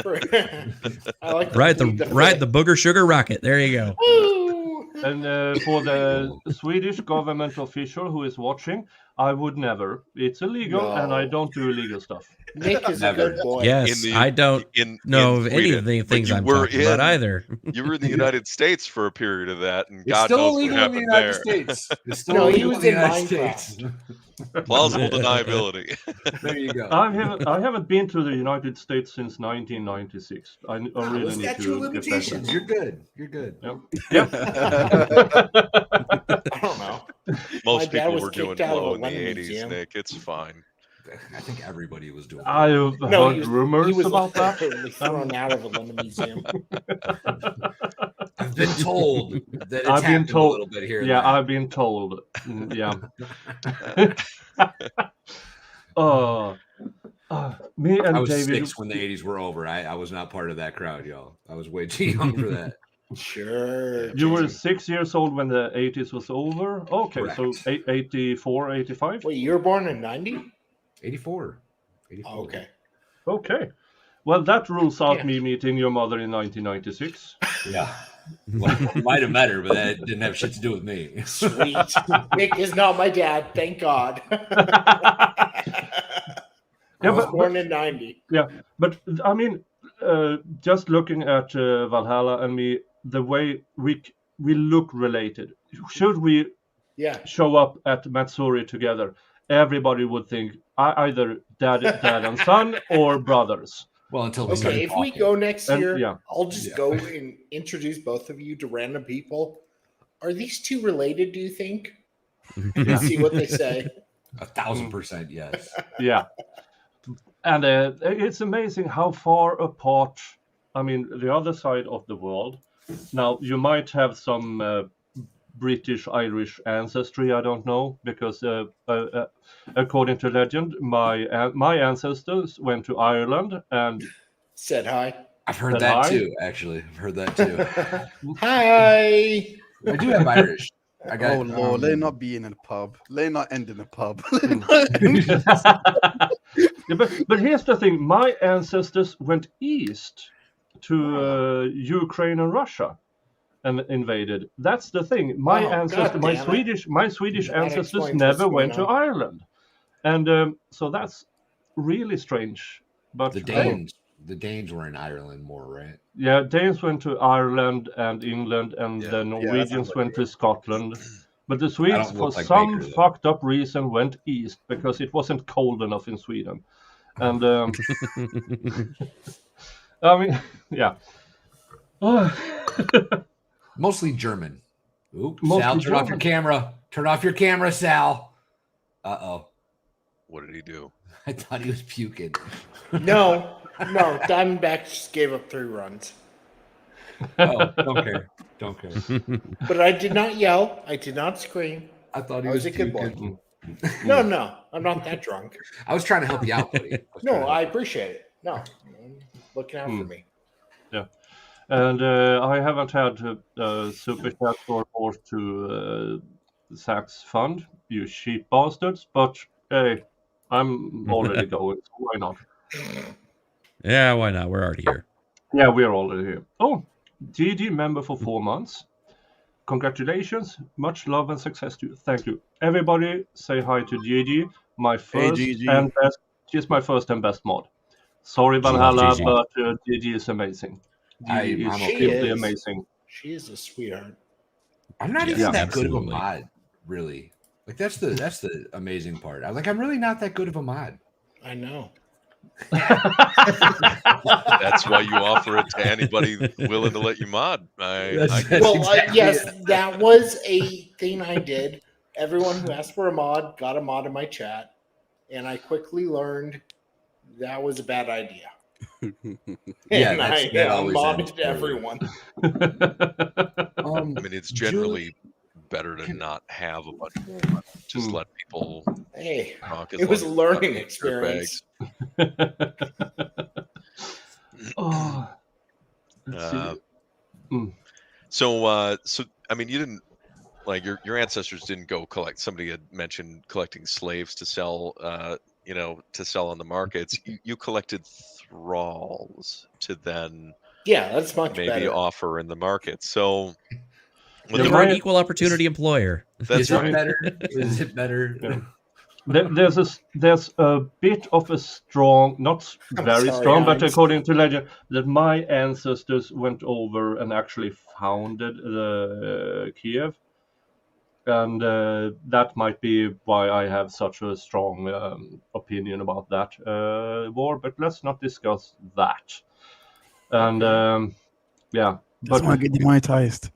I like Ride the booger sugar rocket. There you go. And for the Swedish government official who is watching, I would never. It's illegal, and I don't do illegal stuff. Nick is a Never. good boy. Yes, I don't know of any of the things I'm talking about either. You were in the United States for a period of that, and It's God still knows what illegal in the happened United there. States. It's still No, he illegal was in the in United Minecraft. States. Plausible deniability. There you go. I haven't been to the United States since 1996. I really need Statute of to get back limitations. there. You're good. You're good. Yep. I don't know. Most My dad people was were doing kicked out of blow a in the lemon 80s, museum. Nick. It's fine. I think everybody was doing. I've No, heard rumors about that. literally thrown out of a lemon museum. I've been told that it's I've been happened told. a little bit here. and Yeah, there. I've been told. Yeah. Me and I was David. 6 when the 80s were over. I was not part of that crowd, y'all. I was way too young for that. Sure. You were 6 years old when the 80s was over. Okay, so 84, 85. Wait, you were born in 90? 84. 84. Oh, okay. Okay. Well, that rules out me meeting your mother in 1996. Yeah. Well, it might have met her, but that didn't have shit to do with me. Sweet. Nick is not my dad, thank God. I was born in 90. Yeah, but I mean, just looking at Valhalla and me, the way we look related. Should we show up at Matsuri together? Everybody would think either dad and son or brothers. Well, until we Okay, if we go next year, yeah. I'll just go and introduce both of you to random people. Are these two related, do you think? And see what they say. 1,000% yes. Yeah. And it's amazing how far apart, I mean, the other side of the world. Now, you might have some British-Irish ancestry, I don't know, because according to legend, my ancestors went to Ireland and said hi. I've heard that too, actually. I've heard that too. Hi. I do have Irish. I got, oh Lord, let it not be in a pub. Let it not end in a pub. Yeah, but here's the thing: my ancestors went east to Ukraine and Russia and invaded. That's the thing. My ancestors, my Swedish ancestors never went to Ireland, and so that's really strange. But the Danes were in Ireland more, right? Yeah, Danes went to Ireland and England, and the Norwegians went to Scotland. But the Swedes, for some fucked up reason, went east because it wasn't cold enough in Sweden. And I mean, yeah. Mostly German. Oops, Mostly Sal, turn German. off your camera. Turn off your camera, Sal. Uh-oh. What did he do? I thought he was puking. No, Diamondback just gave up 3 runs. Oh, don't care. Don't care. But I did not yell. I did not scream. I thought he I was a good boy. No, I'm not that drunk. I was trying to help you out, buddy. No, I appreciate it. No, looking out for me. Yeah, and I haven't had super chat or forced to Zach's fund, you cheap bastards. But hey, I'm already going. So why not? Yeah, why not? We're already here. Yeah, we're already here. Oh, GG member for 4 months. Congratulations. Much love and success to you. Thank you. Everybody say hi to GG. My first and best. She's my first and best mod. Sorry, Valhalla, but GG is amazing. GG is simply amazing. She is a sweetheart. I'm not even that good of a mod, really. Like that's the amazing part. I'm really not that good of a mod. I know. That's why you offer it to anybody willing to let you mod. Yes, that was a thing I did. Everyone who asked for a mod got a mod in my chat, and I quickly learned that was a bad idea. Yeah, and I modded everyone. I mean, it's generally better to not have a bunch of mods. Just let people. Hey, talk as it was a long as learning they're experience. Oh. So I mean, you didn't like your ancestors didn't go collect. Somebody had mentioned collecting slaves to sell, to sell on the markets. You collected thralls to then, that's much maybe better. offer in the market. So you're an equal opportunity employer. That's right. Is it better? Yeah. There's a bit of a strong, not very strong, but according to legend, that my ancestors went over and actually founded the Kiev, and that might be why I have such a strong opinion about that war. But let's not discuss that. And yeah, Just want to get demonetized.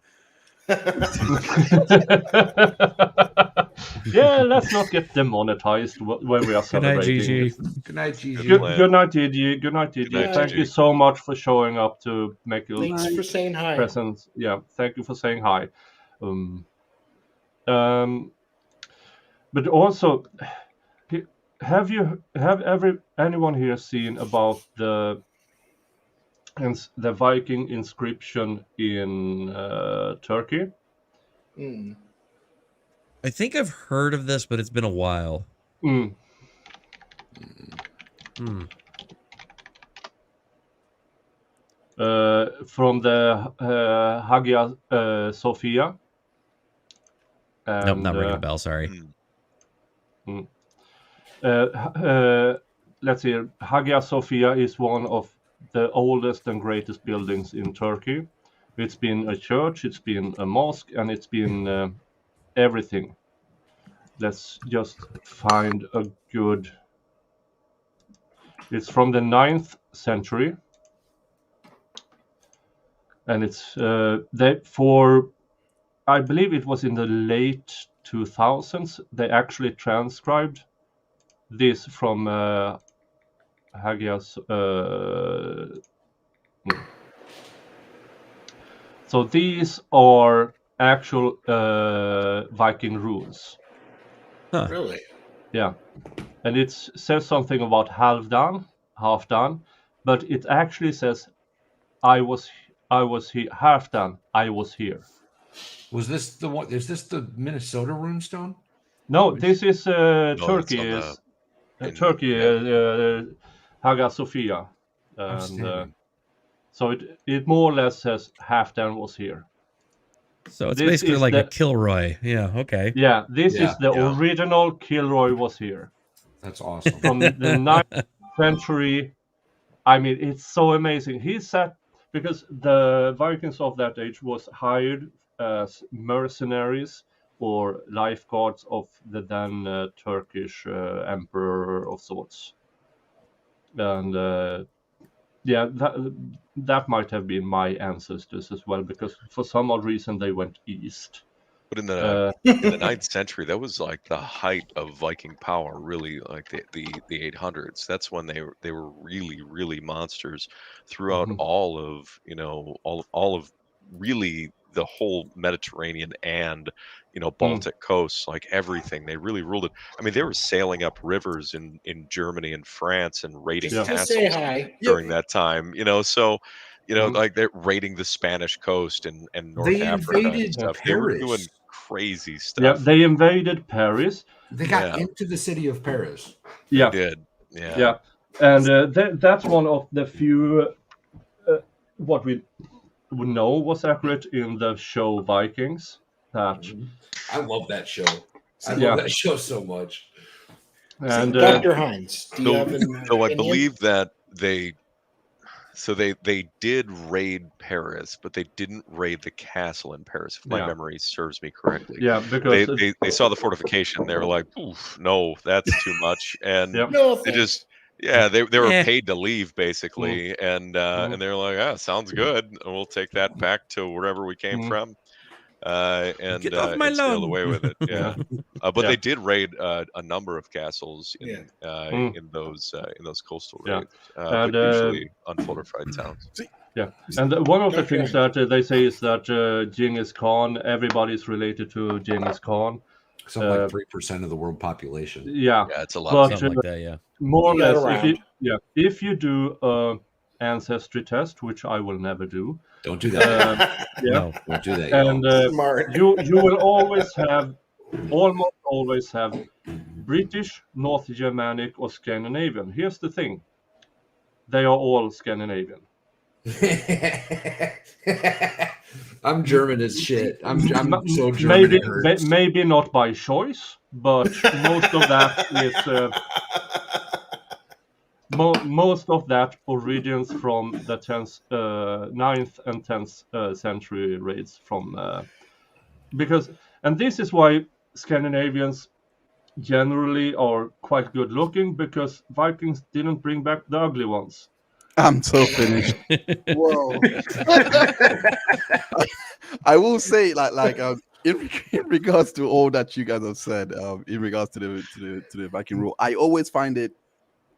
Yeah, let's not get demonetized when we are Good night, celebrating. GG. Good night, GG. Good night, DG. Good night, DG. night, Thank GG. you so much for showing up to make your Thanks for saying hi. presence. Yeah, thank you for saying hi. But also, have anyone here seen about the Viking inscription in Turkey? Mm. I think I've heard of this, but it's been a while. Mm. From the Hagia Sophia. Nope, not ringing a And, bell. Sorry. let's see. Hagia Sophia is one of the oldest and greatest buildings in Turkey. It's been a church, it's been a mosque, and it's been everything. Let's just find a good. It's from the 9th century, and it's I believe it was in the late 2000s. They actually transcribed this from Hagia's. So these are actual Viking runes. Huh. Really? Yeah, and it says something about half done, but it actually says, "I was here, half done. I was here." Was this the one? Is this the Minnesota runestone? No, this is that's Turkey. on Is Turkey Hagia Sophia, and Outstanding. so it more or less says half done was here. So it's This basically is like a the- Kilroy. Yeah, okay. Yeah, this Yeah, is the yeah. original Kilroy was here. That's awesome. From the 9th century. I mean, it's so amazing. He said, because the Vikings of that age was hired as mercenaries or lifeguards of the then Turkish emperor of sorts. And yeah, that might have been my ancestors as well, because for some odd reason they went east. But in the 9th century, that was like the height of Viking power. Really, like the 800s. That's when they were really monsters throughout all of all of really the whole Mediterranean and Baltic coasts. Like everything, they really ruled it. I mean, they were sailing up rivers in Germany and France and raiding Just to castles say hi. during that time. So. Like they're raiding the Spanish coast and North They Africa and invaded stuff. They were doing Paris. crazy Yeah, stuff. they invaded Paris. They got Yeah. into the city of Paris. Yeah, They did. Yeah. yeah, and that's one of the few what we would know was accurate in the show Vikings. That I love that show. I Yeah. love that show so much. and Dr. Hines, do you have an So I opinion? believe that they did raid Paris, but they didn't raid the castle in Paris, if my Yeah. memory serves me correctly. yeah, because They saw the fortification. They were like, "Oof, no, that's too much," and Yep. No, they thanks. just they were Eh. paid to leave basically, and they were like, "Ah, sounds good. We'll take that back to wherever we came from." And Get off my and sail lawn. away with it. Yeah, but Yeah. they did raid a number of castles in Mm. in those coastal Yeah. raids, And, but usually unfortified towns. Yeah, and one of the Okay. things that they say is that Genghis Khan, everybody's related to Genghis Khan. Something like 3% of the world population. Yeah, Yeah, it's a lot. but Something like that, yeah. more or Yeah, less, around. if you do a ancestry test, which I will never do, Don't do that. yeah, No. Don't do that. y'all. and Smart. you will almost always have British, North Germanic, or Scandinavian. Here's the thing: they are all Scandinavian. I'm German as shit. I'm so German. Maybe it hurts. maybe not by choice, but most of that is most of that origins from the 9th and 10th century raids from because And this is why Scandinavians generally are quite good looking, because Vikings didn't bring back the ugly ones. I'm so finished. Whoa. I will say, in regards to all that you guys have said, in regards to the Viking rule, I always find it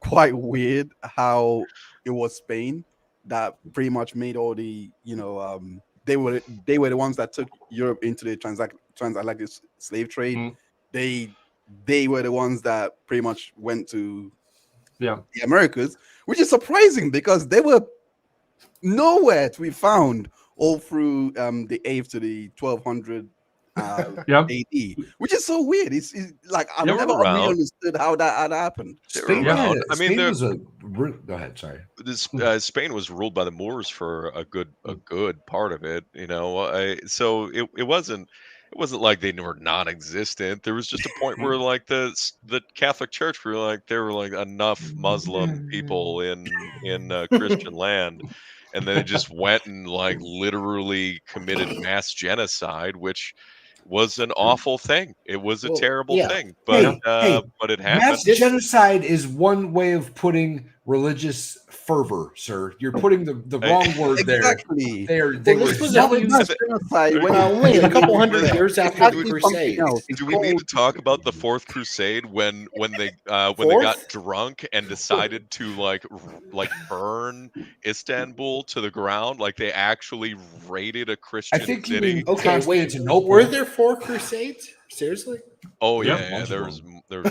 quite weird how it was Spain that pretty much made all the, they were the ones that took Europe into the transatlantic slave trade. They were the ones that pretty much went to the Americas, which is surprising because they were nowhere to be found all through the 8th to the 1200 AD, which is so weird. It's like I've never really understood how that happened. Spain, I mean, go ahead. Sorry. Spain was ruled by the Moors for a good part of it. So it wasn't like they were non-existent. There was just a point where like the Catholic Church were like there were like enough Muslim people in Christian land, and they just went and like literally committed mass genocide, which was an awful thing. It was a terrible thing, but it happened. Mass genocide is one way of putting religious fervor, sir. You're putting the wrong word there. Exactly. This was only a couple hundred years after the Crusade. Do we need to talk about the Fourth Crusade when they got drunk and decided to like burn Istanbul to the ground? Like they actually raided a Christian city. Okay, wait. Were there 4 Crusades? Seriously? Oh yeah, there was a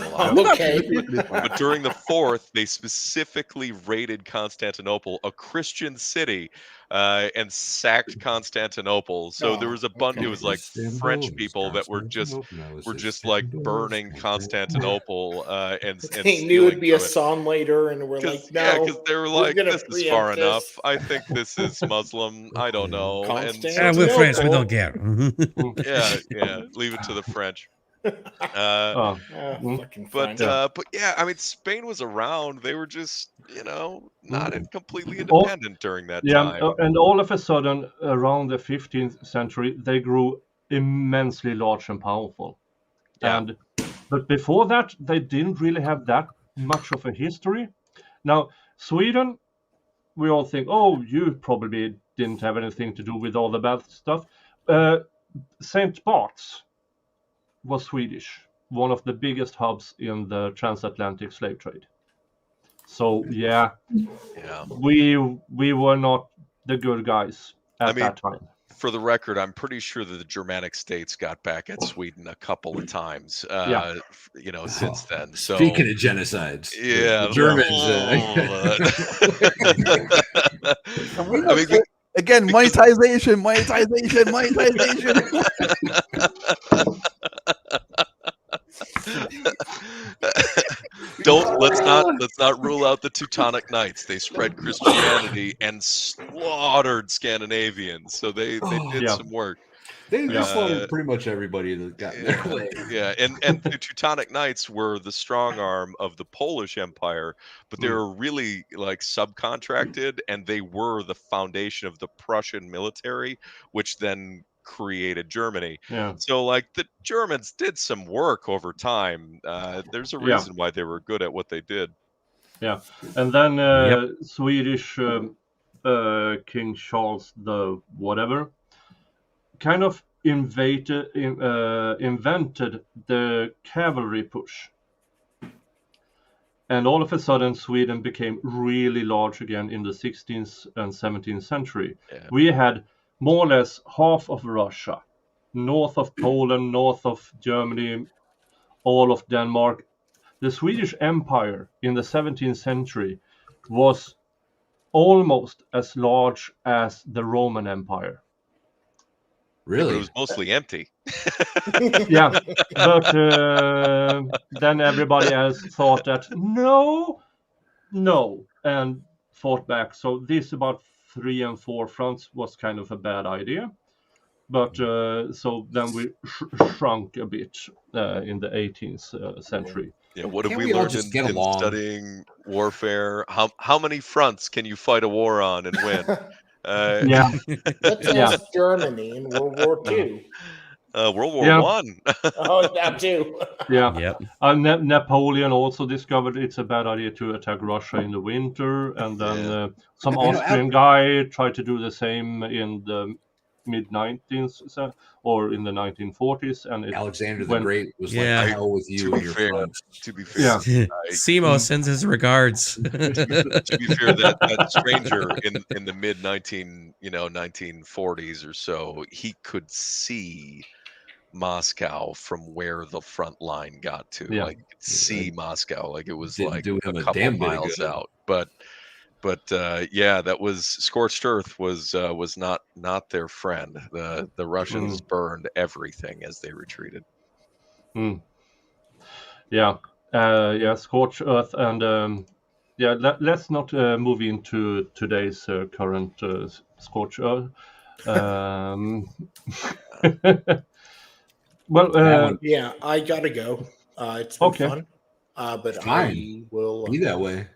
lot. Okay. But during the 4th, they specifically raided Constantinople, a Christian city, and sacked Constantinople. So there was a bunch. It was like French people that were just like burning Constantinople, and they knew it'd be a song later, and we're like, no, because they were like, this is far enough. I think this is Muslim. I don't know. We're French. We don't care. yeah. Leave it to the French. But yeah, I mean, Spain was around. They were just, not completely independent during that time. And all of a sudden, around the 15th century, they grew immensely large and powerful. Yeah. But before that, they didn't really have that much of a history. Now, Sweden, we all think, oh, you probably didn't have anything to do with all the bad stuff. St. Bart's was Swedish, one of the biggest hubs in the transatlantic slave trade. So we were not the good guys at that time. For the record, I'm pretty sure that the Germanic states got back at Sweden a couple of times, since then. So speaking of genocides, the Germans. Again, monetization. Let's not rule out the Teutonic Knights. They spread Christianity and slaughtered Scandinavians, so they did some work. They slaughtered pretty much everybody that got in their way. Yeah, and the Teutonic Knights were the strong arm of the Polish Empire, but they were really like subcontracted, and they were the foundation of the Prussian military, which then created Germany. Yeah. So like the Germans did some work over time. There's a reason why they were good at what they did. Yeah, and then Swedish King Charles the whatever kind of invented the cavalry push. And all of a sudden, Sweden became really large again in the 16th and 17th century. Yeah. We had more or less half of Russia, north of Poland, north of Germany, all of Denmark. The Swedish Empire in the 17th century was almost as large as the Roman Empire. Really? But it was mostly empty. Yeah, but then everybody else thought that no, and fought back. So this about 3 and 4 fronts was kind of a bad idea. But so then we shrunk a bit in the 18th century. Yeah, what have we learned in studying warfare? How many fronts can you fight a war on and win? Let's ask Germany in World War II. World War Yeah. One. Oh, that too. Yeah. Yep. Napoleon also discovered it's a bad idea to attack Russia in the winter, and then some You know, Austrian guy tried to do the same in the mid 19th or in the 1940s, and it Alexander the went- Great was Yeah. like, hell with you To and be your fair, friends. to be fair, Simo sends his regards. to be fair, that stranger in the mid 1940s or so, he could see Moscow from where the front line got to. Yeah. Like, see Moscow, like it was Didn't like do him a a couple damn miles good. out. But yeah, that was scorched earth was not their friend. The Russians burned everything as they retreated. Yeah, scorched earth, and let's not move into today's current scorched earth. Well, Yeah, I gotta go. It's been Okay. fun. But Fine. I will. Be that way.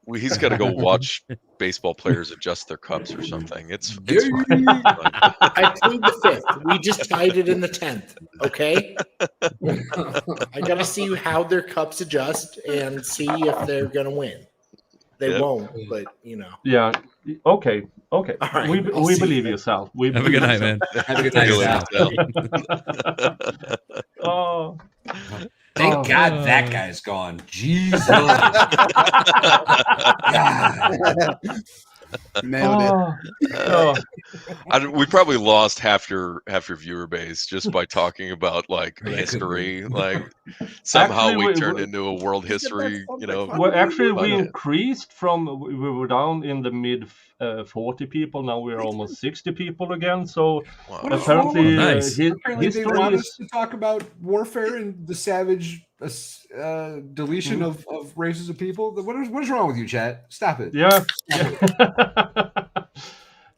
Well, he's got to go watch baseball players adjust their cups or something. It's Yeah. fine. I played the 5th. We just tied it in the 10th. Okay. I gotta see how their cups adjust and see if they're gonna win. They Yep. won't, but you know. yeah, okay. All right, We I'll see believe you. you, Sal. We Have a good believe night, you, man. Have a good See night, you later, Sal. Sal. Oh, Thank Oh. God that guy's gone. Jesus. God. Nailed it. oh. We probably lost half your viewer base just by talking about like Yeah, it could history. Like somehow Actually, we we- turned we- into a world history. You know, Well, actually, we But- increased from we were down in the mid 40 people. Now we're almost 60 people again. So wow. What is apparently, wrong? Nice. Apparently, they history want us is to talk about warfare and the savage deletion of races of people. What is wrong with you, chat? Stop it. yeah.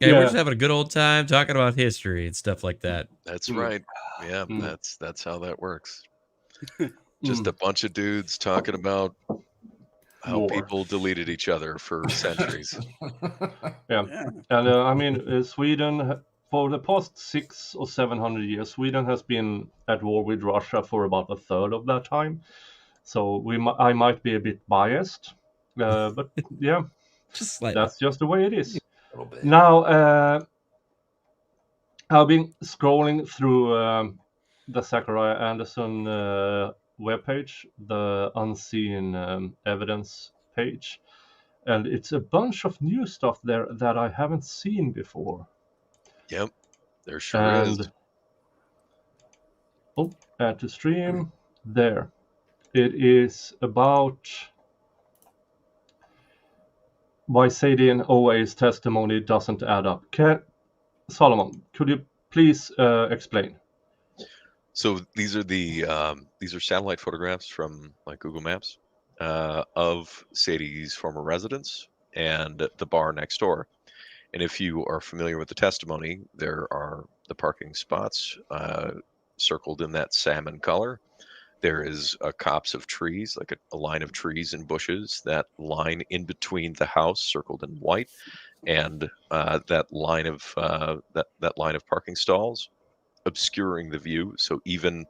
Yeah, Yeah. we're just having a good old time talking about history and stuff like that. That's Mm. right. Yeah, Mm. that's how that works. Just a bunch of dudes talking about how War. people deleted each other for centuries. And I mean, Sweden for the past 600 or 700 years, Sweden has been at war with Russia for about a third of that time. So I might be a bit biased, but yeah, Just slightly. that's just the way it is. A little bit. Now, I've been scrolling through the Zachariah Anderson webpage, the Unseen Evidence page, and it's a bunch of new stuff there that I haven't seen before. Yep, there sure is. Add to stream. There. It is about why Sadie and OA's testimony doesn't add up. Solomon, could you please explain? So these are satellite photographs from like Google Maps of Sadie's former residence and the bar next door. And if you are familiar with the testimony, there are the parking spots circled in that salmon color. There is a copse of trees, like a line of trees and bushes that line in between the house, circled in white, and that line of that line of parking stalls, obscuring the view. So even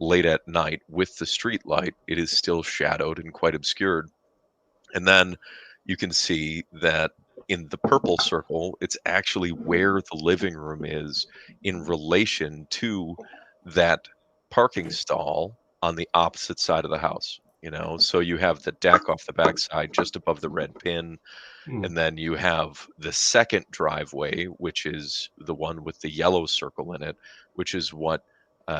late at night, with the street light, it is still shadowed and quite obscured. And then you can see that in the purple circle, it's actually where the living room is in relation to that parking stall on the opposite side of the house. You know, so you have the deck off the backside just above the red pin. And then you have the second driveway, which is the one with the yellow circle in it, which is what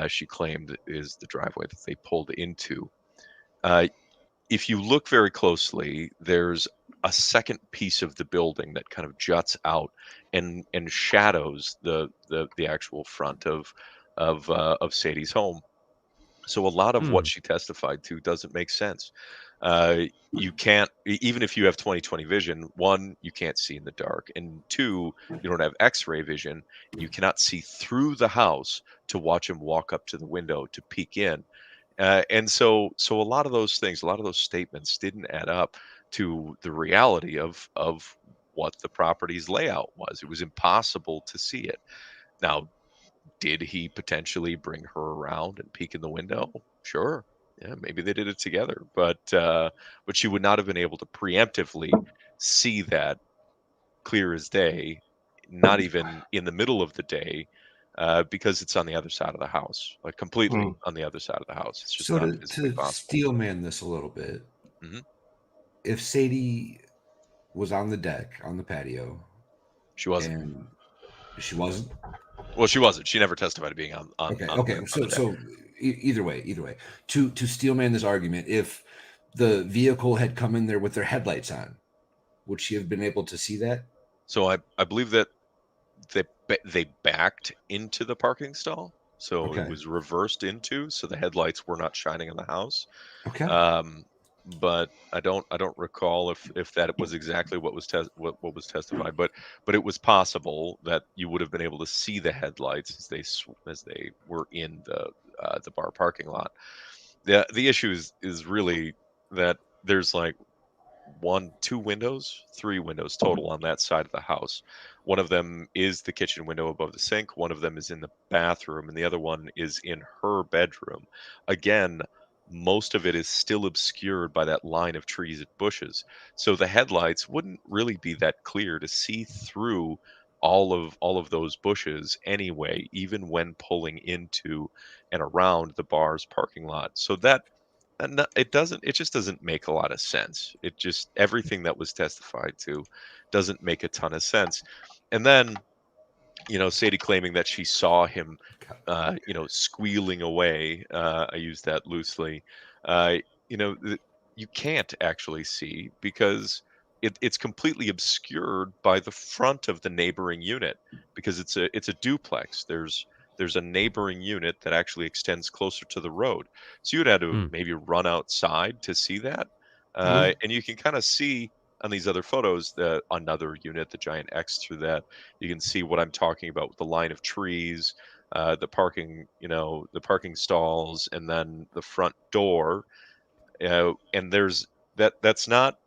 she claimed is the driveway that they pulled into. If you look very closely, there's a second piece of the building that kind of juts out and shadows the actual front of Sadie's home. So a lot of what she testified to doesn't make sense. You can't, even if you have 20/20 vision, one, you can't see in the dark, and two, you don't have X-ray vision. You cannot see through the house to watch him walk up to the window to peek in. And so a lot of those things, a lot of those statements didn't add up to the reality of what the property's layout was. It was impossible to see it. Now, did he potentially bring her around and peek in the window? Sure. Yeah, maybe they did it together, but she would not have been able to preemptively see that clear as day, not even in the middle of the day, because it's on the other side of the house, like completely on the other side of the house. It's just So not to physically possible. steelman this a little bit, if Sadie was on the deck on the patio, she wasn't. And she wasn't. Well, she wasn't. She never testified to being on. Okay. So either way, to steelman this argument, if the vehicle had come in there with their headlights on, would she have been able to see that? So I believe that they backed into the parking stall, so it was reversed into, so the headlights were not shining on the house. Okay. But I don't recall if that was exactly what was what was testified, but it was possible that you would have been able to see the headlights as they were in the bar parking lot. The issue is really that there's like 2 windows, 3 windows total on that side of the house. One of them is the kitchen window above the sink. One of them is in the bathroom, and the other one is in her bedroom. Again, most of it is still obscured by that line of trees and bushes. So the headlights wouldn't really be that clear to see through all of those bushes anyway, even when pulling into and around the bar's parking lot. So it just doesn't make a lot of sense. It just, everything that was testified to doesn't make a ton of sense. And then, Sadie claiming that she saw him, squealing away. I use that loosely. You can't actually see because it's completely obscured by the front of the neighboring unit, because it's a duplex. There's a neighboring unit that actually extends closer to the road. So you'd have to maybe run outside to see that. And you can kind of see on these other photos another unit, the giant X through that. You can see what I'm talking about with the line of trees, the parking, the parking stalls, and then the front door. And that's not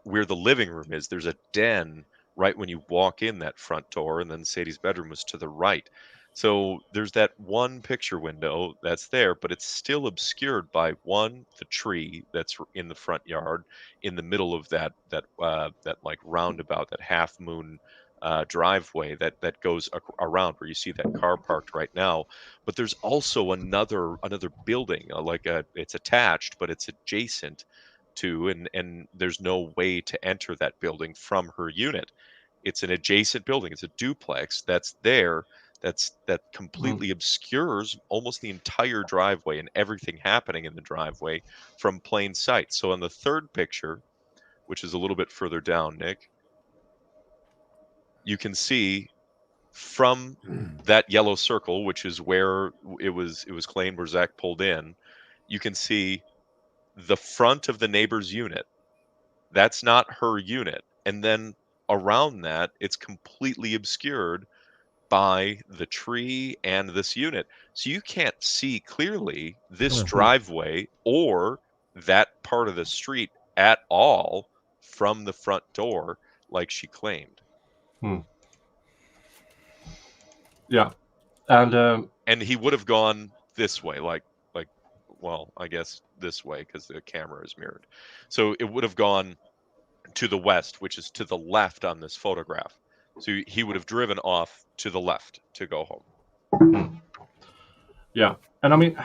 where the living room is. There's a den right when you walk in that front door, and then Sadie's bedroom was to the right. So there's that one picture window that's there, but it's still obscured by the tree that's in the front yard, in the middle of that like roundabout, that half moon driveway that goes around where you see that car parked right now. But there's also another building, it's attached, but it's adjacent to, and there's no way to enter that building from her unit. It's an adjacent building. It's a duplex that's there. That completely obscures almost the entire driveway and everything happening in the driveway from plain sight. So in the third picture, which is a little bit further down, Nick, you can see from that yellow circle, which is where it was claimed where Zach pulled in, you can see the front of the neighbor's unit. That's not her unit. And then around that, it's completely obscured by the tree and this unit. So you can't see clearly this driveway or that part of the street at all from the front door like she claimed. Yeah. And he would have gone this way, well, I guess this way, because the camera is mirrored. So it would have gone to the west, which is to the left on this photograph. So he would have driven off to the left to go home. Yeah. And I mean,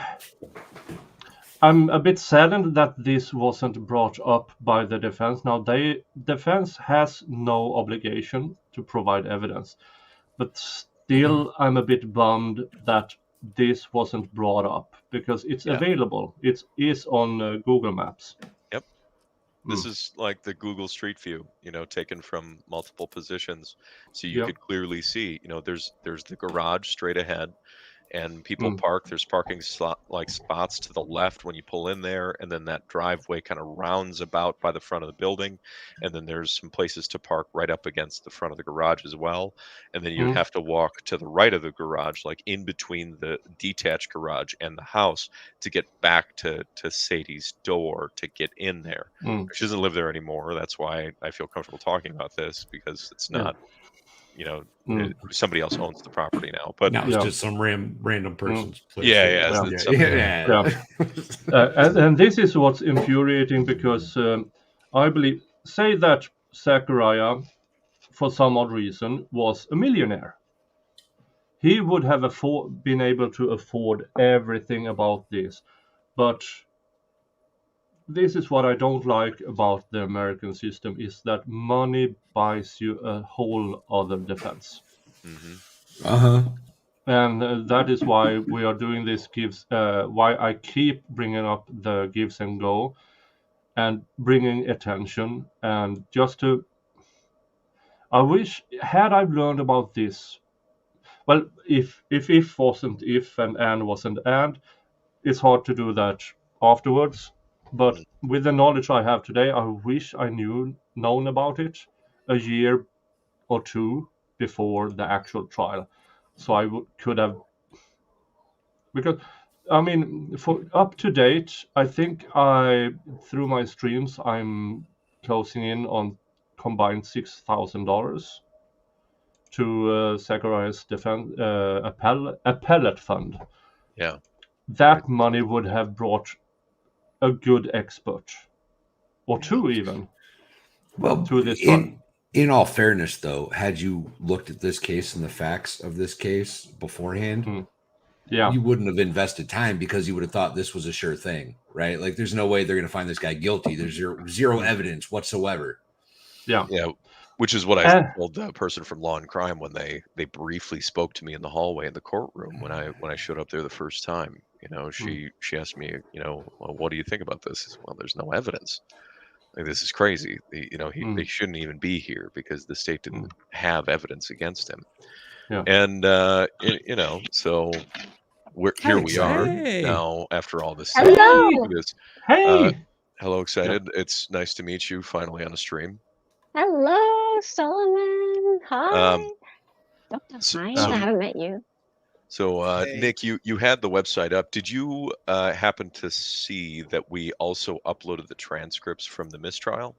I'm a bit saddened that this wasn't brought up by the defense. Now, defense has no obligation to provide evidence, but still, I'm a bit bummed that this wasn't brought up, because it's available. It is on Google Maps. Yep. This is like the Google Street View, taken from multiple positions. So you could clearly see, there's the garage straight ahead, and people park. There's parking spots to the left when you pull in there, and then that driveway kind of rounds about by the front of the building, and then there's some places to park right up against the front of the garage as well. And then you have to walk to the right of the garage, like in between the detached garage and the house, to get back to Sadie's door to get in there. She doesn't live there anymore. That's why I feel comfortable talking about this, because it's not somebody else owns the property now. But now it's just some random person's place. And this is what's infuriating, because I believe, say that Zachariah, for some odd reason, was a millionaire. He would have been able to afford everything about this. But this is what I don't like about the American system, is that money buys you a whole other defense. And that is why we are doing this why I keep bringing up the Gives and Go and bringing attention. And I wish, had I learned about this, well, if wasn't if and wasn't and, it's hard to do that afterwards. But with the knowledge I have today, I wish I known about it a year or two before the actual trial, so I could have. Because I mean, for up to date, I think through my streams I'm closing in on combined $6,000 to Zachariah's defense appellate fund. Yeah, that money would have brought a good expert or two even to this fund. In all fairness, though, had you looked at this case and the facts of this case beforehand, you wouldn't have invested time, because you would have thought this was a sure thing, right? Like, there's no way they're going to find this guy guilty. There's zero evidence whatsoever. Yeah. Which is what I told the person from Law and Crime when they briefly spoke to me in the hallway in the courtroom when I showed up there the first time. She asked me, well, what do you think about this? Well, there's no evidence. Like, this is crazy. They shouldn't even be here because the state didn't have evidence against him. Yeah. And so here we are now after all this. Hello. Hello, excited. It's nice to meet you finally on a stream. Hello, Solomon. Hi. Hi. I haven't met you. So, Nick, you had the website up. Did you happen to see that we also uploaded the transcripts from the mistrial?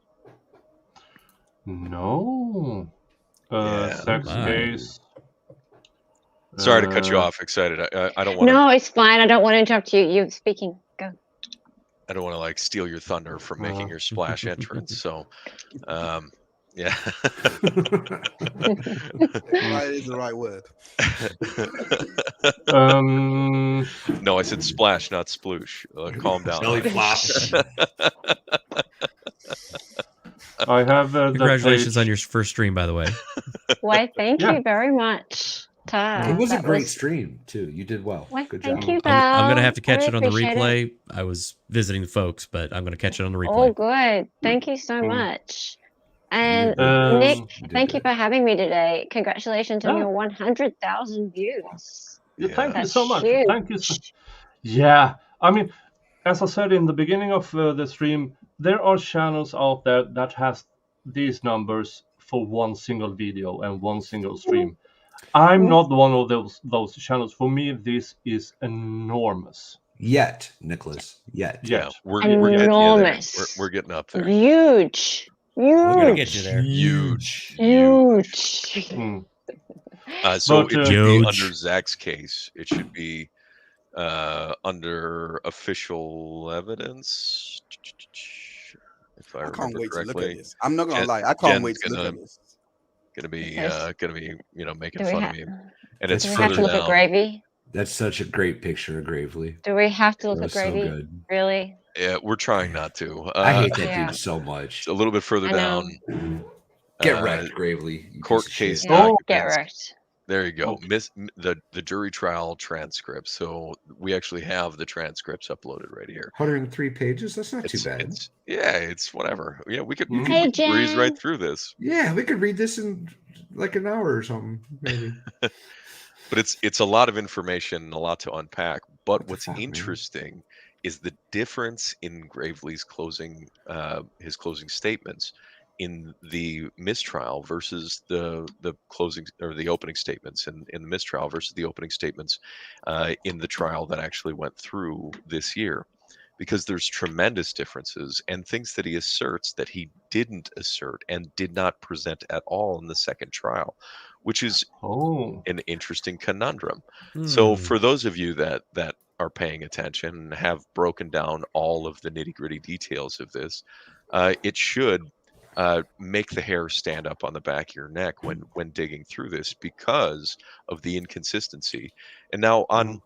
No. Sex case. Sorry to cut you off. Excited. I don't want. No, it's fine. I don't want to interrupt you. You're speaking. Go. I don't want to steal your thunder from making your splash entrance. So, yeah. That is the right word. No, I said splash, not sploosh. Calm down. I have. Congratulations on your first stream, by the way. Why, thank you very much, Todd. It was a great stream too. You did well. Good job. Thank you, I'm going to have to catch I it on the appreciate replay. I was visiting the folks, but I'm going to catch it on the replay. Oh, good. Thank you so much. And Nick, thank you for having me today. Congratulations on your 100,000 views. Thank you so much. Huge. Thank you. Yeah, I mean, as I said in the beginning of the stream, there are channels out there that has these numbers for one single video and one single stream. I'm not one of those channels. For me, this is enormous. Yet, Nicholas. Yet. Yeah, we're enormous. getting there. We're getting up there. Huge. We're going to get you there. Huge. So it should be under Zach's case. It should be under official evidence. If I can't wait correctly. to look at this. I'm not gonna lie. I can't wait to look at this. Gonna be making fun of me, and it's do we further have to look down. at Gravy? That's such a great picture of Gravely. Do we have to look That at was so Gravy? good. Really? Yeah, we're trying not to. I hate that dude so much. A little bit further I know. down. Get wrecked, Gravely. you Court piece of case shit. documents. Get wrecked. There you go. The jury trial transcripts. So we actually have the transcripts uploaded right here. 103 pages. That's not too bad. It's whatever. Yeah, we could Hey, breeze Jen. right through this. Yeah, we could read this in like an hour or something, maybe. But it's a lot of information and a lot to unpack. But what's fuck, man? interesting is the difference in Gravely's closing statements in the mistrial versus the closing or the opening statements in the mistrial versus the opening statements in the trial that actually went through this year, because there's tremendous differences and things that he asserts that he didn't assert and did not present at all in the second trial, which is an interesting conundrum. Hmm. So for those of you that are paying attention and have broken down all of the nitty-gritty details of this, it should make the hair stand up on the back of your neck when digging through this because of the inconsistency. And now on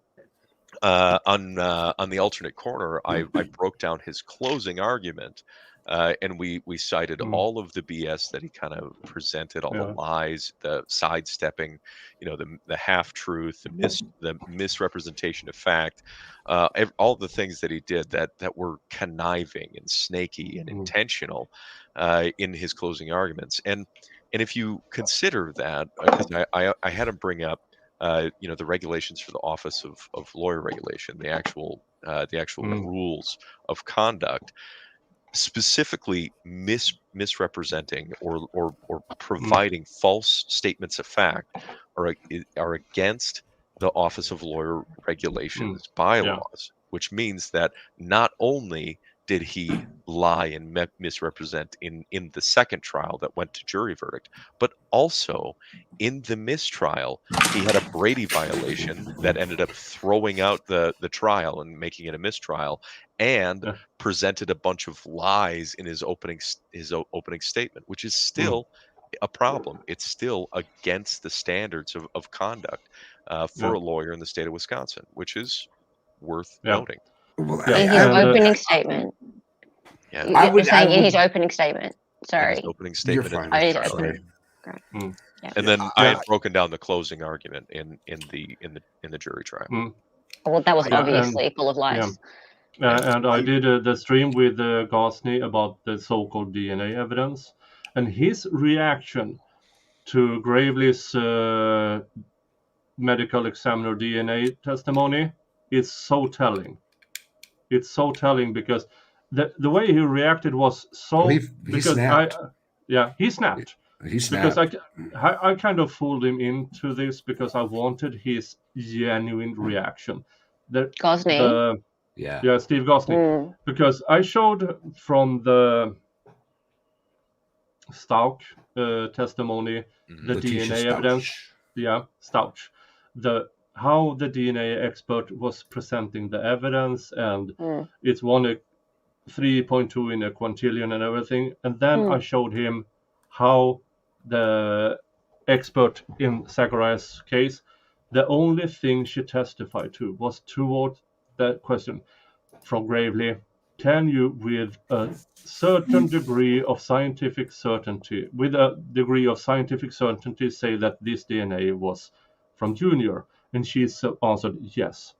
the alternate corner, I broke down his closing argument, and we cited all of the BS that he kind of presented, all the lies, the sidestepping, the half truth, the misrepresentation of fact, all the things that he did that were conniving and snaky and intentional in his closing arguments. And if you consider that, because I had him bring up the regulations for the Office of Lawyer Regulation, the actual rules of conduct, specifically misrepresenting or providing false statements of fact are against the Office of Lawyer Regulations bylaws, which means that not only did he lie and misrepresent in the second trial that went to jury verdict, but also in the mistrial, he had a Brady violation that ended up throwing out the trial and making it a mistrial, and presented a bunch of lies in his opening statement, which is still a problem. It's still against the standards of conduct for a lawyer in the state of Wisconsin, which is worth noting. Well, in his opening statement. Yeah, You're saying in his opening statement. Sorry. His opening statement. And then I had broken down the closing argument in the jury trial. Well, that was obviously full of lies. And I did the stream with Gosney about the so-called DNA evidence, and his reaction to Gravely's medical examiner DNA testimony is so telling. It's so telling because the way he reacted was so. He snapped. He snapped. He snapped. Because I kind of fooled him into this because I wanted his genuine reaction. Gosney. Steve Gosney. Because I showed from the Stauch testimony the DNA evidence. Stauch. How the DNA expert was presenting the evidence, and it's 3.2 in a quintillion and everything. And then I showed him how the expert in Zacharias' case, the only thing she testified to was toward the question from Gravely, can you with a certain degree of scientific certainty say that this DNA was from Junior? And she answered yes.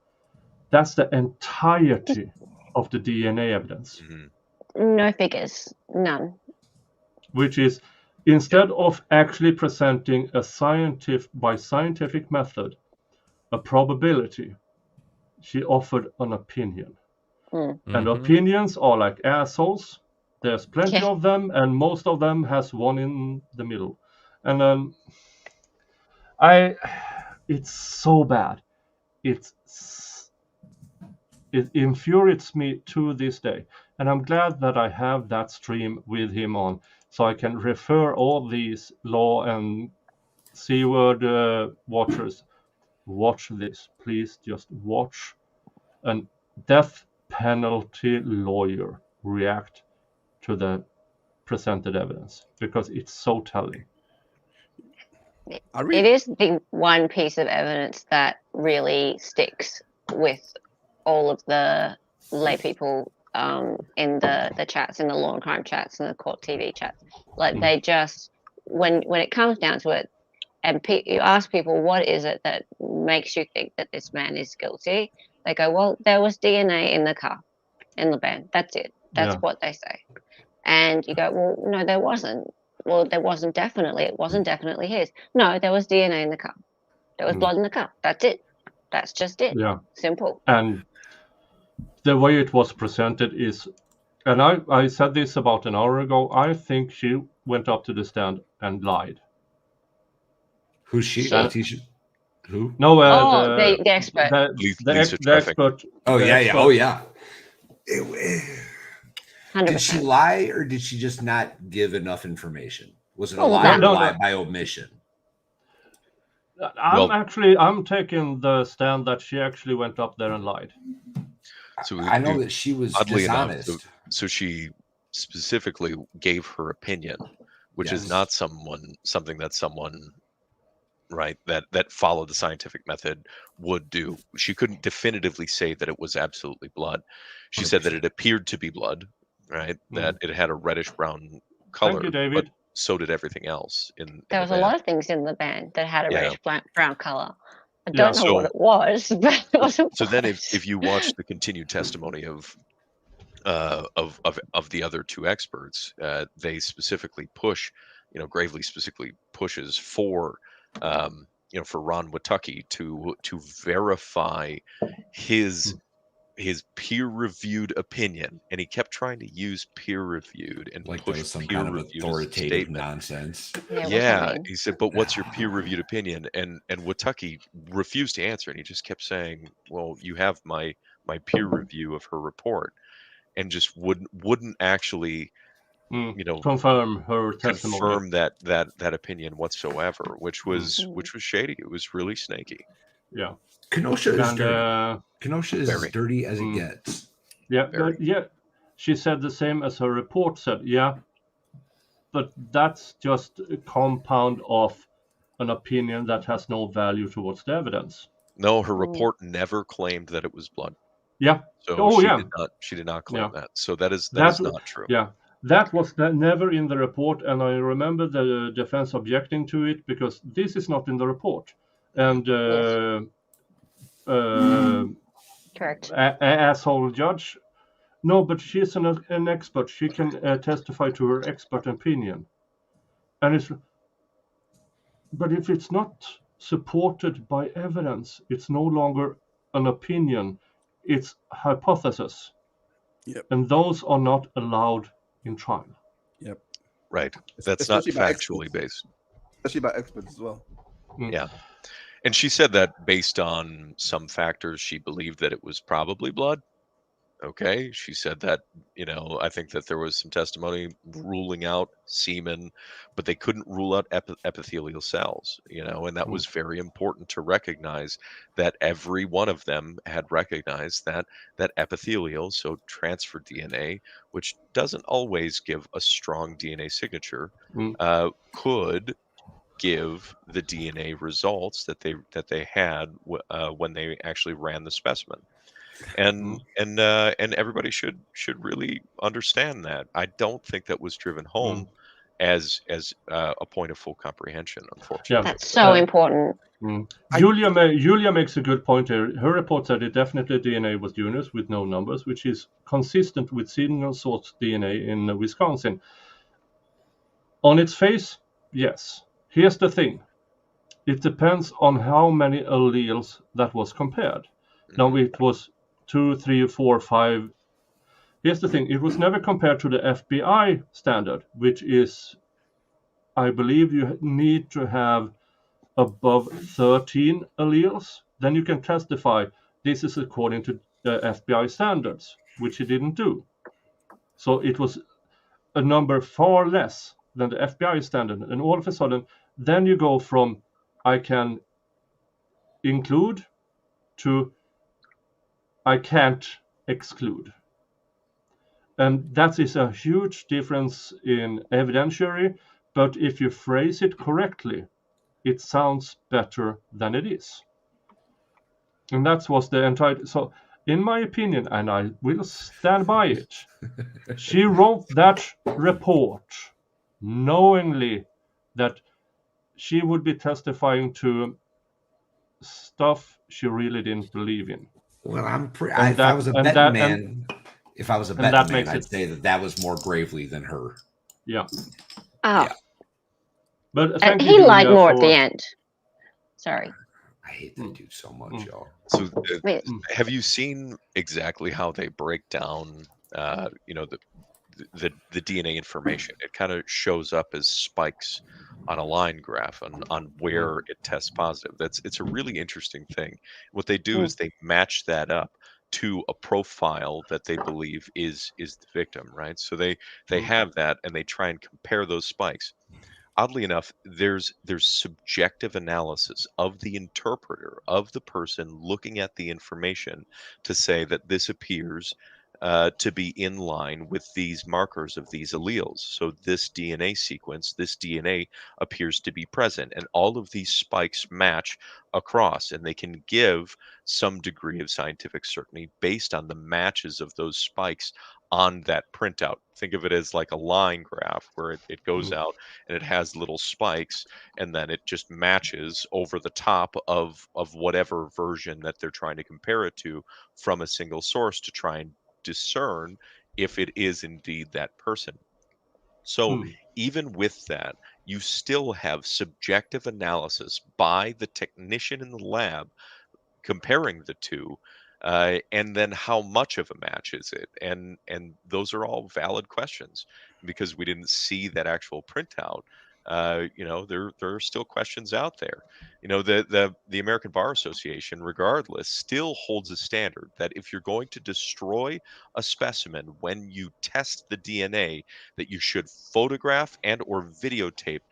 That's the entirety of the DNA evidence. No figures, none. Which is, instead of actually presenting a scientific method, a probability, she offered an opinion. And opinions are like assholes. There's plenty of them, and most of them has one in the middle. And it's so bad. It infuriates me to this day. And I'm glad that I have that stream with him on, so I can refer all these law and C-word watchers. Watch this. Please just watch a death penalty lawyer react to the presented evidence, because it's so telling. It is the one piece of evidence that really sticks with all of the lay people in the chats, in the law and crime chats, and the court TV chats. Like they just, when it comes down to it, and you ask people, what is it that makes you think that this man is guilty? They go, well, there was DNA in the car, in the van. That's it. That's what they say. And you go, well, no, there wasn't. Well, there wasn't definitely. It wasn't definitely his. No, there was DNA in the car. There was blood in the car. That's it. That's just it. Yeah. Simple. And the way it was presented is, and I said this about an hour ago, I think she went up to the stand and lied. Who's she? Who? No, the expert. The expert. Oh, yeah. Oh, yeah. 100%. Did she lie, or did she just not give enough information? Was it a lie or lie by omission? I'm taking the stand that she actually went up there and lied. So I know that she was dishonest. Enough, so she specifically gave her opinion, which is not something that someone, right, that followed the scientific method would do. She couldn't definitively say that it was absolutely blood. She 100%. Said that it appeared to be blood, right? That it had a reddish brown color. Thank you, David. But so did everything else there was a lot of things in the band that had a reddish brown color. I don't know what it was, but it wasn't. So then, if you watch the continued testimony of the other two experts, they specifically push, Gravely specifically pushes for, for Ron Witucky to verify his peer-reviewed opinion, and he kept trying to use peer-reviewed and like push some kind of authoritative nonsense. Yeah, he said, "But what's your peer-reviewed opinion?" And Witucky refused to answer, and he just kept saying, "Well, you have my peer review of her report," and just wouldn't actually, confirm her testimony, confirm that opinion whatsoever, which was shady. It was really snaky. Yeah. Kenosha is dirty. Kenosha is as dirty as it gets. Yeah, she said the same as her report said. Yeah, but that's just a compound of an opinion that has no value towards the evidence. No, her report never claimed that it was blood. Yeah. So she did not claim that. So that is not true. Yeah. That was never in the report, and I remember the defense objecting to it because this is not in the report. And correct. Asshole judge. No, but she's an expert. She can testify to her expert opinion. But if it's not supported by evidence, it's no longer an opinion. It's hypothesis. Yep. And those are not allowed in trial. Yep. Right. That's not factually based. Especially by experts as well. Yeah. And she said that based on some factors, she believed that it was probably blood. Okay. She said that, I think that there was some testimony ruling out semen, but they couldn't rule out epithelial cells, and that was very important to recognize that every one of them had recognized that epithelial, so transferred DNA, which doesn't always give a strong DNA signature, could give the DNA results that they had when they actually ran the specimen. And everybody should really understand that. I don't think that was driven home as a point of full comprehension, unfortunately. Yeah. That's so important. Julia makes a good point here. Her report said it definitely DNA was Junior's with no numbers, which is consistent with single source DNA in Wisconsin. On its face, yes. Here's the thing. It depends on how many alleles that was compared. Now it was 2, 3, 4, 5. Here's the thing. It was never compared to the FBI standard, which is, I believe you need to have above 13 alleles. Then you can testify this is according to the FBI standards, which he didn't do. So it was a number far less than the FBI standard. And all of a sudden, then you go from I can include to I can't exclude. And that is a huge difference in evidentiary, but if you phrase it correctly, it sounds better than it is. And that was the entire... So, in my opinion, and I will stand by it, she wrote that report knowingly that she would be testifying to stuff she really didn't believe in. Well, if I was a betting man, I'd say that was more Gravely than her. Yeah. Oh. Yeah. But he lied more at the end. Sorry. I hate that dude so much, y'all. So, have you seen exactly how they break down, the DNA information? It kind of shows up as spikes on a line graph on where it tests positive. It's a really interesting thing. What they do is they match that up to a profile that they believe is the victim, right? So they have that and they try and compare those spikes. oddly enough, there's subjective analysis of the interpreter, of the person looking at the information, to say that this appears to be in line with these markers of these alleles. So this DNA sequence, this DNA appears to be present, and all of these spikes match across, and they can give some degree of scientific certainty based on the matches of those spikes on that printout. Think of it as like a line graph where it goes out and it has little spikes, and then it just matches over the top of whatever version that they're trying to compare it to from a single source to try and discern if it is indeed that person. So even with that, you still have subjective analysis by the technician in the lab comparing the two, and then how much of a match is it? And those are all valid questions, because we didn't see that actual printout. There are still questions out there. The American Bar Association, regardless, still holds a standard that if you're going to destroy a specimen when you test the DNA, that you should photograph and or videotape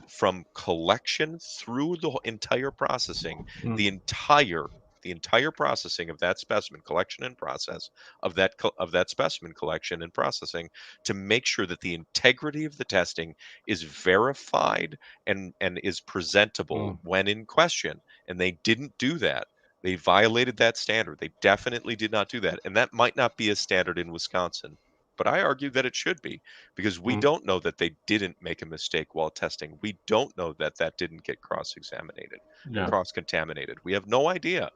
from collection through the entire processing, the entire processing of that specimen, collection and process of that specimen collection and processing, to make sure that the integrity of the testing is verified and is presentable when in question. And they didn't do that. They violated that standard. They definitely did not do that. And that might not be a standard in Wisconsin, but I argue that it should be, because we don't know that they didn't make a mistake while testing. We don't know that didn't get cross-contaminated. We have no idea.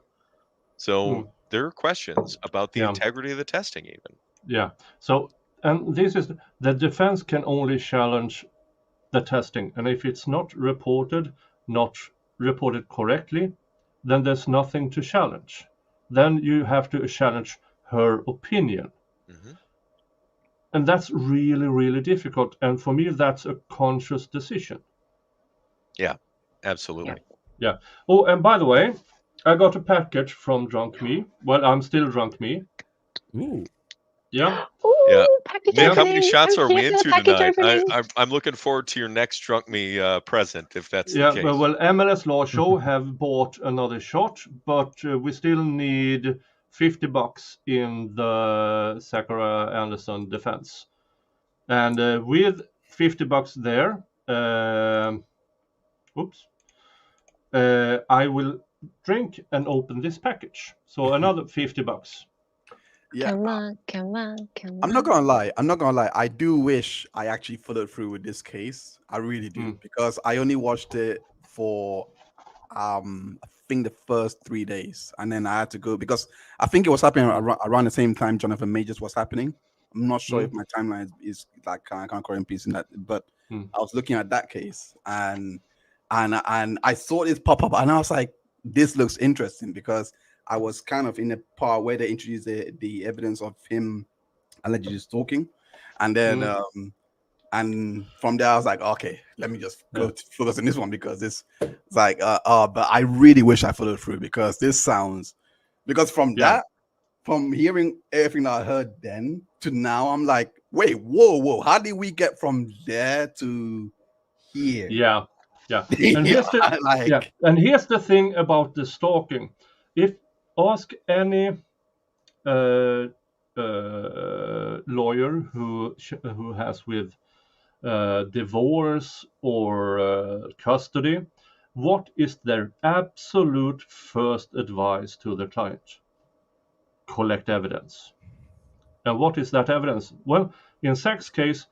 So there are questions about the integrity of the testing even. Yeah. So, and this is, the defense can only challenge the testing. And if it's not reported correctly, then there's nothing to challenge. Then you have to challenge her opinion. And that's really, really difficult. And for me, that's a conscious decision. Yeah, absolutely. Yeah. Oh, and by the way, I got a package from Drunk Me. Well, I'm still Drunk Me. Ooh. Yeah. Ooh, Yeah. package Nick, how many opening. shots are we Here's the into package tonight? opening. I'm looking forward to your next Drunk Me present, if that's the case. Well, MLS Law Show have bought another shot, but we still need $50 in the Zachariah Anderson defense. And with $50 there, I will drink and open this package. So another $50. Yeah. Come on. I'm not gonna lie. I do wish I actually followed through with this case. I really do, because I only watched it for I think the first 3 days, and then I had to go because I think it was happening around the same time Jonathan Majors was happening. I'm not sure if my timeline is like concurrent piece in that, but I was looking at that case and I saw this pop up, and I was like, this looks interesting, because I was kind of in the part where they introduced the evidence of him allegedly stalking, and then and from there I was like, okay, let me just go to focus on this one, because this is like but I really wish I followed through, because this sounds, because from hearing everything that I heard then to now, I'm like, wait, whoa, how did we get from there to here? Yeah. And here's the thing about the stalking. If ask any lawyer who has with divorce or custody, what is their absolute first advice to their client? Collect evidence. And what is that evidence? Well, in Zach's case,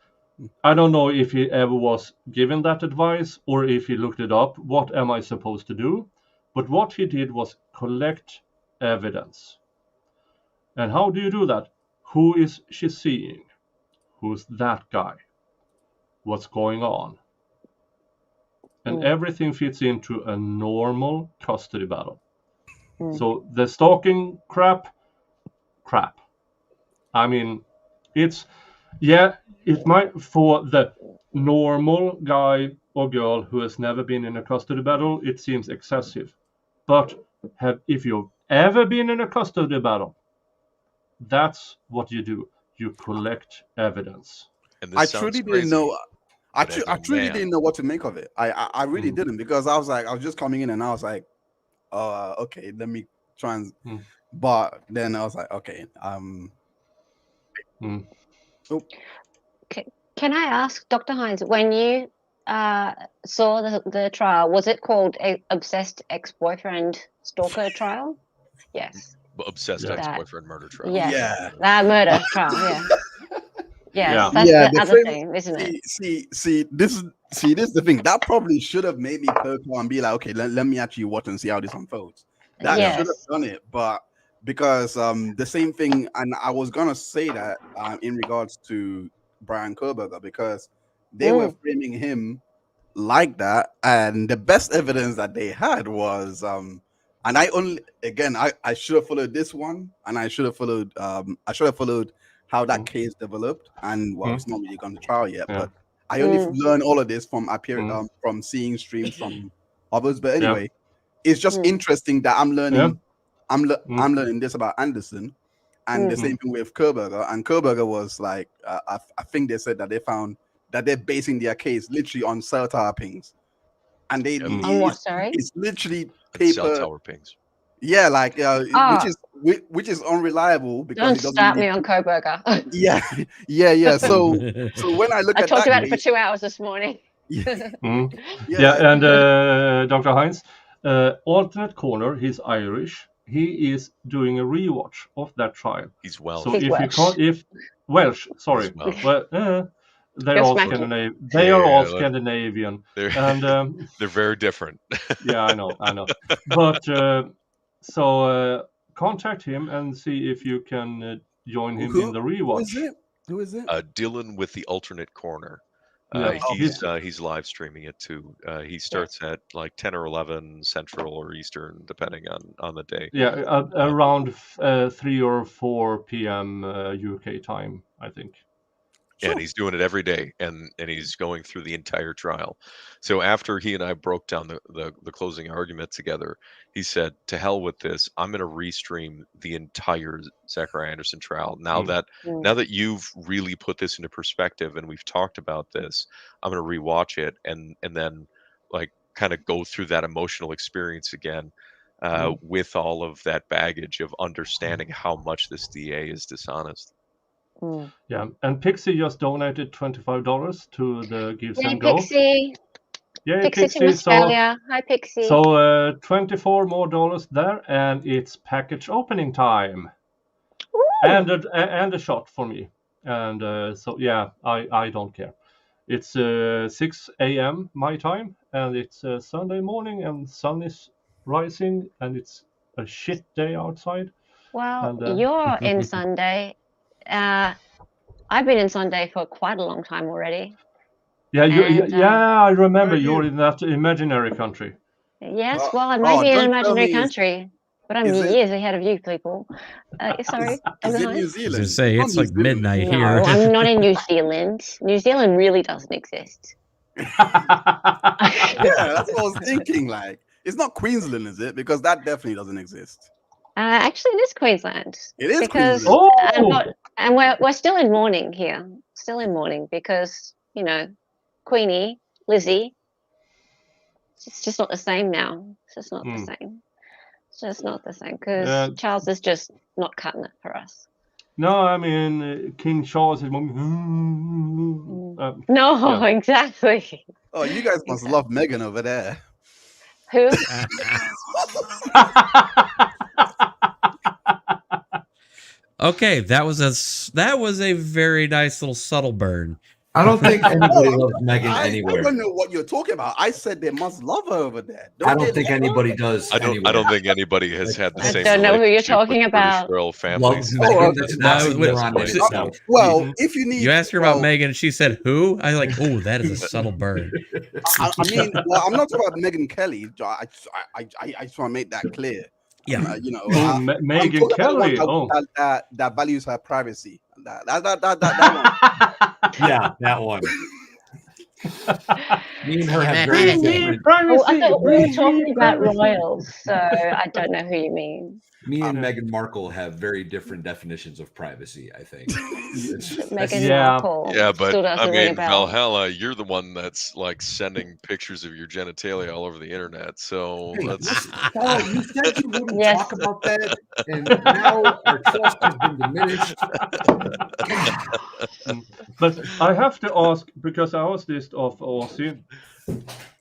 I don't know if he ever was given that advice or if he looked it up. What am I supposed to do? But what he did was collect evidence. And how do you do that? Who is she seeing? Who's that guy? What's going on? And everything fits into a normal custody battle. So the stalking crap. I mean, it might, for the normal guy or girl who has never been in a custody battle, it seems excessive. But if you've ever been in a custody battle, that's what you do. You collect evidence. And this I truly didn't know. But as a I truly man- didn't know what to make of it. I really didn't, because I was just coming in and I was like, okay, let me try and. But then I was like, okay, Can I ask, Dr. Hines, when you saw the trial, was it called a obsessed ex-boyfriend stalker trial? Yes. Obsessed That- ex-boyfriend murder trial. Yes. Yeah. That murder trial, yeah. Yes, Yeah. that's Yeah, the the other frame- thing, isn't it? See, this is the thing that probably should have made me perk and be like, okay, let me actually watch and see how this unfolds. That Yes. should have done it, but because the same thing, and I was gonna say that in regards to Brian Koberger, because they were framing him like that, and the best evidence that they had was and I should have followed this one, and I should have followed how that case developed, and well, it's not really gone to trial yet, but I only learned all of this from from seeing streams from others. But anyway, it's just interesting that I'm learning. I'm learning this about Anderson, and the same thing with Koberger. And Koberger was like, I think they said that they found that they're basing their case literally on cell tower pings, and they On what, sorry? it's literally Cell paper. tower pings. Yeah, like which is unreliable because Don't it doesn't start me really- on Koberger. yeah. So when I look I at talked that about it for case- 2 hours this morning. And Dr. Hines, alternate corner, he's Irish. He is doing a rewatch of that trial. He's Welsh. So He's if Welsh. you can't, if Welsh, sorry, He's Welsh. well, they're You're all smacking. Scandinavian. They are all Yeah, look. Scandinavian, They're and they're very different. yeah, I know. But so contact him and see if you can join him in the rewatch. Who is it? Dylan with the alternate corner. Yeah. He's live streaming it too. He starts at like 10 or 11 Central or Eastern, depending on the day. Yeah, around 3 or 4 p.m. UK time, I think. And he's doing it every day, and he's going through the entire trial. So after he and I broke down the closing argument together, he said, "To hell with this! I'm going to restream the entire Zachariah Anderson trial. Now that you've really put this into perspective, and we've talked about this, I'm going to rewatch it and then like kind of go through that emotional experience again, with all of that baggage of understanding how much this DA is dishonest." Yeah, and Pixie just donated $25 to the Give Yay, Send Go. Pixie. Yeah, Pixie from Australia. Hi, Pixie. So 24 more dollars there, and it's package opening time, and a shot for me. And so yeah, I don't care. It's 6 a.m. my time, and it's Sunday morning, and sun is rising, and it's a shit day outside. Well, And, you're in Sunday. I've been in Sunday for quite a long time already. Yeah, And, I remember where are you're you? in that imaginary country. Yes, Oh, well, I might be in an don't tell imaginary me country, but I'm is it- years ahead of you people. Sorry. Is Dr. it Hines? New I was Zealand? gonna say Not it's New like Zealand. midnight No, here. I'm not in New Zealand. New Zealand really doesn't exist. Yeah, that's what I was thinking. Like, it's not Queensland, is it? Because that definitely doesn't exist. Actually, it is Queensland. It is because Queensland. and we're still in mourning here. Still in mourning because Queenie, Lizzie. It's just not the same now. It's just not the same. It's just not the same because Charles is just not cutting it for us. No, I mean King Charles is. No, exactly. Oh, you guys must love Megan over there. Who? Okay, that was a very nice little subtle burn. I don't think anybody loves Megan I anywhere. don't know what you're talking about. I said they must love her over there. I don't they think love her? anybody does. I don't think anybody has had the I same. don't know who you're relationship with talking the about. British royal families. Loves Megan. That's No, not wait, moron in wait, itself. Well, if you need, You asked her about Megan, and she said who? I was like, oh, that is a subtle burn. I mean, well, I'm not talking about Megan Kelly. I just want to make that clear. Yeah, I'm Megan talking about Kelly. the Oh, one that values her privacy. That one. Yeah, that one. Me and her have Privacy. very different. Oh, I thought we were talking about royals, so I don't know who you mean. Me and Meghan Markle have very different definitions of privacy, I think. Meghan Markle. Yeah, but still doesn't I ring a mean, bell. Valhalla, you're the one that's like sending pictures of your genitalia all over the internet. So Hey, let's. Paul, you said you wouldn't Yes. talk about that, and now our trust has been diminished. But I have to ask, because I asked this of Aussie,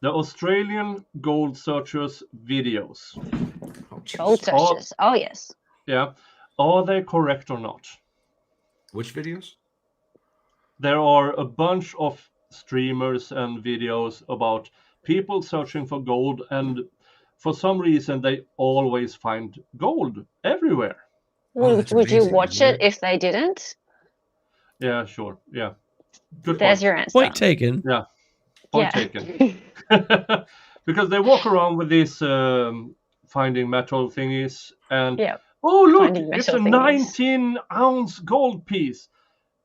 the Australian gold searchers videos. Gold searches. Oh, yes. Yeah, are they correct or not? Which videos? There are a bunch of streamers and videos about people searching for gold, and for some reason they always find gold everywhere. Would you watch it if they didn't? Yeah, sure. Yeah. Good There's point. your answer. Point taken. Yeah. Point Yeah. taken. Because they walk around with these finding metal thingies, and Yeah. oh look, Finding it's a metal thingies. 19-ounce gold piece.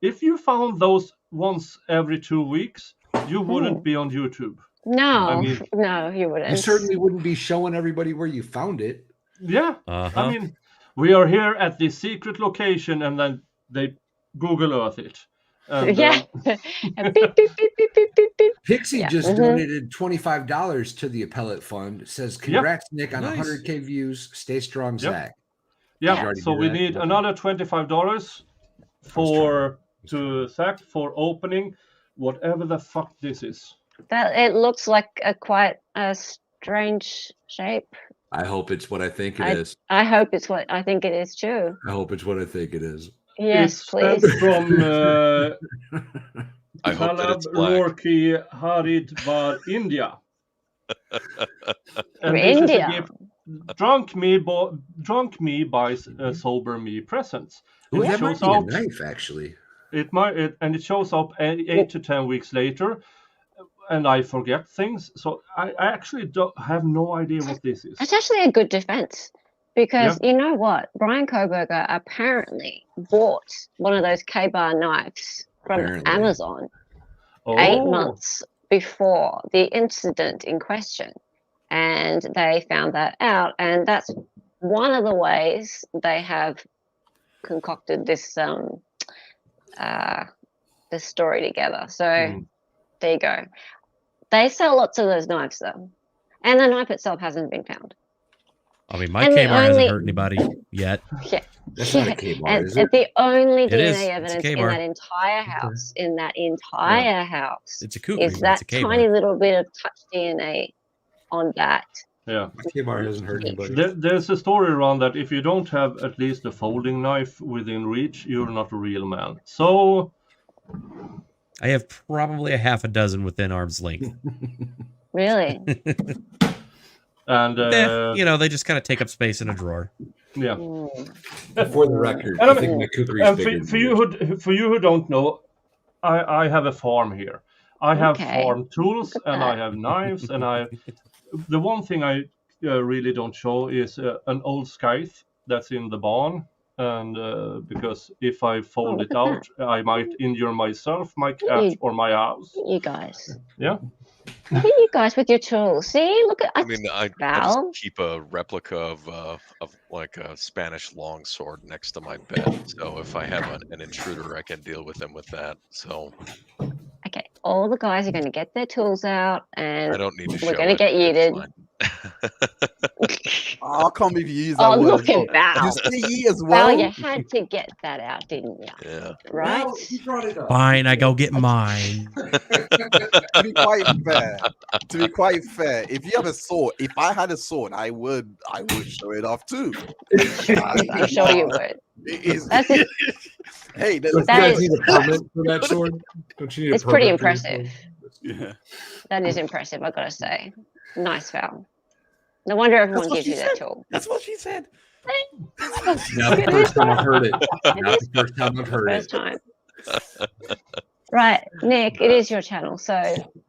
If you found those once every 2 weeks, you wouldn't be on YouTube. No, I mean- no, you wouldn't. You certainly wouldn't be showing everybody where you found it. Yeah. Uh-huh. I mean, we are here at this secret location, and then they Google Earth it. And, Yeah. And beep, beep, beep, beep, beep, beep, beep. Pixie Yeah. just Mhm. donated $25 to the Appellate Fund. Says, congrats, Nick, on Nice. 100K views. Stay strong, Yep. Zach. Yeah, You already so do we that? need Okay. another $25 to Zach for opening whatever the fuck this is. That it looks like quite a strange shape. I hope it's what I think it is. I hope it's what I think it is too. I hope it's what I think it is. Yes, It's please. from I hope that it's Talab black. Roorkee Haridwar, India. From this is a India. gift. Drunk me buys sober me presents. Ooh, And that it might shows be a out. knife, actually. And it shows up 8 to 10 weeks later, and I forget things. So I actually have no idea what this is. That's actually a good defense because you know what? Brian Koberger apparently bought one of those K-bar knives from Apparently. Amazon Oh, 8 months before the incident in question. And they found that out. And that's one of the ways they have concocted this this story together. So there you go. They sell lots of those knives though. And the knife itself hasn't been found. I mean, my And the Kmart hasn't only- hurt anybody yet. Yeah. That's not a K-bar, And is it? the only It is. DNA It's a evidence in K-bar. that entire house, It's a kukri, is but that it's a K-bar. tiny little bit of touch DNA on that. yeah. K-bar hasn't hurt anybody. There's a story around that if you don't have at least a folding knife within reach, you're not a real man. So I have probably a half a dozen within arm's length. Really? and You know, they just kind of take up space in a drawer. yeah. For the record, And I think my kukri is And bigger for than you who don't know, I have a farm here. I have Okay. farm tools Look at and that. I have knives and the one thing I really don't show is an old scythe that's in the barn, and because if I fold it look at out, I might injure myself, my cat, You- or my house. You guys. Yeah. Look at you guys with your tools. See, look at I mean, I Val. just keep a replica of like a Spanish longsword next to my bed. So if I have an intruder, I can deal with them with that. So Okay, all the guys are going to get their tools out, and I don't need to show we're going to it. get It's yeeted. fine. I'll come if you use that Oh, word. look as well. at Val. You say ye as Well, well. you had to get that out, didn't you? Yeah. Right? Well, he brought it up. Fine, I go get mine. To be quite fair, if you have a sword, if I had a sword, I would show it off too. I'm sure you would. It is- That's it. hey, So you That guys is- need a permit for that sword? Don't you need a It's pretty permit for your impressive. sword? yeah. That is impressive, I gotta say. Nice, Val. No wonder everyone what gives she you that said. tool. That's what she said. Not the first time I've heard it. Not the first time I've heard First it. time. Right, Nick, it is your channel, so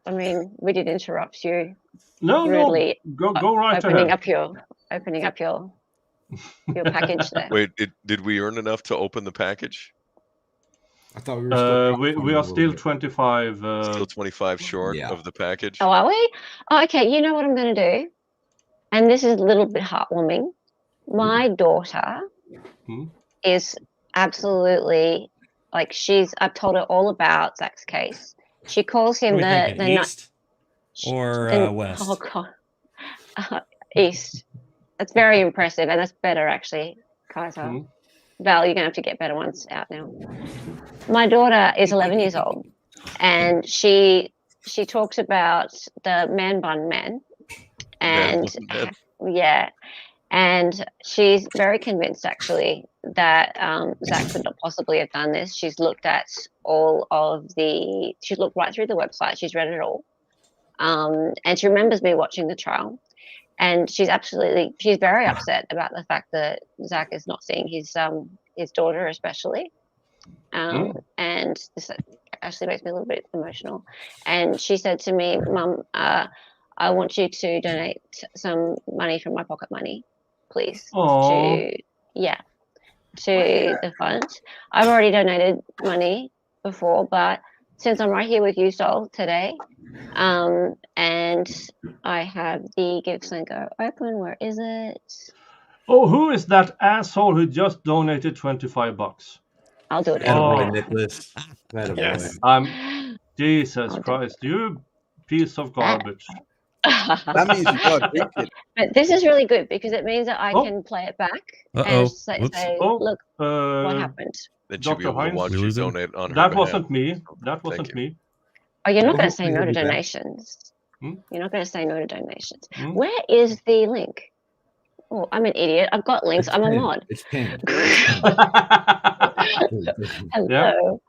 I mean, we did interrupt you No, rudely no, go right opening ahead. up your package there. Wait, did we earn enough to open the package? I thought we were still. We are still 25. Still 25 short yeah. of the package. Oh, are we? Oh, okay, you know what I'm going to do? And this is a little bit heartwarming. My daughter is absolutely, like, I've told her all about Zach's case. She calls him What are we thinking, the east or west? Oh, God. East. That's very impressive, and that's better, actually, Kaiser. Val, you're going to have to get better ones out now. My daughter is 11 years old, and she talks about the man bun man, and yeah, and she's very convinced, actually, that Zach could not possibly have done this. She's looked at she's looked right through the website. She's read it all, and she remembers me watching the trial. And she's very upset about the fact that Zach is not seeing his daughter, especially. And this actually makes me a little bit emotional. And she said to me, "Mum, I want you to donate some money from my pocket money, please, to the fund. I've already donated money before, but since I'm right here with you, Sol, today, and I have the GiveSend open. Where is it? Oh, who is that asshole who just donated $25? I'll do it. Attaboy, Nicholas. Yes. Jesus Christ, you piece of garbage. That means you got it. But this is really good because it means that I can play it back and say, look, what happened. That you'll be able to watch you donate on her That behalf. wasn't me. That wasn't me. Oh, you're not going to say no to donations. You're not going to say no to donations. Where is the link? Oh, I'm an idiot. I've got links. I'm a mod. It's pinned. Hello.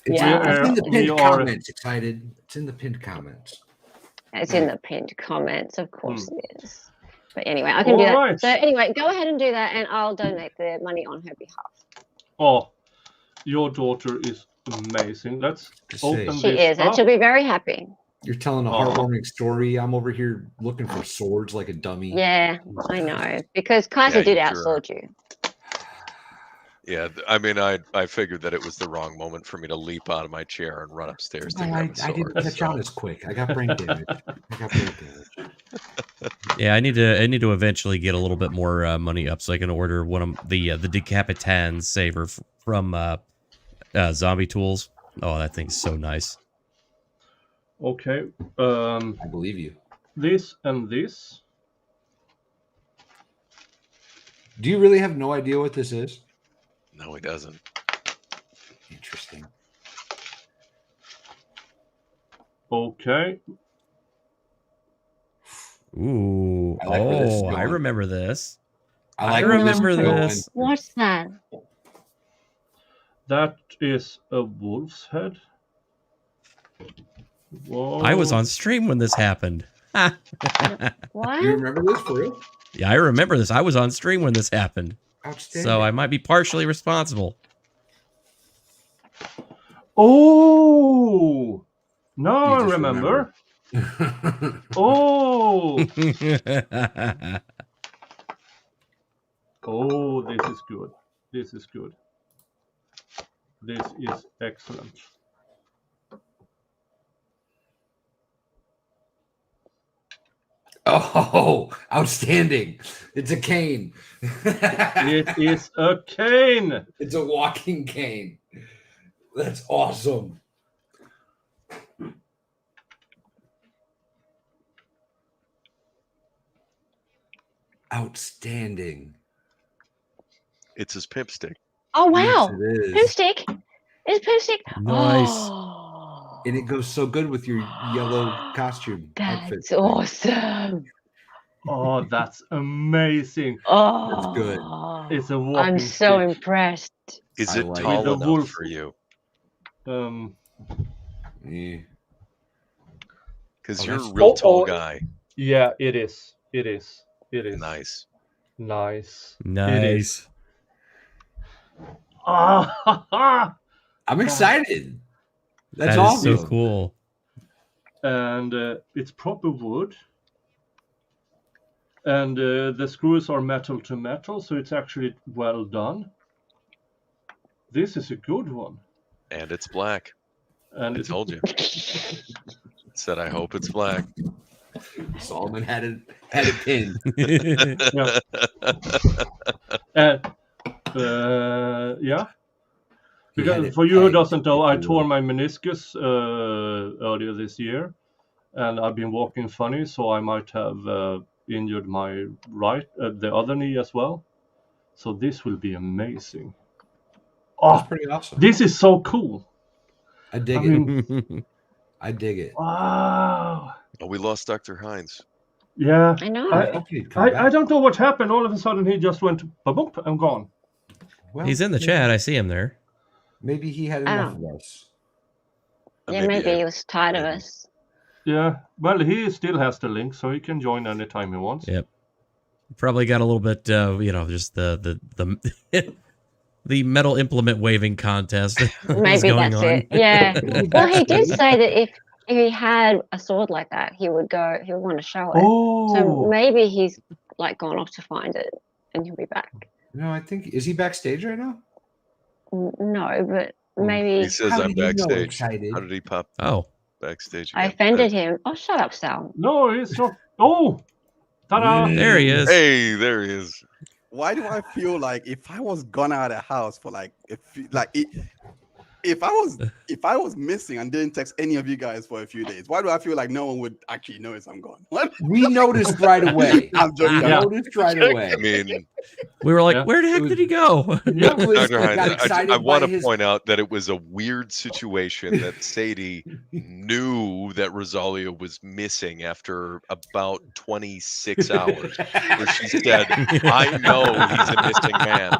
Yeah. It's in the pinned comments, excited. It's in the pinned comments. It's in the pinned comments, of course it is. But anyway, I can do that. Right. So anyway, go ahead and do that, and I'll donate the money on her behalf. Oh, your daughter is amazing. Let's open this. She is, and she'll be very happy. You're telling a heartwarming story. I'm over here looking for swords like a dummy. Yeah, I know. Because Kaiser did outsword you. Yeah, I mean, I figured that it was the wrong moment for me to leap out of my chair and run upstairs to grab a sword. I didn't catch on as quick. I got brain damage. Yeah, I need to eventually get a little bit more money up so I can order one of the Decapitan saber from Zombie Tools. Oh, that thing's so nice. Okay. I believe you. This and this. Do you really have no idea what this is? No, he doesn't. Interesting. Okay. Ooh. I remember this. I remember this. What's that? That is a wolf's head. Whoa. I was on stream when this happened. What? You remember this for real? Yeah, I remember this. I was on stream when this happened. Outstanding. So I might be partially responsible. Oh! Now I remember. Oh! Oh, this is good. This is good. This is excellent. Oh, outstanding. It's a cane. It is a cane. It's a walking cane. That's awesome. Outstanding. It's his pimp stick. Oh, wow. Yes, it is. Pimp stick. It's pimp stick. Nice. Oh, And it goes so good with your yellow costume outfit. that's awesome. Oh, that's amazing. Oh, That's good. It's a walking I'm so stick. impressed. Is I it like tall it. The enough wolf. for you? Yeah. Because Oh, you're a that's- real tall guy. Yeah, it is. It is. It is. Nice. Nice. It is. Nice. Ah, I'm excited. That's That is awesome. so cool. and it's proper wood. And the screws are metal to metal, so it's actually well done. This is a good one. And it's black. And I told you. Said I hope it's black. Solomon had it pinned. Yeah. Because for you who doesn't know, I tore my meniscus earlier this year, and I've been walking funny, so I might have injured my the other knee as well. So this will be amazing. That's pretty awesome. This is so cool. I dig it. I dig it. Wow. Oh, we lost Dr. Hines. Yeah. I know. I don't know what happened. All of a sudden, he just went boop and gone. Well, He's in the chat. I see him there. Maybe he had enough of us. Yeah, maybe he was tired of us. Yeah. Well, he still has the link, so he can join anytime he wants. Yep. Probably got a little bit, just the the metal implement waving contest. Maybe that's it. Yeah. Well, he did say that if he had a sword like that, he would want to show it. Oh. So maybe he's like gone off to find it, and he'll be back. No, I think is he backstage right now? No, but maybe He says I'm backstage. How did he pop? Backstage. I offended him. Oh, shut up, Sal. No, it's not. Oh, ta-da! There he is. Hey, there he is. Why do I feel like if I was gone out of the house for if I was missing and didn't text any of you guys for a few days, why do I feel like no one would actually notice I'm gone? What? We noticed right away. I'm joking. We noticed right away. I mean, we were like, where the heck did he go? Dr. Hines, I want to point out that it was a weird situation that Sadie knew that Rosalia was missing after about 26 hours, where she said, I know he's a missing man.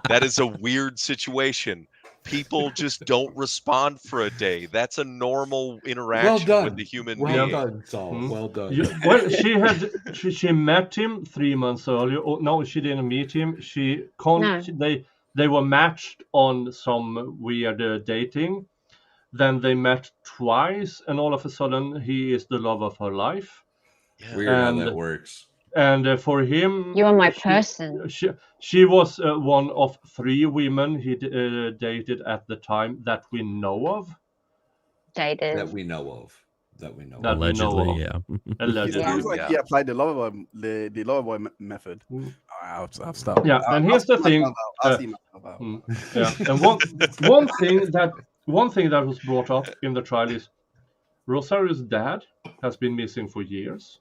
That is a weird situation. People just don't respond for a day. That's a normal interaction with the human being. Well done, Saul. Well done. Well, she met him 3 months earlier. Oh, no, she didn't meet him. They were matched on some weird dating. Then they met twice, and all of a sudden he is the love of her life. Yeah. Weird how that works. And for him, you are my person. She was one of 3 women he dated at the time that we know of. Dated. That we know of. Allegedly, yeah. Allegedly. It sounds like he applied the Loverboy method. I'll stop. Yeah, and here's the thing. I'll see myself out. Yeah, and one thing that was brought up in the trial is Rosario's dad has been missing for years.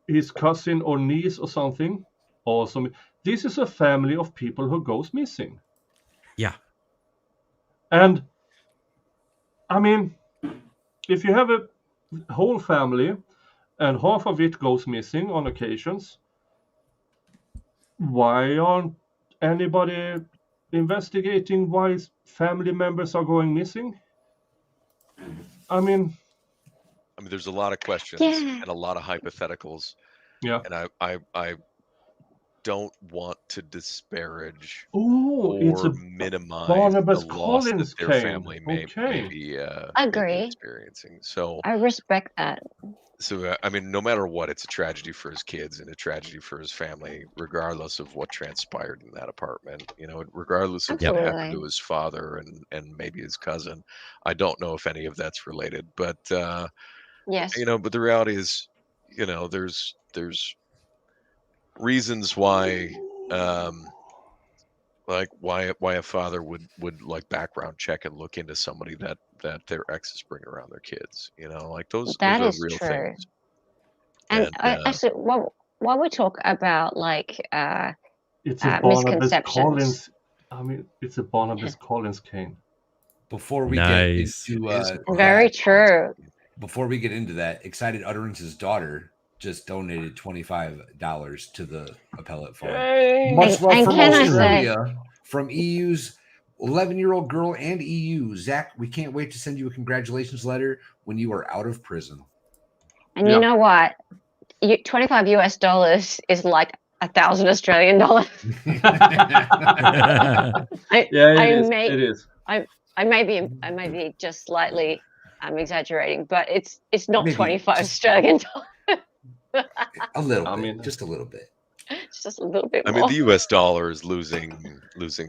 His cousin or niece or something also. This is a family of people who goes missing. Yeah. And I mean, if you have a whole family and half of it goes missing on occasions, why aren't anybody investigating why family members are going missing? I mean, there's a lot of questions and a lot of hypotheticals. Yeah. And I don't want to disparage it's or a minimize Barnabas the loss Collins that their came. family may be Agree. experiencing. So I respect that. So, I mean, no matter what, it's a tragedy for his kids and a tragedy for his family, regardless of what transpired in that apartment. You know, regardless of what happened to his father and maybe his cousin. I don't know if any of that's related, but yes, you know, but the reality is, you know, there's reasons why, like why a father would like background check and look into somebody that their exes bring around their kids. You know, like those are real things. And actually, while we talk about like it's a Barnabas misconceptions. Collins. I mean, it's a Barnabas Collins cane. Before we get into very true. Before we get into that, Excited Utterance's daughter just donated $25 to the appellate fund. Hey. Much love And from can I Australia, from EU's 11-year-old girl and EU. Zach, we can't wait to send you a congratulations letter when you are out of prison. And you know what? $25 US is like 1,000 Australian dollars. It is. I may be just slightly exaggerating, but it's not Maybe 25 Australian dollars. A little bit, just a little bit. It's just a little bit I more. mean, the U.S. dollar is losing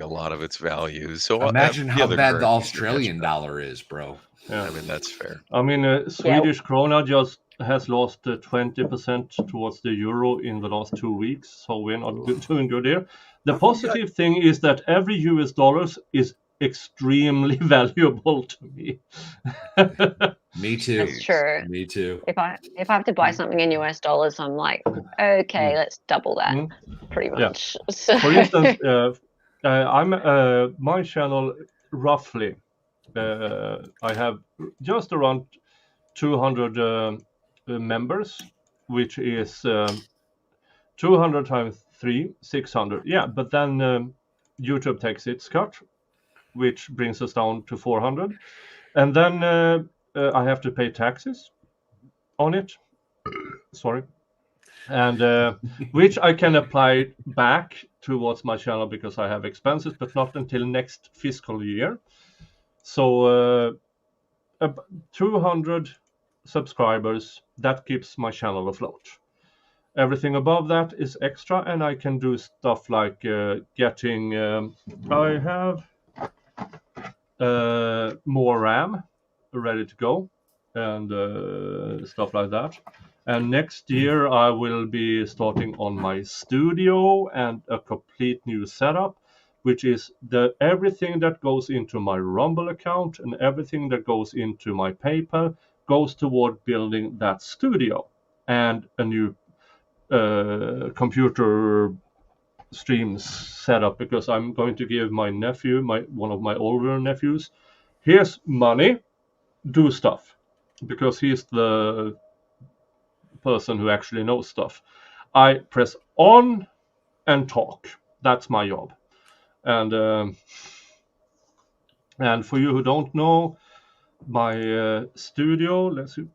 a lot of its value. So Imagine the how other bad the currencies are Australian catching up. dollar is, bro. Yeah. I mean, that's fair. I mean, Swedish krona just has lost 20% towards the euro in the last 2 weeks, so we're not doing good here. The positive thing is that every US dollar is extremely valuable to me. Me too. That's true. Me too. If I have to buy something in US dollars, I'm like, okay, let's double that, pretty much. Yeah. So, For instance, I'm my channel roughly. I have just around 200 members, which is 200 times 3, 600. Yeah, but then YouTube takes its cut, which brings us down to 400. And then I have to pay taxes on it. Sorry. And which I can apply back towards my channel because I have expenses, but not until next fiscal year. So 200 subscribers, that keeps my channel afloat. Everything above that is extra, and I can do stuff like getting I have more RAM ready to go and stuff like that. And next year I will be starting on my studio and a complete new setup, which is everything that goes into my Rumble account and everything that goes into my PayPal goes toward building that studio and a new computer streams setup, because I'm going to give my nephew, one of my older nephews, here's money, do stuff, because he's the person who actually knows stuff. I press on and talk. That's my job. And for you who don't know, my studio, let's see.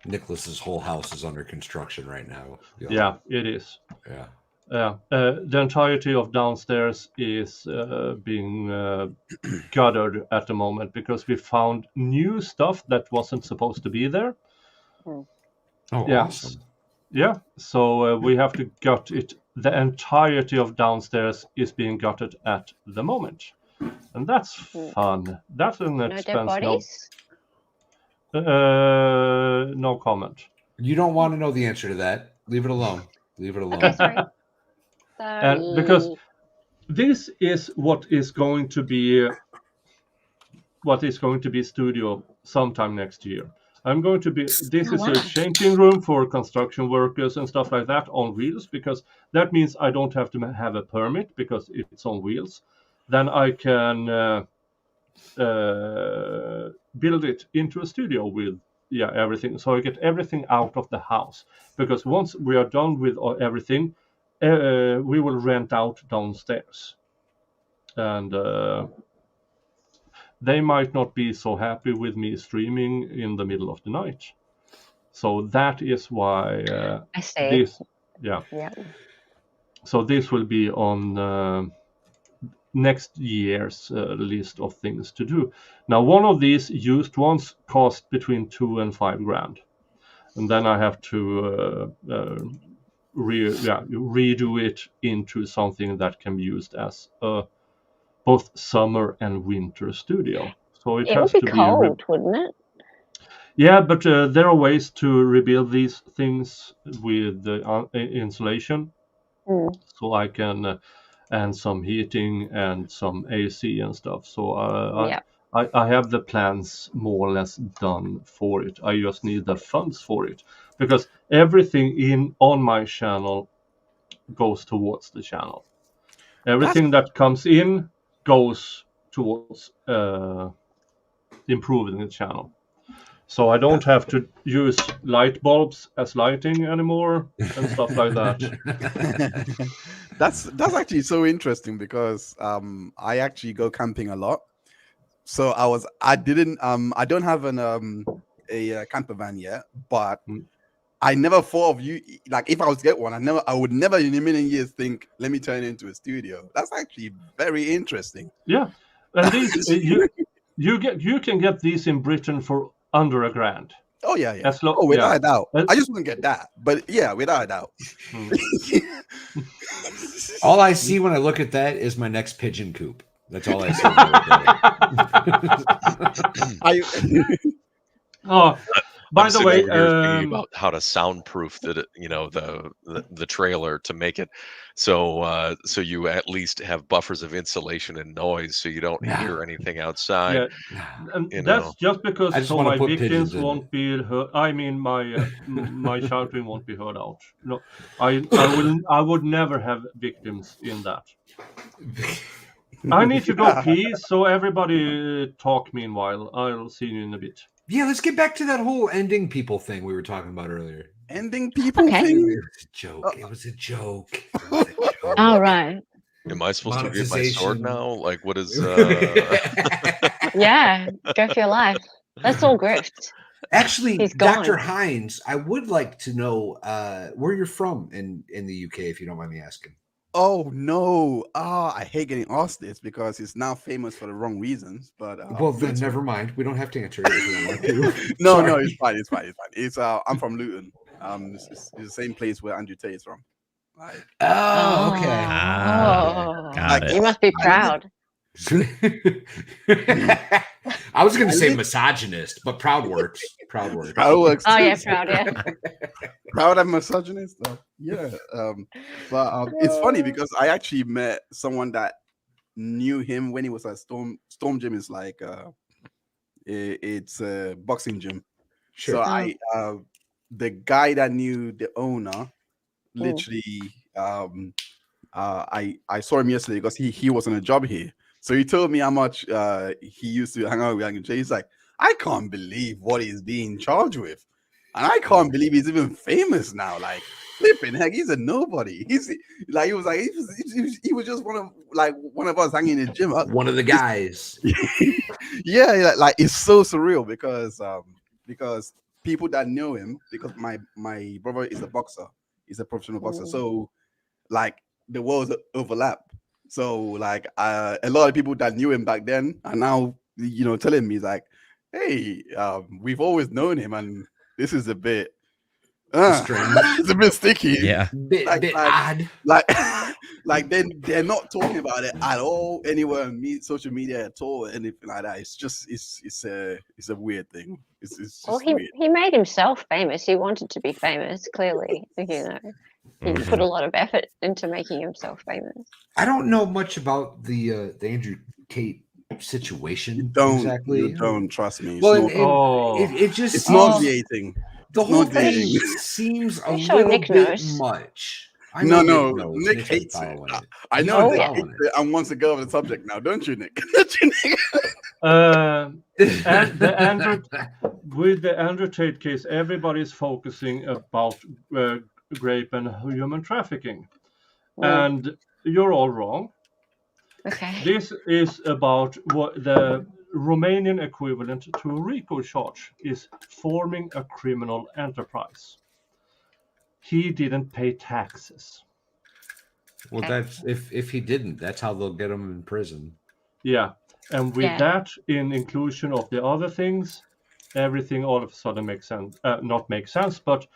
Nicholas's whole house is under construction right now. Yeah, it is. Yeah. The entirety of downstairs is being gutted at the moment because we found new stuff that wasn't supposed to be there. Oh, yeah. Awesome. Yeah, so we have to gut it. The entirety of downstairs is being gutted at the moment. And that's fun. That's an expense. No dead bodies? No comment. You don't want to know the answer to that. Leave it alone. Leave it alone. Okay, sorry. And because this is what is going to be studio sometime next year. This is a changing room for construction workers and stuff like that on wheels, because that means I don't have to have a permit because it's on wheels. Then I can build it into a studio with everything. So I get everything out of the house, because once we are done with everything, we will rent out downstairs, and they might not be so happy with me streaming in the middle of the night. So that is why I see. Yeah. So this will be on next year's list of things to do. Now, one of these used ones cost between $2,000 and $5,000, and then I have to redo it into something that can be used as both summer and winter studio. So it has would be to cold, wouldn't it? Yeah, but there are ways to rebuild these things with the insulation. So I can and some heating and some AC and stuff. So I have the plans more or less done for it. I just need the funds for it, because everything on my channel goes towards the channel. Everything that comes in goes towards improving the channel. So I don't have to use light bulbs as lighting anymore and stuff like that. That's actually so interesting, because I actually go camping a lot. So I don't have a camper van yet, but I never thought of you, like, if I was to get one, I would never in a million years think, let me turn it into a studio. That's actually very interesting. Yeah, and these you can get these in Britain for under $1,000. Oh yeah, yeah. As lo- Oh, without yeah. a doubt. Uh, I just wouldn't get that, but yeah, without a doubt. All I see when I look at that is my next pigeon coop. That's all I see. Oh, by I'm the sitting way, over here thinking about how to soundproof the trailer to make it so you at least have buffers of insulation and noise, so you don't hear anything outside. and You that's know, just because I just so wanna my put victims pigeons in won't it. be heard. I mean, my shouting won't be heard out. No, I would never have victims in that. I need to go pee, so everybody talk meanwhile. I'll see you in a bit. Yeah, let's get back to that whole ending people thing we were talking about earlier. Ending people Okay. thing. It was a joke. It was a joke. It was a joke. Oh, right. am I supposed to get my sword Monetization. now? Like, what is? Yeah, go for your life. Let's all grift. Actually, He's gone. Dr. Hines, I would like to know where you're from in the UK, if you don't mind me asking. Oh no! I hate getting asked this because it's now famous for the wrong reasons. But Well, then never mind. We don't have to answer it if you don't want to. no, Sorry. it's fine. It's fine. It's fine. It's I'm from Luton. It's the same place where Andrew Tate is from. Like, Oh, okay. Oh, Got it. you must be proud. I was going to say misogynist, but proud works. Proud works. Proud works. Oh too. yeah, proud. Yeah. Proud and misogynist. Yeah. But it's funny because I actually met someone that knew him when he was at Storm Gym. Is like it's a boxing gym. Sure. So the guy that knew the owner, literally, I saw him yesterday because he was on a job here. So he told me how much he used to hang out with Young Jay. He's like, I can't believe what he's being charged with, and I can't believe he's even famous now. Like, flipping heck, he's a nobody. He was just one of us hanging in the gym. One of the guys. Yeah, like it's so surreal because people that know him, because my brother is a boxer, he's a professional boxer, so like the worlds overlap. So like a lot of people that knew him back then are now telling me like, hey, we've always known him, and this is a bit it's a bit sticky. Yeah. Bit odd. Like they're not talking about it at all anywhere on social media at all, anything like that. It's just it's a weird thing. It's just Well, weird. he made himself famous. He wanted to be famous. Clearly, he put a lot of effort into making himself famous. I don't know much about the Andrew Tate situation. You don't trust me. Well, it just it's seems, nauseating. The It's whole nauseating. thing seems a sure little Nick bit knows. much. I No, know no, knows. Nick Nick's hates it. following it. I know Oh, Nick yeah. hates it and wants to go over the subject now, don't you, Nick? Don't you, Nick? And with the Andrew Tate case, everybody's focusing about rape and human trafficking, and you're all wrong. Okay. This is about what the Romanian equivalent to a RICO charge is: forming a criminal enterprise. He didn't pay taxes. Well, that's if he didn't, that's how they'll get him in prison. Yeah, and with Yeah. that, in inclusion of the other things, everything all of a sudden makes sense. Not make sense, but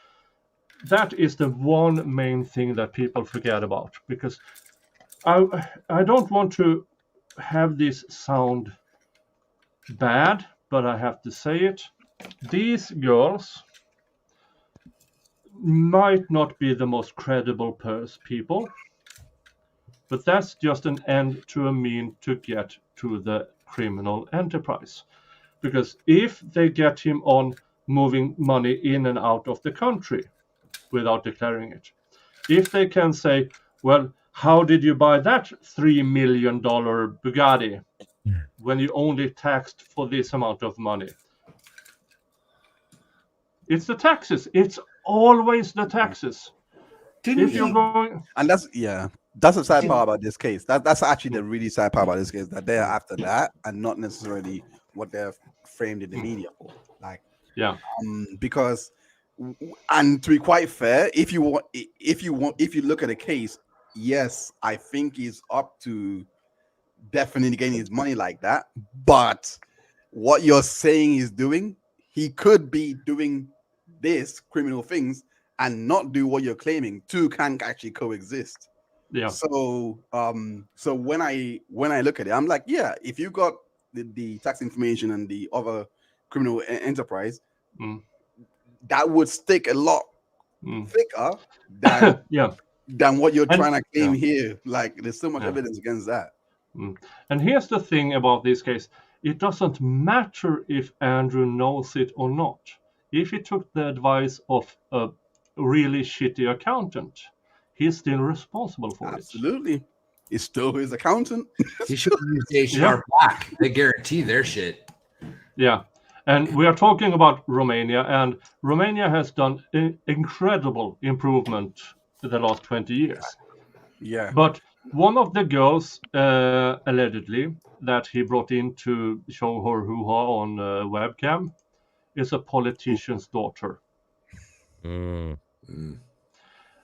that is the one main thing that people forget about. Because I don't want to have this sound bad, but I have to say it. These girls might not be the most credible people, but that's just an end to a mean to get to the criminal enterprise. Because if they get him on moving money in and out of the country without declaring it, if they can say, well, how did you buy that $3 million Bugatti when you only taxed for this amount of money? It's the taxes. It's always the taxes. And that's the sad part about this case. That's actually the really sad part about this case, that they're after that and not necessarily what they're framed in the media for. Like, because, and to be quite fair, if you look at the case, yes, I think he's up to definitely getting his money like that. But what you're saying he's doing, he could be doing this criminal things and not do what you're claiming. Two can actually coexist. Yeah. So so when I look at it, I'm like, yeah, if you got the tax information and the other criminal enterprise, that would stick a lot thicker than than what you're trying to claim here. Like, there's so much evidence against that. And here's the thing about this case. It doesn't matter if Andrew knows it or not. If he took the advice of a really shitty accountant, he's still responsible for it. Absolutely. It's still his accountant. He should use H.R. Black. They guarantee their shit. Yeah. And we are talking about Romania, and Romania has done incredible improvement in the last 20 years. Yeah. But one of the girls, allegedly, that he brought in to show her hoo-ha on webcam is a politician's daughter.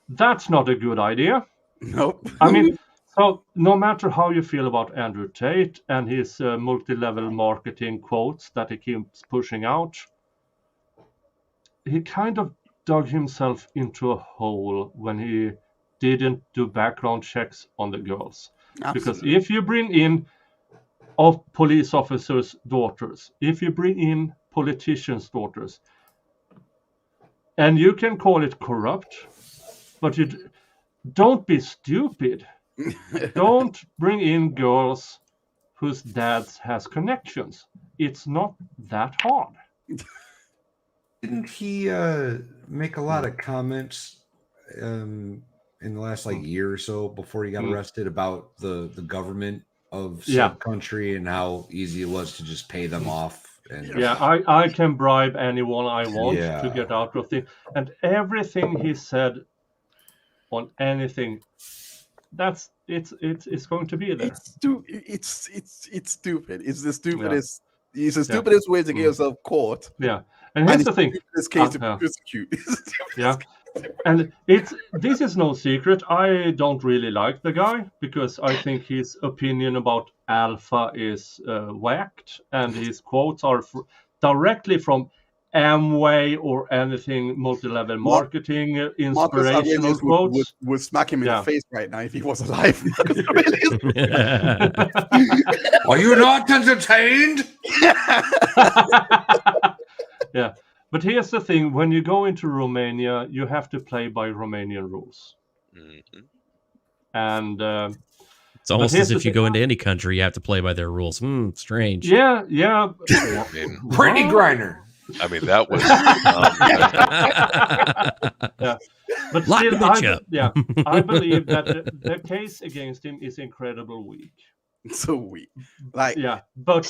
That's not a good idea. Nope. I mean, so no matter how you feel about Andrew Tate and his multi-level marketing quotes that he keeps pushing out, he kind of dug himself into a hole when he didn't do background checks on the girls. Absolutely. Because if you bring in of police officers' daughters, if you bring in politicians' daughters, and you can call it corrupt, but you don't be stupid. Don't bring in girls whose dads has connections. It's not that hard. Didn't he make a lot of comments in the last year or so before he got arrested about the government of some country and how easy it was to just pay them off? And I can bribe anyone I want to get out of things. And everything he said on anything, it's going to be there. It's stupid. It's the stupidest. It's the stupidest way to get yourself caught. Yeah, and here's the thing. This case to prosecute. And this is no secret. I don't really like the guy because I think his opinion about Alpha is whacked, and his quotes are directly from Amway or anything multi-level marketing inspirational quotes. Would smack him in the face right now if he was alive. Are you not entertained? Yeah. But here's the thing, when you go into Romania, you have to play by Romanian rules. And it's almost as if you go into any country, you have to play by their rules. Strange. Yeah. Brittany Griner. I mean, that was. But still, I believe that the case against him is incredibly weak. So weak. But so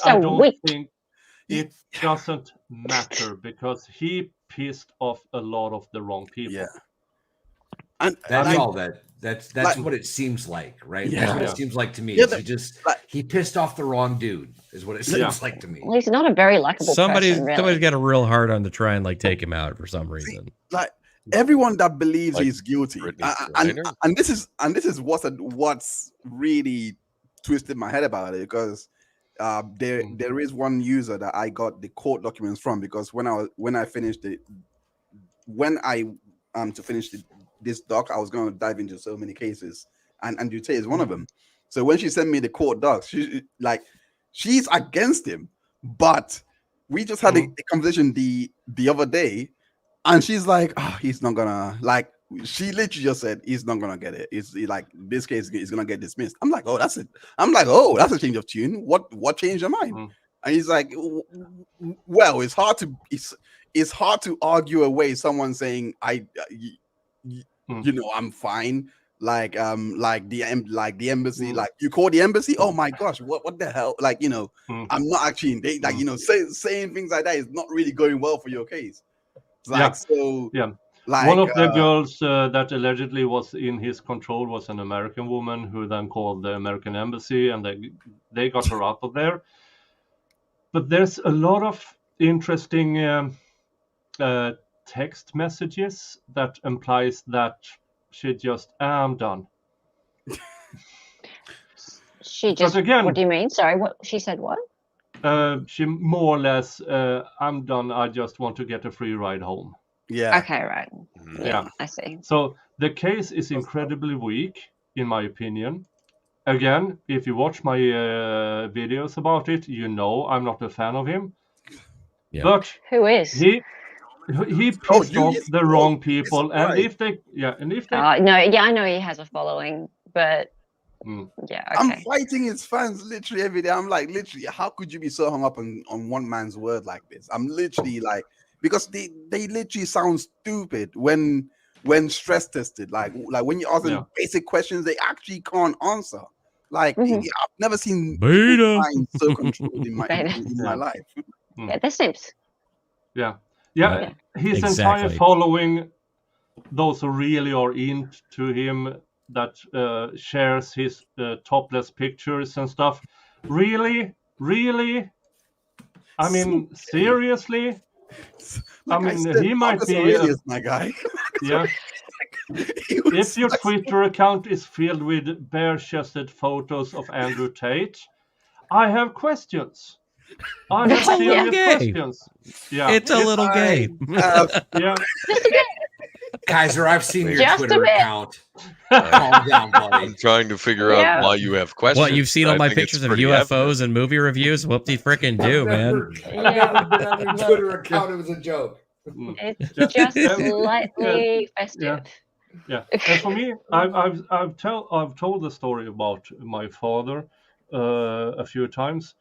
I don't weak. think it doesn't matter because he pissed off a lot of the wrong people. Yeah. And that's all that. That's what it seems like, right? Yeah. That's what it seems like to me. Yeah, he pissed off the wrong dude, is what it seems like to me. Well, he's not a very likable Somebody's person, really. got a real hard on to try and take him out for some reason. Like everyone that believes he's guilty, Brittany and this is what's really twisted my head about it, because there is one user that I got the court documents from, because when I finished this doc, I was going to dive into so many cases, and Andrew Tate is one of them. So when she sent me the court docs, she's against him, but we just had a conversation the other day, and she's like, oh, he's not gonna, like, she literally just said he's not gonna get it. It's like this case is gonna get dismissed. I'm like, oh, that's it. I'm like, oh, that's a change of tune. What changed your mind? And he's like, well, it's hard to argue away someone saying I'm fine. Like the embassy, like you call the embassy. Oh my gosh, what the hell? Like, I'm not actually in date. Like, saying things like that is not really going well for your case. Like, like, one of the girls that allegedly was in his control was an American woman who then called the American embassy, and they got her out of there. But there's a lot of interesting text messages that implies that she just, I'm done. She just, again, what do you mean? Sorry, what she said? What? She more or less, I'm done. I just want to get a free ride home. Yeah. Okay, right. Yeah. I see. So the case is incredibly weak, in my opinion. Again, if you watch my videos about it, you know I'm not a fan of him. Yeah. But Who is? he pissed off the wrong people, and right. if they No, yeah, I know he has a following, but yeah, okay. I'm fighting his fans literally every day. I'm like, literally, how could you be so hung up on one man's word like this? I'm literally like, because they literally sound stupid when stress tested. Like when you ask them basic questions, they actually can't answer. Like I've never seen minds so controlled in my life. Yeah, that seems. Yeah. His entire following, those who really are into him, that shares his topless pictures and stuff. Really? I mean, seriously? Like I mean, said, he might Marcus be. Aurelius, my guy. Yeah. If your Twitter account is filled with bare-chested photos of Andrew Tate, I have questions. I have serious questions. Yeah. It's a little gay. Yeah. Kaiser, I've seen your Just Twitter a bit. account. Calm down, buddy. I'm trying to figure out why you have questions. What, you've seen all I my think it's pictures of pretty UFOs evident. and movie reviews? Whoop de frickin' do, man. I've never been on your Twitter account. It was a joke. It's just slightly festive. Yeah, and for me, I've told the story about my father a few times,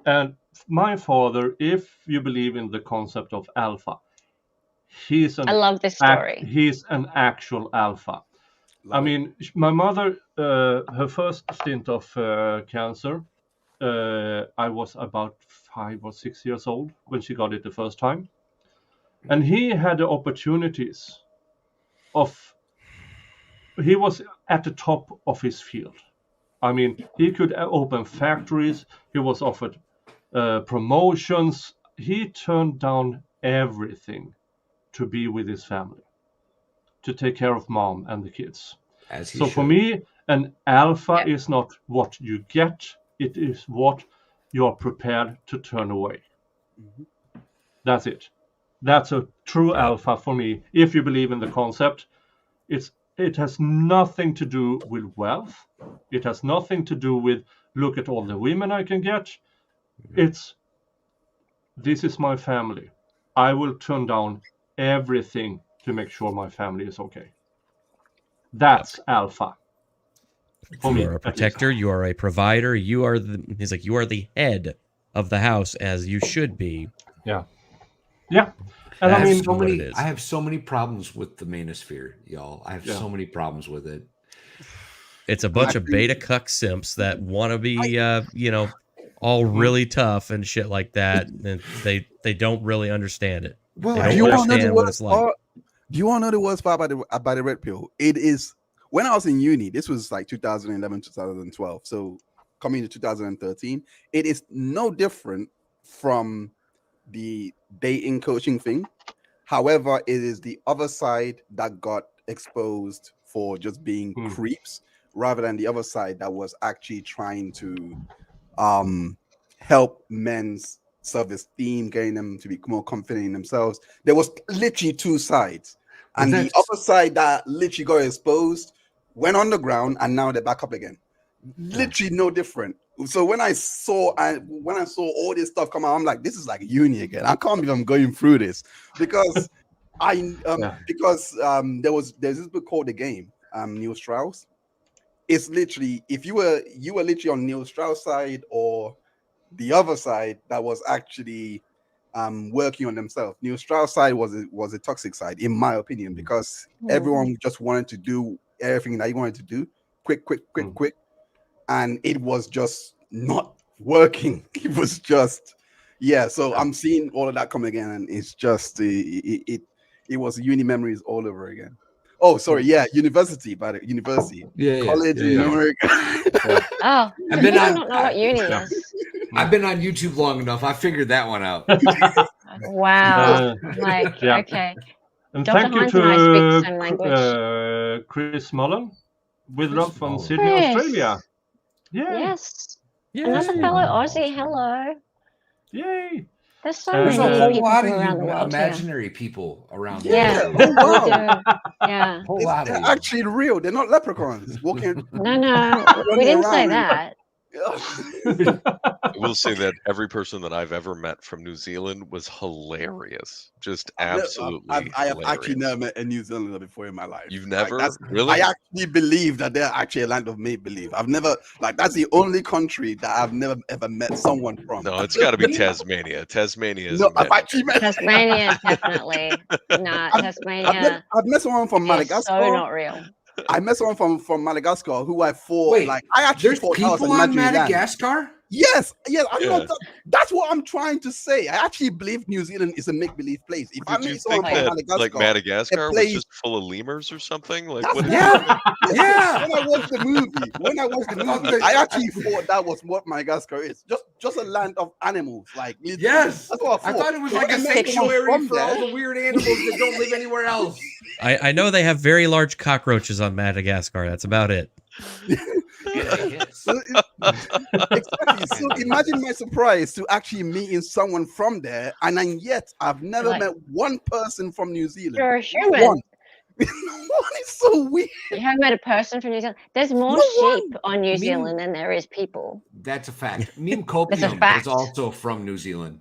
and my father, if you believe in the concept of alpha, I love this story. He's an actual alpha. I mean, my mother, her first stint of cancer, I was about 5 or 6 years old when she got it the first time, and he had the opportunities of. He was at the top of his field. I mean, he could open factories. He was offered promotions. He turned down everything to be with his family, to take care of mom and the kids. So for me, an alpha is not what you get. It is what you're prepared to turn away. That's it. That's a true alpha for me. If you believe in the concept, it has nothing to do with wealth. It has nothing to do with look at all the women I can get. It's this is my family. I will turn down everything to make sure my family is okay. That's alpha. For me, you are a protector. You are a provider. You are he's like, you are the head of the house, as you should be. Yeah. And I mean, I have so many problems with the manosphere, y'all. I have so many problems with it. It's a bunch of beta cuck simps that want to be, all really tough and shit like that, and they don't really understand it. Well, they do you don't want to know understand the what worst it's like. part? Do you want to know the worst part about the red pill? It is when I was in uni. This was like 2011, 2012. So coming to 2013, it is no different from the dating coaching thing. However, it is the other side that got exposed for just being creeps, rather than the other side that was actually trying to help men's self-esteem, getting them to be more confident in themselves. There was literally two sides, and the other side that literally got exposed went underground, and now they're back up again. Literally no different. So when I saw all this stuff come out, I'm like, this is like uni again. I can't believe I'm going through this because there's this book called The Game, Neil Strauss. It's literally if you were literally on Neil Strauss' side or the other side that was actually working on themselves. Neil Strauss' side was a toxic side, in my opinion, because everyone just wanted to do everything that you wanted to do, quick. And it was just not working. It was just, so I'm seeing all of that come again, and it's just it was uni memories all over again. Oh, sorry, university, college in America. Oh, I've been I don't know what uni is. I've been on YouTube long enough. I figured that one out. Wow. Okay. And Dr. thank you Hines and I speak the same to language. Chris Mullen, with love from Sydney, Australia. Yes. Another fellow Aussie. Hello. Yay! There's so And, There's a many whole people lot of from around you the world here. imaginary people around. Yeah, there. Oh, wow. we do. Yeah. Whole lot They're of you. actually real. They're not leprechauns walking. No, we running didn't say around. that. I will say that every person that I've ever met from New Zealand was hilarious. Just absolutely I have actually hilarious. never met a New Zealander before in my life. You've Like, never? Really? I actually believe that they're actually a land of make believe. I've never that's the only country that I've never ever met someone from. No, it's got to be Tasmania. Tasmania is No, I've actually met Tasmania is definitely not. Tasmania I've met someone from is Madagascar. so not real. I met someone from Madagascar who I thought Wait, like I actually There's thought that was people an on imaginary land. Madagascar? Yes, I'm Yeah. not. That's what I'm trying to say. I actually believe New Zealand is a make-believe place. If I Did you meet someone think from that Madagascar, like Madagascar was place- just full of lemurs or something? Like That's what? Yeah, yeah. When I watched the movie, I actually thought that was what Madagascar is. Just a land of animals. Like literally. Yes. That's what I thought it was like a When I met someone sanctuary from for all there- the weird animals that don't live anywhere else. I know they have very large cockroaches on Madagascar. That's about it. Exactly. So imagine my surprise to actually meeting someone from there, and then yet I've never Like- met one person from New Zealand. You're a human. One. It's so weird. You haven't met a person from New Zealand. There's more No sheep on New mean- Zealand than there is people. That's a fact. Neem That's a Copium fact. is also from New Zealand.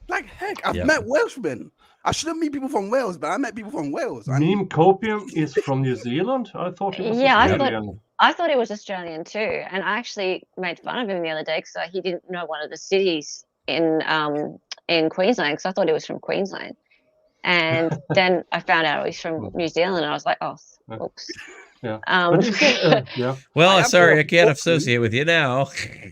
Like heck, I've Yeah. met Welshmen. I shouldn't meet people from Wales, but I met people from Wales. And Neem Copium is from New Zealand? I thought it was Yeah, I thought- Australian. I thought it was Australian too, and I actually made fun of him the other day because he didn't know one of the cities in Queensland because I thought he was from Queensland, and then I found out he's from New Zealand, and I was like, oh, oops. Yeah. Um, But is yeah. Well, I have sorry, to- I can't associate with you now.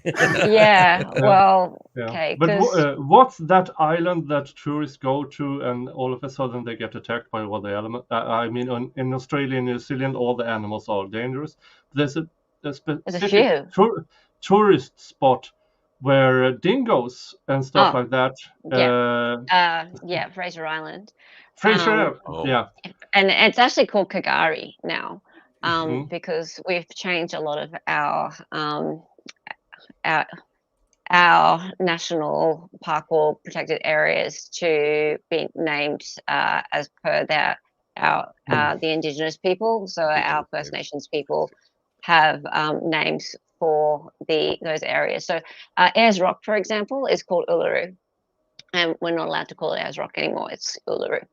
yeah, well, Yeah. okay, But 'cause- what's that island that tourists go to and all of a sudden they get attacked by all the elements? I mean, in Australia and New Zealand, all the animals are dangerous. There's a specific tourist spot where dingoes and stuff Oh, like that. yeah, Fraser Island. Fraser, Oh. yeah. And it's actually called Kagari now, Mhm. because we've changed a lot of our national park or protected areas to be named as per the Indigenous people. So our First Nations people have names for those areas. So Ayers Rock, for example, is called Uluru, and we're not allowed to call it Ayers Rock anymore. It's Uluru.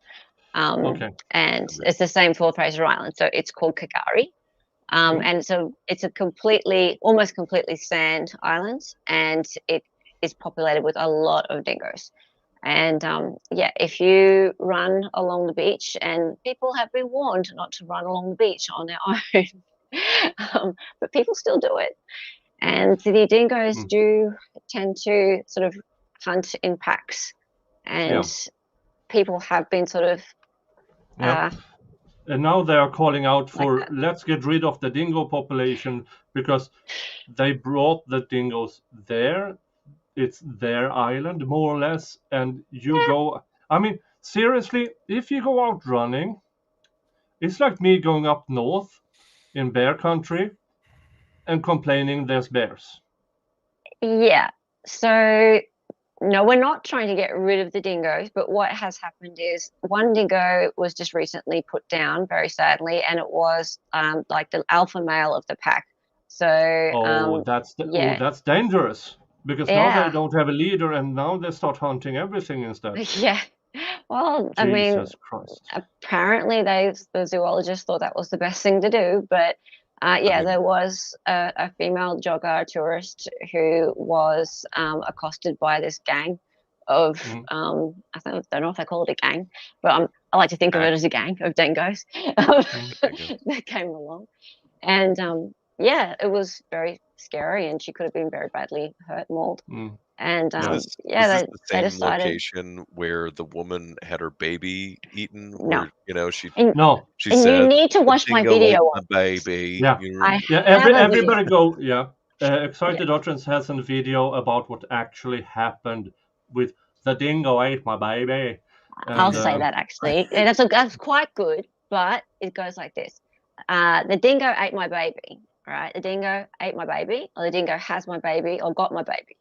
Okay. And it's the same for Fraser Island. So it's called Kagari. And so it's almost completely sand island, and it is populated with a lot of dingoes. And if you run along the beach, and people have been warned not to run along the beach on their own, but people still do it. And the dingoes do tend to sort of hunt in packs, and people have been sort of And now they are calling out for let's get rid of the dingo population because they brought the dingoes there. It's their island, more or less. And you go, I mean, seriously, if you go out running, it's like me going up north in bear country and complaining there's bears. Yeah. So no, we're not trying to get rid of the dingoes, but what has happened is one dingo was just recently put down, very sadly, and it was like the alpha male of the pack. So that's dangerous because now they don't have a leader and now they start hunting everything instead. Yeah. Well, I mean, Jesus Christ. Apparently the zoologists thought that was the best thing to do, but there was a female jogger tourist who was accosted by this gang of I don't know if they call it a gang, but I like to think of it as a gang of dingoes that came along, and it was very scary, and she could have been very badly hurt, mauled. And is this they the same decided. location where the woman had her baby eaten? No. Where, she And she you said, need to watch my "Dingo ate video. my baby." Yeah, have a everybody video. go. Yeah, Excited Utterance has a video about what actually happened with the dingo ate my baby. I'll say that actually. And that's quite good, but it goes like this. The dingo ate my baby, right? The dingo ate my baby, or the dingo has my baby, or got my baby.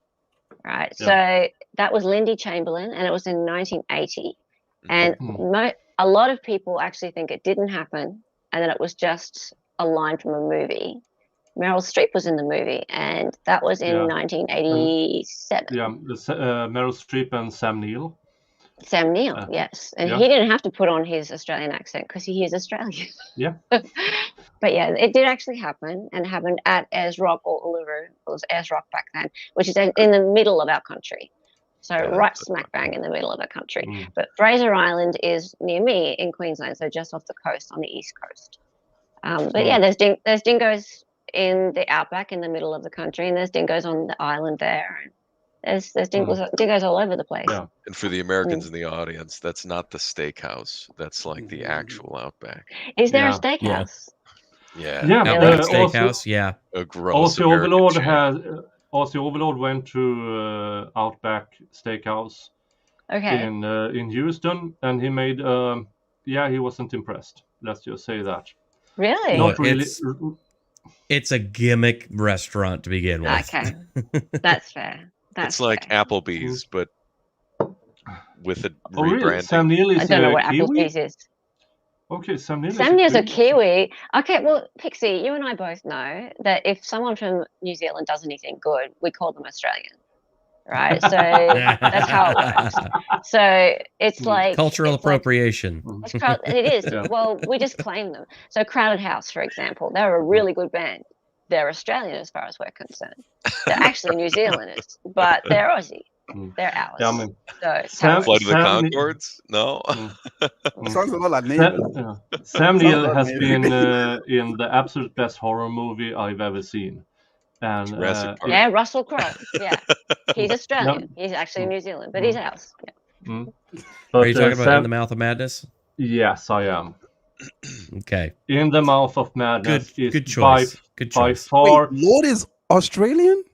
right? So that was Lindy Chamberlain, and it was in 1980. And a lot of people actually think it didn't happen and that it was just a line from a movie. Meryl Streep was in the movie, and that was in 1987. Meryl Streep and Sam Neill. Sam Neill, yes. And he didn't have to put on his Australian accent because he is Australian. Yeah. But yeah, it did actually happen, and happened at Ayers Rock or Uluru. It was Ayers Rock back then, which is in the middle of our country. So right smack bang in the middle of our country. But Fraser Island is near me in Queensland, so just off the coast on the east coast. But yeah, there's dingoes in the outback in the middle of the country, and there's dingoes on the island there. And there's dingoes all over the place. Yeah. And for the Americans in the audience, that's not the steakhouse. That's like the actual outback. Is there a steakhouse? Yeah. Steakhouse. Yeah. A gross Aussie Overlord went to Outback Steakhouse in Houston, and he made he wasn't impressed. Let's just say that. Really? Not really. It's a gimmick restaurant to begin with. Okay, that's fair. It's like Applebee's, but with a rebranding. Really? Sam Neill is I don't know what Kiwi? Applebee's is. Okay, Sam Neill is a Kiwi. Okay, well, Pixie, you and I both know that if someone from New Zealand does anything good, we call them Australian, right? So that's how it works. So it's like cultural appropriation. It is. Yeah. Well, we just claim them. So Crowded House, for example, they're a really good band. They're Australian as far as we're concerned. They're actually New Zealanders, but they're Aussie. They're ours. Yeah, I mean, Flight of the Conchords? No. Sounds a lot like Sam Neill has been in the absolute best horror movie I've ever seen. And Russell Crowe. Yeah, he's Australian. He's actually New Zealand, but he's ours. Yeah. Are you talking about In the Mouth of Madness? Yes, I am. Okay. In the Mouth of Madness good choice. By far. Wait, Lord is Australian?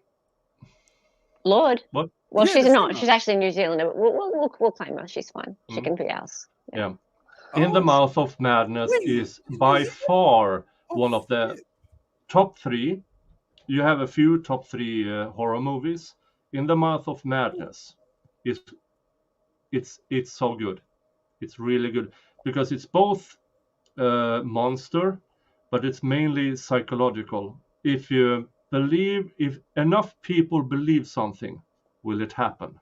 Lord? What? Well, she's not. She's actually New Zealander. We'll claim her. She's fine. She can be ours. Yeah. In the Mouth of Madness is by far one of the top 3. You have a few top 3 horror movies. In the Mouth of Madness it's so good. It's really good because it's both monster, but it's mainly psychological. If enough people believe something, will it happen?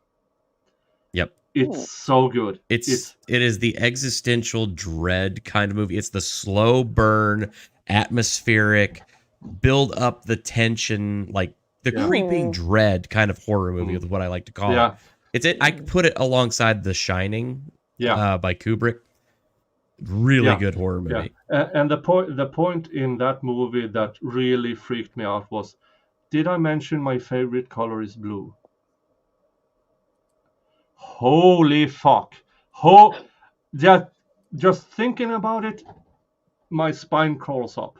Yep. It's so good. It is the existential dread kind of movie. It's the slow burn, atmospheric, build up the tension, like the creeping dread kind of horror movie is what I like to call it. I put it alongside The Shining by Kubrick. Really good horror movie. Yeah. And the point in that movie that really freaked me out was, did I mention my favorite color is blue? Holy fuck. Just thinking about it, my spine crawls up.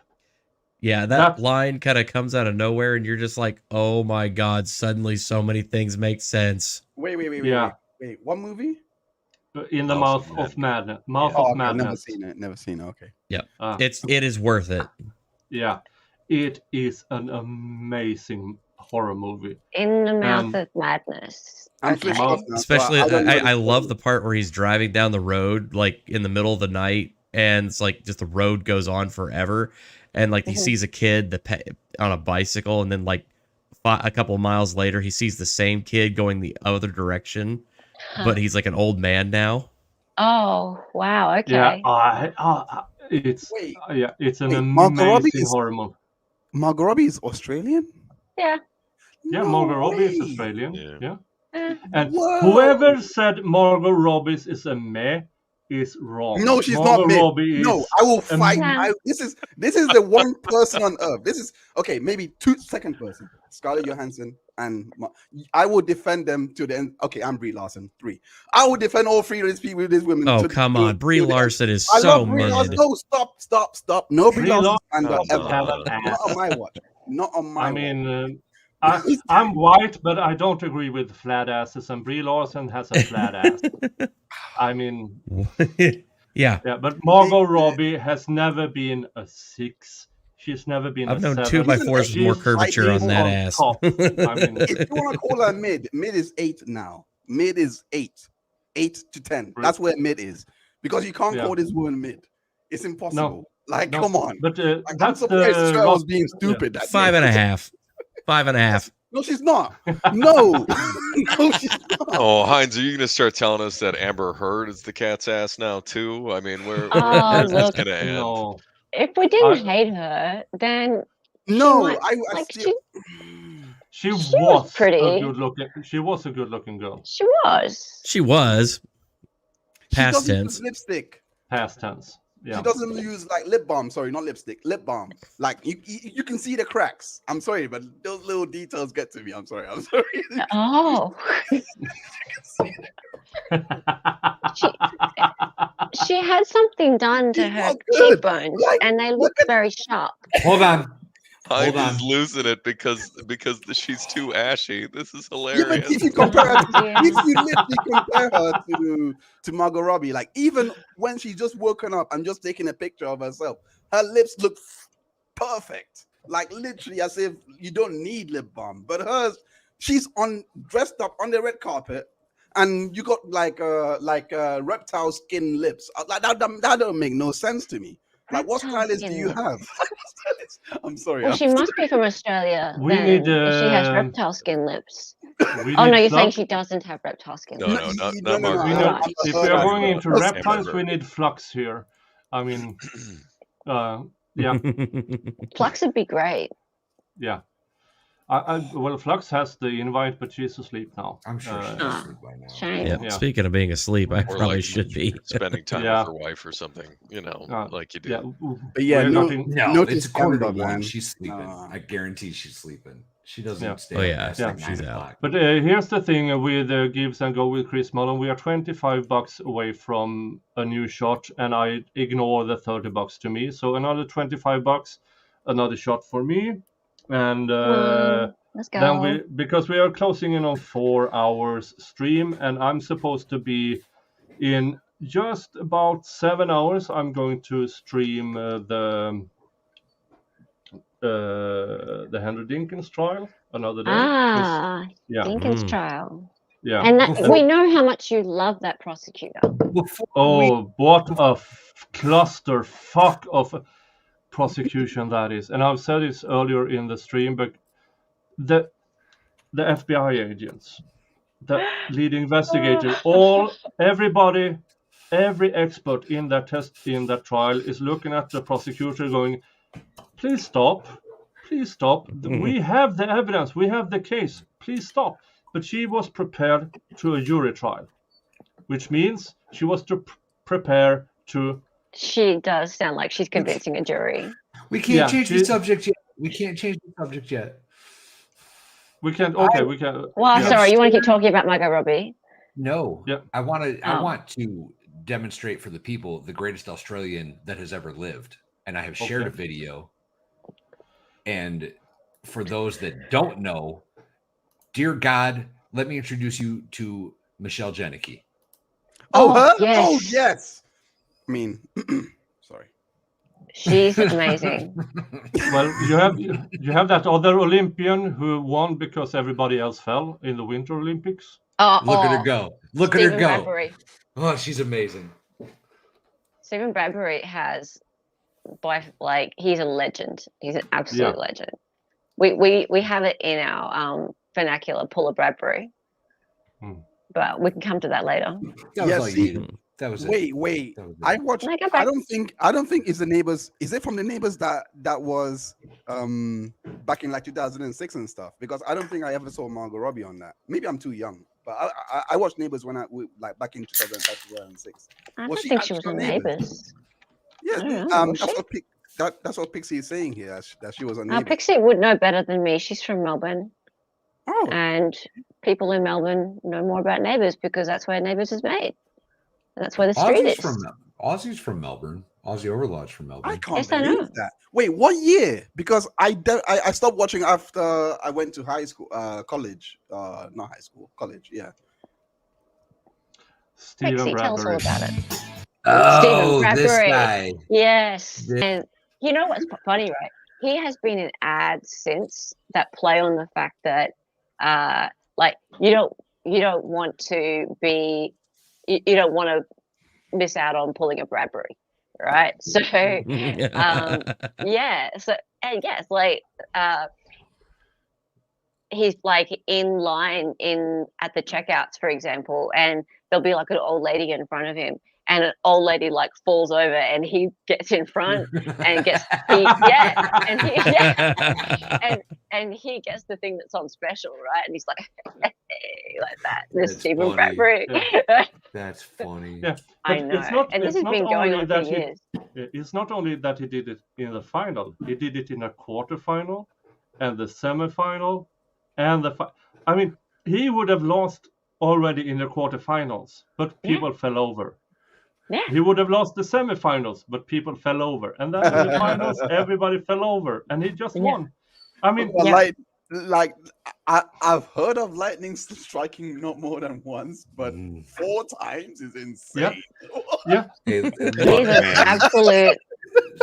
Yeah, that line kind of comes out of nowhere, and you're just like, oh my God, suddenly so many things make sense. Wait, what movie? In the Mouth of Madness. Mouth of Madness. Never seen it. Okay. Yeah. It is worth it. Yeah. It is an amazing horror movie. In the Mouth of Madness. Especially, I love the part where he's driving down the road, like in the middle of the night, and it's like just the road goes on forever. And like he sees a kid on a bicycle, and then like a couple of miles later, he sees the same kid going the other direction, but he's like an old man now. Oh wow! Okay. Yeah, it's an amazing horror movie. Margot Robbie is Australian. Yeah. Yeah, Margot Robbie is Australian. Yeah. And whoever said Margot Robbie is a meh is wrong. No, she's Margot not meh. Robbie No, I will fight. This is the one person on earth. This is okay. Maybe second person. Scarlett Johansson and I will defend them to the end. Okay, I'm Brie Larson. 3. I will defend all 3 of these people, these women. Oh come on, Brie Larson is so mid. No, stop. No, Brie Larson ever. Not on my watch. Not on my. I mean, I'm white, but I don't agree with flat asses, and Brie Larson has a flat ass. I mean, yeah. But Margot Robbie has never been a 6 She's never been. I've a known 7. 2x4s with more She's curvature on that on ass. top. I mean, If you want to call her mid is 8 now. Mid is 8 to 10. That's where mid is, because you can't call this woman mid. It's impossible. No, come on. But I'm that's surprised the Cheryl was being stupid. That day. 5.5. 5.5. No, she's not. No, no, she's not. Oh, Heinz, are you going to start telling us that Amber Heard is the cat's ass now too? I mean, where's this look. going to end? no. If we didn't hate her, then No, might- I like still. She was was pretty. a good looking. She was a good looking girl. she was. She was. She Past doesn't tense. use lipstick. Past tense. Yeah. She doesn't use like lip balm. Sorry, not lipstick. Lip balm. Like you can see the cracks. I'm sorry, but those little details get to me. I'm sorry. Oh. She had something done to her not good. cheekbones, Like, and they looked very sharp. Hold on. Heinz Hold is on. losing it because she's too ashy. This is Yeah, but hilarious. if you compare her, Yeah. if you literally compare her to Margot Robbie, like even when she's just woken up and just taking a picture of herself, her lips look perfect. Like literally as if you don't need lip balm. But hers, she's dressed up on the red carpet, and you got like reptile skin lips. Like that don't make no sense to me. Like what Reptile stylist do skin you lips. have? I'm sorry. Well, I'm she must be from Australia. We then, need, if she has uh, reptile skin lips. We Oh need no, you're saying flux. she doesn't have reptile skin No, lips. no, No, not no, Margot. We no. need, if we Sorry. are going into Amber reptiles, Heard. we need flux here. I mean, yeah, Flux would be great. yeah. Well, Flux has the invite, but she's asleep now. I'm sure she's Ah, asleep by now. shame. Yep. Yeah. Speaking of being asleep, I Or probably like should be. spending time Yeah. with her wife or something, like you do. Yeah, But yeah, we're no- not in- No, Notice it's a quarter to Amber, one. man. She's sleeping. No. I guarantee she's sleeping. She doesn't Yeah. stay Oh, up yeah. past Yeah. like 9 She's out. o'clock. But here's the thing with Gives and Go with Chris Mullen. We are $25 away from a new shot, and I ignore the $30 to me. So another $25, another shot for me, and Let's go. then because we are closing in on 4 hours stream, and I'm supposed to be in just about 7 hours. I'm going to stream the Henry Dinkins trial another day. Yeah. Dinkins Mm. trial. Yeah. And that, we know how much you love that prosecutor. Oh, what a cluster fuck of prosecution that is. And I've said this earlier in the stream, but the FBI agents, the lead investigator, everybody, every expert in that trial is looking at the prosecutor going, please stop. We have the evidence. We have the case. Please stop. But she was prepared to a jury trial, which means she was to prepare to. She does sound like she's convincing a jury. We can't change the subject yet. We can't change the subject yet. We can. Okay, we can. Well, sorry, you want to keep talking about Margot Robbie? No. Yeah. I want Oh. to demonstrate for the people the greatest Australian that has ever lived, and I have shared a video. And for those that don't know, dear God, let me introduce you to Michelle Janicki. Oh, her? yes. Oh, yes. I mean, sorry. She's amazing. Well, you have that other Olympian who won because everybody else fell in the Winter Olympics. Look at her go. Look at her Stephen go. Bradbury. Oh, she's amazing. Stephen Bradbury has, he's a legend. He's an absolute legend. We have it in our vernacular, Paula Bradbury. But we can come to that later. That was all you needed. That was it. Wait. That was it. I watched. Can I go back? I don't think it's the Neighbors. Is it from the Neighbors that was back in like 2006 and stuff? Because I don't think I ever saw Margot Robbie on that. Maybe I'm too young. But I watched Neighbors when like back in 2005, 2006. I Was don't she think she was actually on on Neighbours. Yeah, I don't know, was that's what Pixie is saying here. That she was on Oh, Neighbours. Pixie would know better than me. She's from Melbourne. Oh. And people in Melbourne know more about Neighbours because that's where Neighbours is made. And that's where the street is. Aussie's from Melbourne. Aussie Overlord's from Melbourne. I can't Yes, I know. believe that. Wait, what year? Because I stopped watching after I went to high school, college. Not high school, college. Yeah. Stephen Pixie, tell us all Bradbury. about it. Oh, Stephen this Bradbury. guy. Yes. This- And you know what's funny, right? he has been in ads since that play on the fact that like you don't want to be you don't want to miss out on pulling a Bradbury, right? So yeah, so and yes, like he's like in line at the checkouts, for example, and there'll be like an old lady in front of him, and an old lady like falls over, and he gets in front and gets and he gets the thing that's on special, right? And he's like, hey, like that. This Stephen Bradbury. Yeah. That's funny. Yeah, I know, and this has been going on for years. It's not only that he did it in the final; he did it in a quarterfinal, and the semifinal, and I mean, he would have lost already in the quarterfinals, but people fell over. Yeah. He would have lost the semifinals, but people fell over, and then in the finals, everybody fell over, and he just won. I mean, like I've heard of lightning striking not more than once, but 4 times is insane. Yeah. He's an absolute.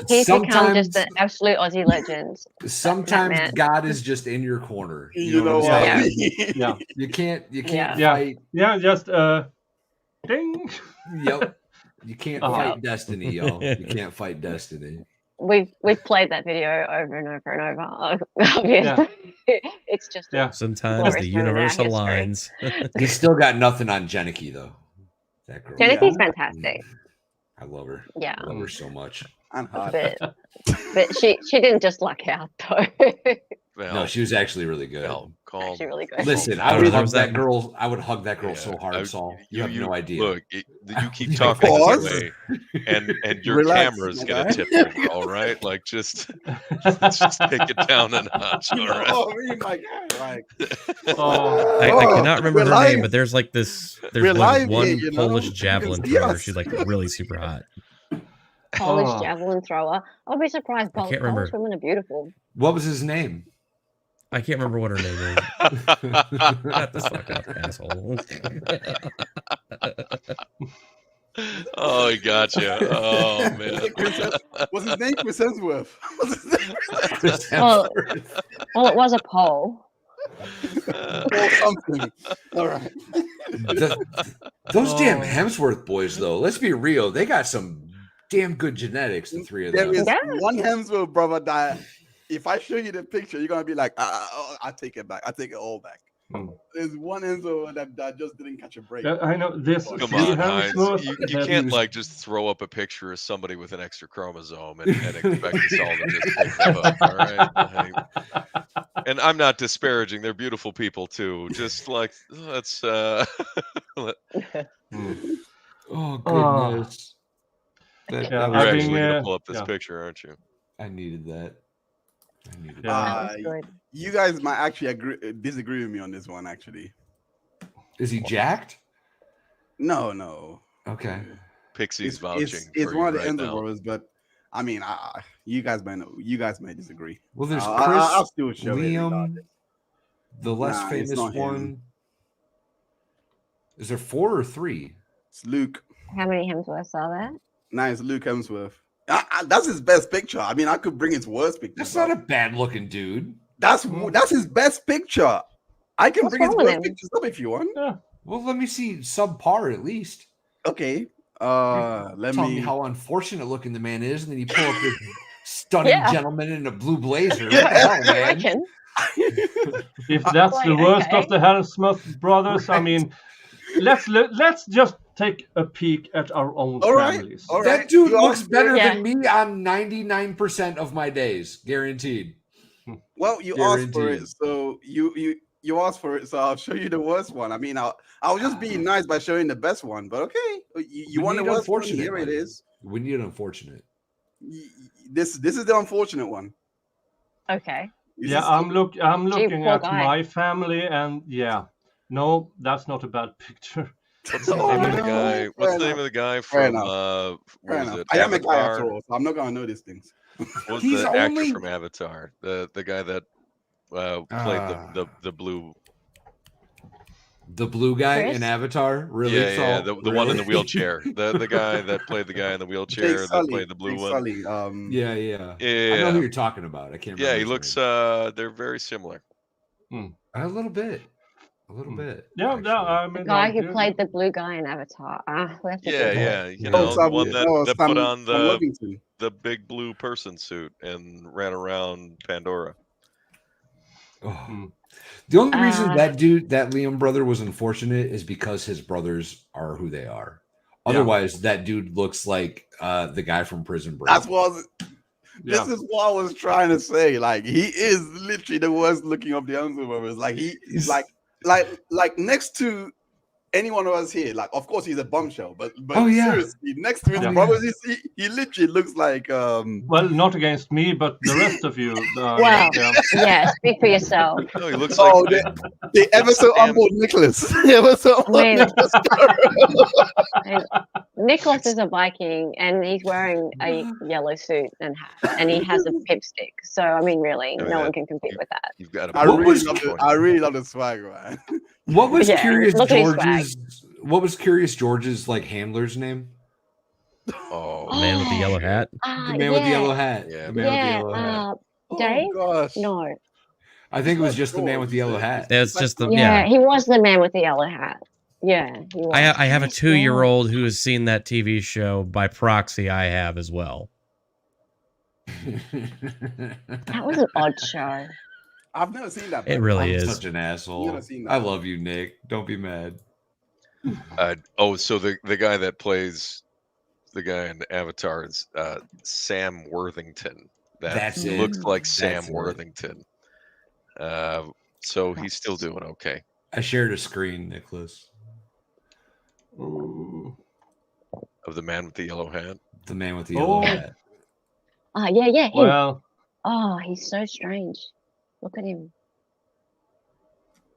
He's become just an absolute Aussie legend. Sometimes God is just in your corner. You know what I mean? Yeah. You can't Yeah. fight. Yeah, just ding. Yep. You can't fight destiny, y'all. You can't fight destiny. We've played that video over and over and over. Obviously, it's just sometimes the universe aligns. He's still got nothing on Jenicky though. That girl. Jeniky's fantastic. I love her. Yeah, I love her so much. But she didn't just luck out though. No, she was actually really good. Actually really good. Listen, I would hug that girl. I would hug that girl so hard, Saul. You have no idea. Look, you keep talking this way, and your camera's gonna tip over. All right, like just take it down a notch. All right. Oh my God! Like, I cannot remember her name, but there's like this. There's one Polish javelin thrower. She's like really super hot. Polish javelin thrower. I'll be surprised. I can't remember. Polish women are beautiful. What was his name? I can't remember what her name is. Shut the fuck up, asshole. Oh, he got you. Oh man. What's his name? Chris Hemsworth. Well, it was a poll. Or something. All right. Those damn Hemsworth boys, though. Let's be real. They got some damn good genetics. The three of them. There is one Hemsworth brother that, if I show you the picture, you're gonna be like, I take it back. I take it all back. There's one Enzo that just didn't catch a break. I know this. Come on, Heinz. You can't like just throw up a picture of somebody with an extra chromosome and expect us all to just pick them up. All right. And I'm not disparaging; they're beautiful people too. Just like let's. Oh goodness! You're actually gonna pull up this picture, aren't you? I needed that. You guys might actually disagree with me on this one. Actually, is he jacked? No. Okay. Pixie's vouching. It's one of the right Enzo brothers, but I mean, you guys may disagree. Well, there's Chris, I'll still show Liam, the less famous one. Is there 4 or 3? It's Luke. How many Hemsworths are there? It's Luke Hemsworth. That's his best picture. I mean, I could bring his worst picture. That's not a bad looking dude. That's his best picture. I can bring his worst pictures up if you want. Yeah. Well, let me see subpar at least. Okay. Tell me how unfortunate looking the man is, and then you pull up this stunning gentleman in a blue blazer. What the hell, man? If that's the worst of the Hemsworth brothers, I mean, let's just take a peek at our own families. All right. That dude looks better than me on 99% of my days, guaranteed. Well, you asked for it, so you asked for it, so I'll show you the worst one. I mean, I was just being nice by showing the best one, but okay, you want the worst one? Here it is. We need an unfortunate. This is the unfortunate one. Okay. I'm looking at my family, and no, that's not a bad picture. What's the name of the guy? What's the name of the guy from what was it? I am a guy after all, so I'm not gonna know these things. What was the actor from Avatar? The guy that played the blue. The blue guy Chris? in Avatar, really? Yeah, Saul? the one in the Really? wheelchair, the guy that played the guy in the wheelchair that played the blue Jake one. Sully. Yeah. I know who Yeah, you're talking about. I can't remember. yeah, he his looks. name. They're very similar. A little bit. Yeah, actually. I The mean, guy who played the blue guy in Avatar. We have to Yeah, Google yeah, it. you Oh, know, the Sam, one that no, that Sam, put on Sam Worthington. the big blue person suit and ran around Pandora. Oh. The only reason Uh, that Liam brother was unfortunate is because his brothers are who they are. Yeah. Otherwise, that dude looks like the guy from Prison Break. That's what. This is what I was trying to say. Like he is literally the worst looking of the Unseen brothers. Like he's like next to anyone who was here. Like of course he's a bombshell, but Oh, yeah. seriously, next to his Yeah. brothers, he literally looks like Well, not against me, but the rest of you. Well, yeah, speak for yourself. No, he looks oh like the ever so humble Nicholas. The ever so humble I mean- Nicholas. Nicholas is a Viking and he's wearing a yellow suit and hat, and he has a pipstick. So I mean, really, I mean, no that- one can compete with that. you've got. I What really was- love the swag, man. What was Yeah, Curious look at his George's? What was Curious George's like handler's name? Oh, The man with the yellow hat. The man with the yellow hat. Yeah. The man with the yellow hat. Dave? Oh, gosh. No. I think it was just the man with the yellow hat. That's just the Yeah, he was the man with the yellow hat. Yeah, he was. I have a Nice 2-year-old who has seen that TV show by proxy. I have as well. That was an odd show. I've never seen that. It but really I'm is. Such an asshole. Never seen that. I love you, Nick. Don't be mad. So the guy that plays the guy in Avatar is Sam Worthington. That's it. looks like That's Sam it. Worthington. So he's still doing okay. I shared a screen, Nicholas. Of the man with the yellow hat. The man with the yellow hat. Yeah, him. Well, Oh, he's so strange. Look at him.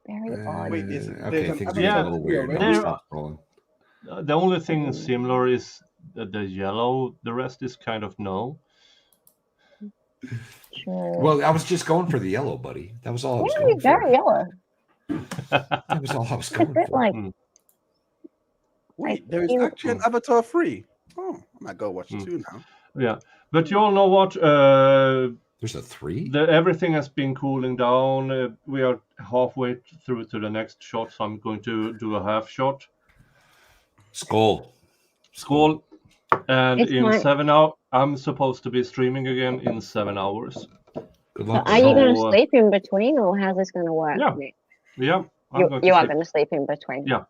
Very odd. Wait, is Okay, there's an things Avatar Yeah, are a little weird. already? Now There- stop scrolling. the only thing similar is the yellow. The rest is kind of no. Sure. Well, I was just going for the yellow, buddy. That was all I was Yeah, going he's for. very yellow. That was all I was It's a going bit for. like, Mm. like There is he- actually an Avatar 3. Oh, I might go watch Hmm. 2 now. Yeah, but you all know what? There's a 3? Everything has been cooling down. We are halfway through to the next shot, so I'm going to do a half shot. Skull. Skål. And It's in my- 7 hours, I'm supposed to be streaming again in 7 hours. Good So luck. are you going to So, sleep in between, or how's this going to work? Yeah, Nick? Yeah, I'm You, going to you are sleep. going to sleep in between. Yeah.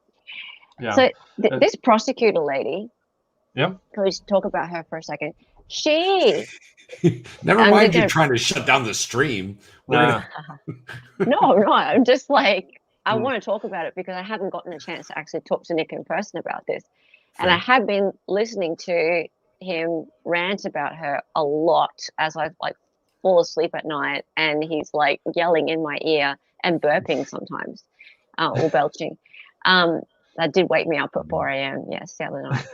Yeah. So Uh, this prosecutor lady, Yeah. can we just talk about her for a second? She, Never I'm mind you gonna- trying to shut down the stream. We're Nah. gonna- no, I'm just like, I Hmm. want to talk about it because I haven't gotten a chance to actually talk to Nick in person about this. And Fair. I have been listening to him rant about her a lot as I like fall asleep at night, and he's like yelling in my ear and burping sometimes, or belching. That did wake me up at 4 a.m. Yes, the other night.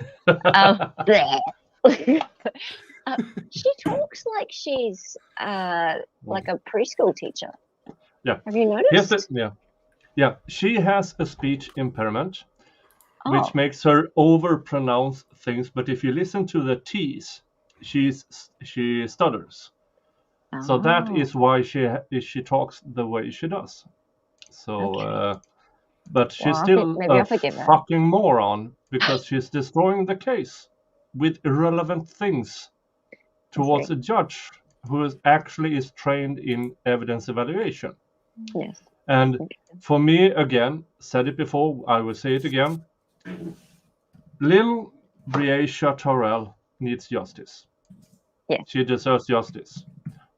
bleh. She talks like she's like a preschool teacher. Yeah. Have you noticed? Yeah. She has a speech impairment, Oh. which makes her overpronounce things. But if you listen to the T's, she stutters. So that Oh. is why she talks the way she does. So, but she's Well, still maybe I'll a forgive her. fucking moron because she's destroying the case with irrelevant things towards a judge who is trained in evidence evaluation. Yes. And for me, again, said it before, I will say it again. Lil Breasia Torrell needs justice. Yeah. She deserves justice.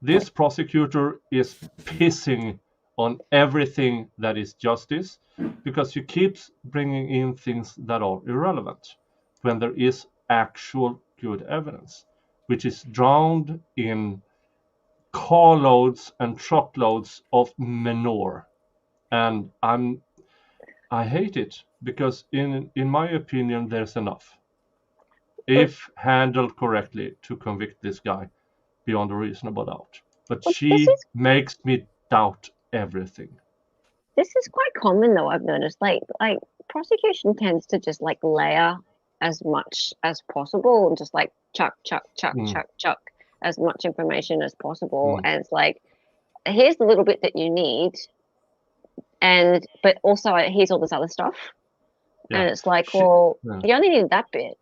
This prosecutor is pissing on everything that is justice because she keeps bringing in things that are irrelevant when there is actual good evidence, which is drowned in carloads and truckloads of manure. And I hate it because in my opinion there's enough, if handled correctly, to convict this guy beyond a reasonable doubt. But Well, she this is- makes me doubt everything. This is quite common though, I've noticed. Like prosecution tends to just like layer as much as possible and just like chuck as much information as possible. And it's like, here's the little bit that you need, but also here's all this other stuff. And it's like, you only need that bit.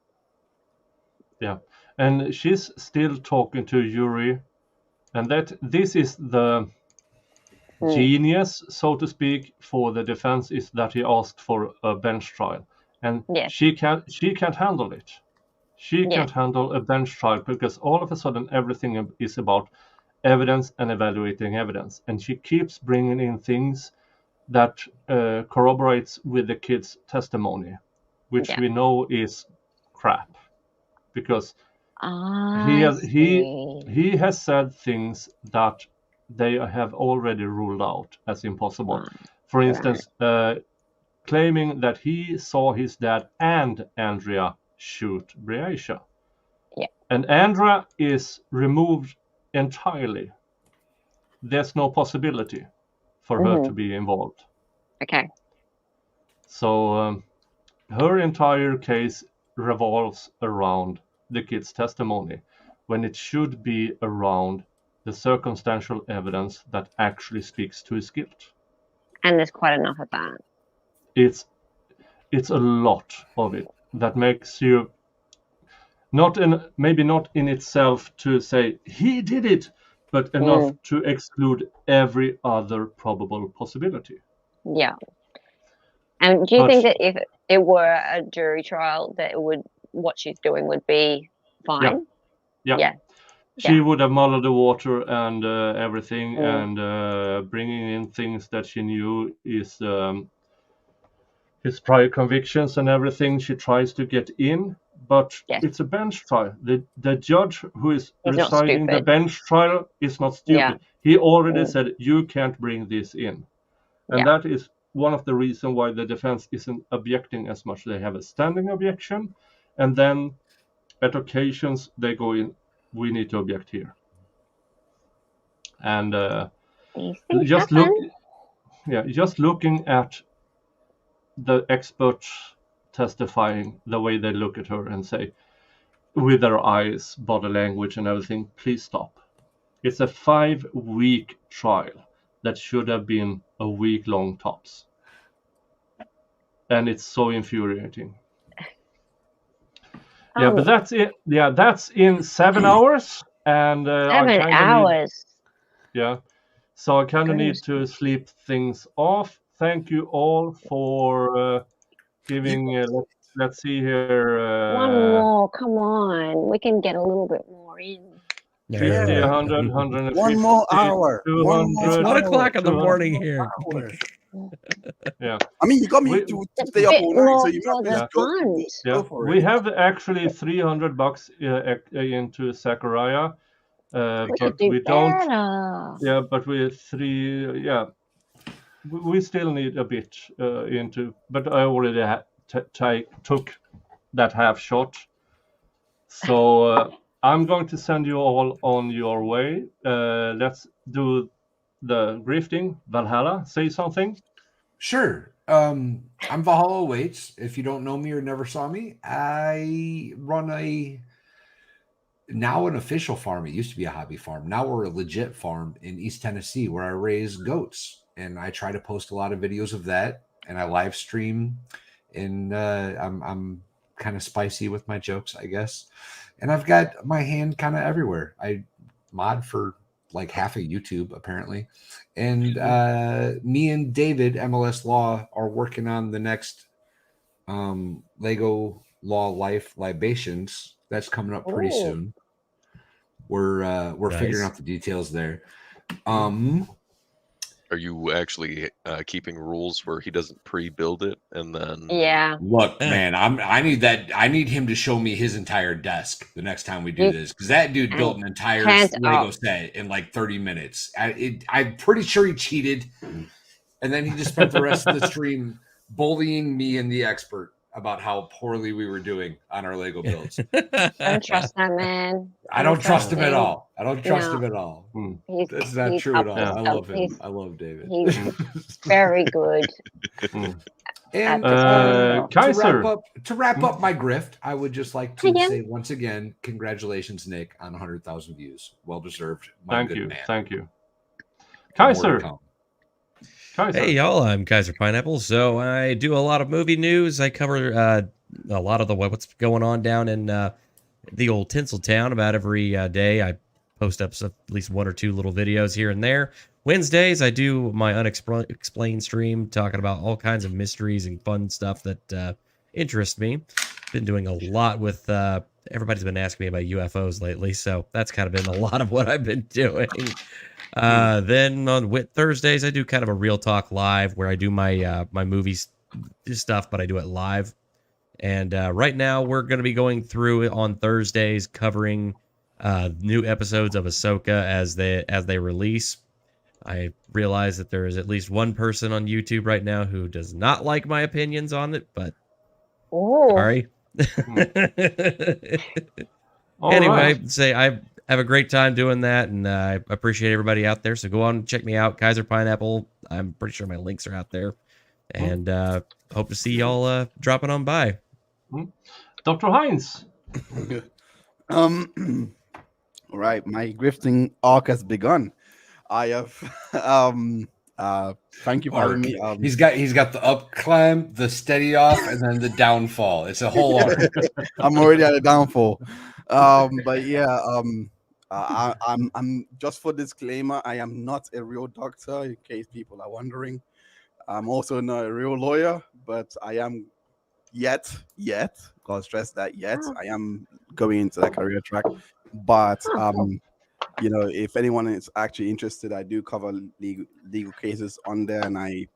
Yeah. And she's still talking to Yuri, and that this is the genius, so to speak, for the defense, is that he asked for a bench trial, and she can't handle it. She can't handle a bench trial because all of a sudden everything is about evidence and evaluating evidence, and she keeps bringing in things that corroborates with the kid's testimony, which we know is crap, because he has said things that they have already ruled out as impossible. For instance, claiming that he saw his dad and Andrea shoot Breasia. And Andrea is removed entirely. There's no possibility for her to be involved. Okay. So her entire case revolves around the kid's testimony, when it should be around the circumstantial evidence that actually speaks to his guilt. And there's quite enough of that. It's a lot of it that makes you maybe not in itself to say he did it, but enough to exclude every other probable possibility. Yeah. And do you think that if it were a jury trial, that what she's doing would be fine? Yeah. She would have muddled the water and everything, and bringing in things that she knew is his prior convictions and everything. She tries to get in, but it's a bench trial. The judge who is deciding the bench trial is not stupid. Yeah. He already said, you can't bring this in. And that is one of the reasons why the defense isn't objecting as much. They have a standing objection, and then at occasions they go in, we need to object here. And just looking at the experts testifying, the way they look at her and say, with their eyes, body language and everything, please stop. It's a 5-week trial that should have been a week-long tops. And it's so infuriating. Yeah, but that's it. Yeah, that's in 7 hours. And 7 hours. So I kind of need to sleep things off. Thank you all for giving. Let's see here. One more, come on. We can get a little bit more in. 50, 100, 150. One more hour. 200, It's 1 o'clock in the morning here. Yeah. I mean, you got me to stay up all night, so you might go for it. We have actually $300 into Sakurai, but we don't. Yeah, but we we still need a bit into. But I already took that half shot, so I'm going to send you all on your way. Let's do the grifting. Valhalla, say something. Sure. I'm Valhalla Waits. If you don't know me or never saw me, I run now an official farm. It used to be a hobby farm. Now we're a legit farm in East Tennessee where I raise goats, and I try to post a lot of videos of that, and I live stream, and I'm kind of spicy with my jokes, I guess. And I've got my hand kind of everywhere. I mod for like half of YouTube apparently. And me and David, MLS Law, are working on the next Lego Law Life Libations. That's coming up pretty soon. We're figuring out the details there. Are you actually keeping rules where he doesn't pre-build it and then? Yeah. Look, man, I need that. I need him to show me his entire desk the next time we do this, because that dude built an entire Lego set in like 30 minutes. I'm pretty sure he cheated, and then he just spent the rest of the stream bullying me and the expert. about how poorly we were doing on our Lego builds. Don't trust that man. I don't trust him at him. all. I don't trust No. him at all. He's, That's not he's true up at all. to I love him. he's- I love David. He's very good. And Kaiser. to wrap up my grift, I would just like to Again. say once again, congratulations, Nick, on 100,000 views. Well deserved. My Thank good you. man. Thank you. More to Kaiser. come. Kaiser. Hey y'all, I'm Kaiser Pineapple. So I do a lot of movie news. I cover a lot of the what's going on down in the old Tinseltown about every day. I post up at least one or two little videos here and there. Wednesdays I do my unexplained stream talking about all kinds of mysteries and fun stuff that interest me. Been doing a lot with everybody's been asking me about UFOs lately, so that's kind of been a lot of what I've been doing. Then on Thursdays, I do kind of a real talk live where I do my my movies stuff, but I do it live. And right now, we're going to be going through it on Thursdays, covering new episodes of Ahsoka as they release. I realize that there is at least one person on YouTube right now who does not like my opinions on it, but sorry. Anyway, say I have a great time doing that, and I appreciate everybody out there. So go on and check me out, Kaiser Pineapple. I'm pretty sure my links are out there, and hope to see y'all dropping on by. Dr. Heinz. All right, my grifting arc has begun. I have thank you for having me. He's got the up climb, the steady off, and then the downfall. It's a whole arc. I'm already at a downfall. But yeah, I'm just for disclaimer, I am not a real doctor, in case people are wondering. I'm also not a real lawyer, but I am yet, gotta stress that yet. I am going into that career track. But you know, if anyone is actually interested, I do cover legal cases on there, and I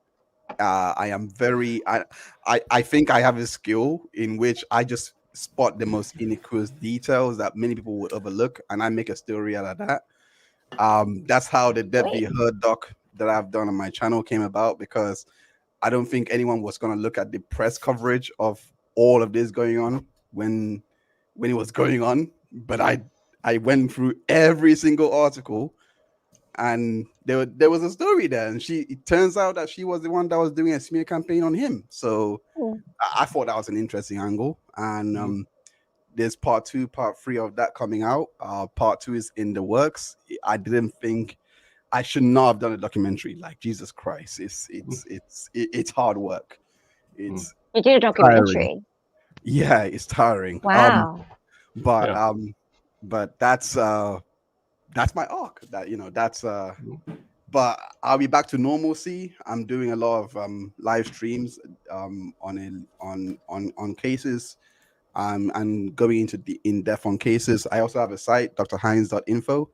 am very I think I have a skill in which I just spot the most innocuous details that many people would overlook, and I make a story out of that. That's how the Deadly Herd doc that I've done on my channel came about, because I don't think anyone was going to look at the press coverage of all of this going on when it was going on, but I went through every single article, and there was a story there, and it turns out that she was the one that was doing a smear campaign on him. So I thought that was an interesting angle, and there's part 2, part 3 of that coming out. Part 2 is in the works. I didn't think I should not have done a documentary. Like, Jesus Christ, it's hard work. You did a documentary. Tiring. Yeah, it's tiring. Wow. But that's my arc. That, you know, that's but I'll be back to normalcy. I'm doing a lot of live streams on cases. And going into the in-depth on cases. I also have a site, drheinz.info.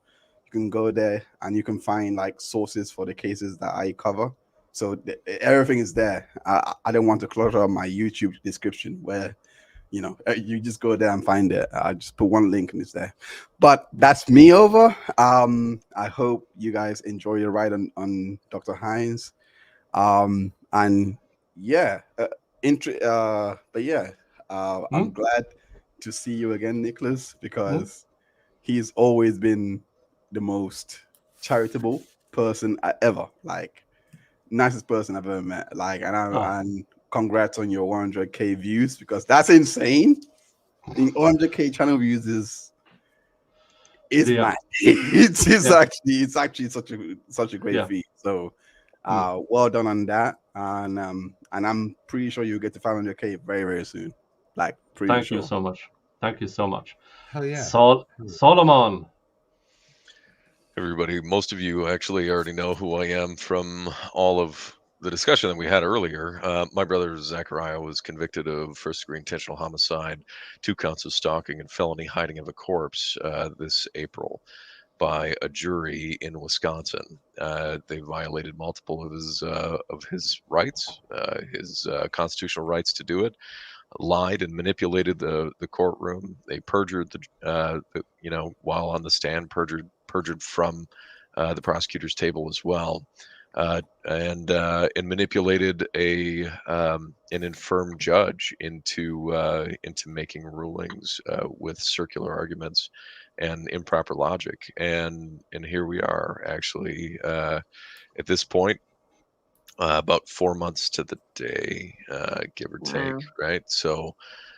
You can go there and you can find like sources for the cases that I cover. So everything is there. I don't want to clutter my YouTube description where, you know, you just go there and find it. I just put one link and it's there. But that's me over. I hope you guys enjoy your ride on Dr. Heinz. And yeah, but yeah, I'm glad to see you again, Nicholas, because he's always been the most charitable person I ever, like, nicest person I've ever met. Like, and congrats on your 100K views, because that's insane. I think 100K channel views is mad. It's actually such a great feat. So well done on that. And I'm pretty sure you'll get to 500K very, very soon. Like, pretty Thank sure. you so much. Thank you so much. Hell yeah. Solomon. Everybody, most of you actually already know who I am from all of the discussion that we had earlier. My brother Zachariah was convicted of first-degree intentional homicide, 2 counts of stalking, and felony hiding of a corpse this April by a jury in Wisconsin. They violated multiple of his rights, his constitutional rights to do it. Lied and manipulated the courtroom. They perjured while on the stand, perjured from the prosecutor's table as well. and manipulated an infirm judge into making rulings with circular arguments and improper logic. And here we are, actually, at this point, about 4 months to the day, give or take, right? So,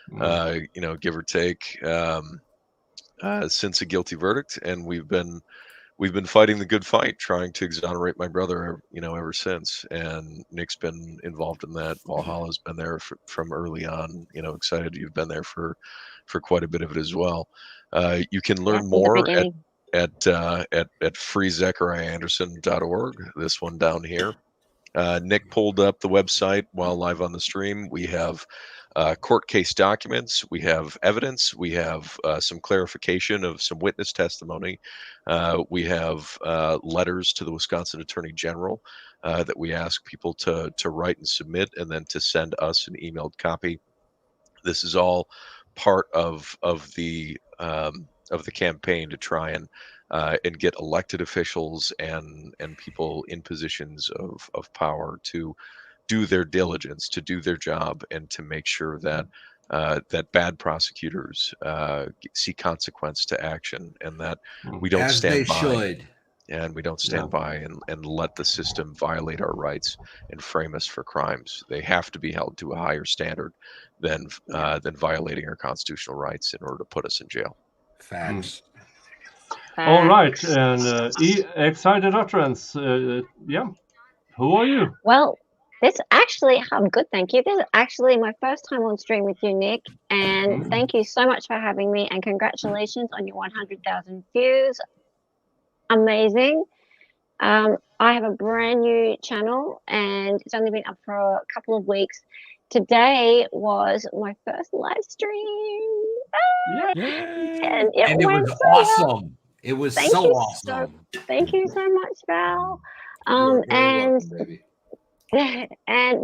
give or take, since a guilty verdict, and we've been fighting the good fight, trying to exonerate my brother, ever since. And Nick's been involved in that. Valhalla's been there from early on. Excited you've been there for quite a bit of it as well. You can learn more at freezechariahanderson.org. This one down here. Nick pulled up the website while live on the stream. We have court case documents, we have evidence, we have some clarification of some witness testimony, we have letters to the Wisconsin Attorney General that we ask people to write and submit, and then to send us an emailed copy. This is all part of the campaign to try and get elected officials and people in positions of power to do their diligence, to do their job, and to make sure that that bad prosecutors see consequence to action, and that we don't stand by. And we don't stand by and let the system violate our rights and frame us for crimes. They have to be held to a higher standard than violating our constitutional rights in order to put us in jail. Facts. All right, and Excited Utterance, yeah. Who are you? Well, I'm good, thank you. This is actually my first time on stream with you, Nick, and thank you so much for having me, and congratulations on your 100,000 views. Amazing. I have a brand new channel, and it's only been up for a couple of weeks. Today was my first live stream. And it was so awesome. well. It was Thank so you awesome. Thank you so much, Val. And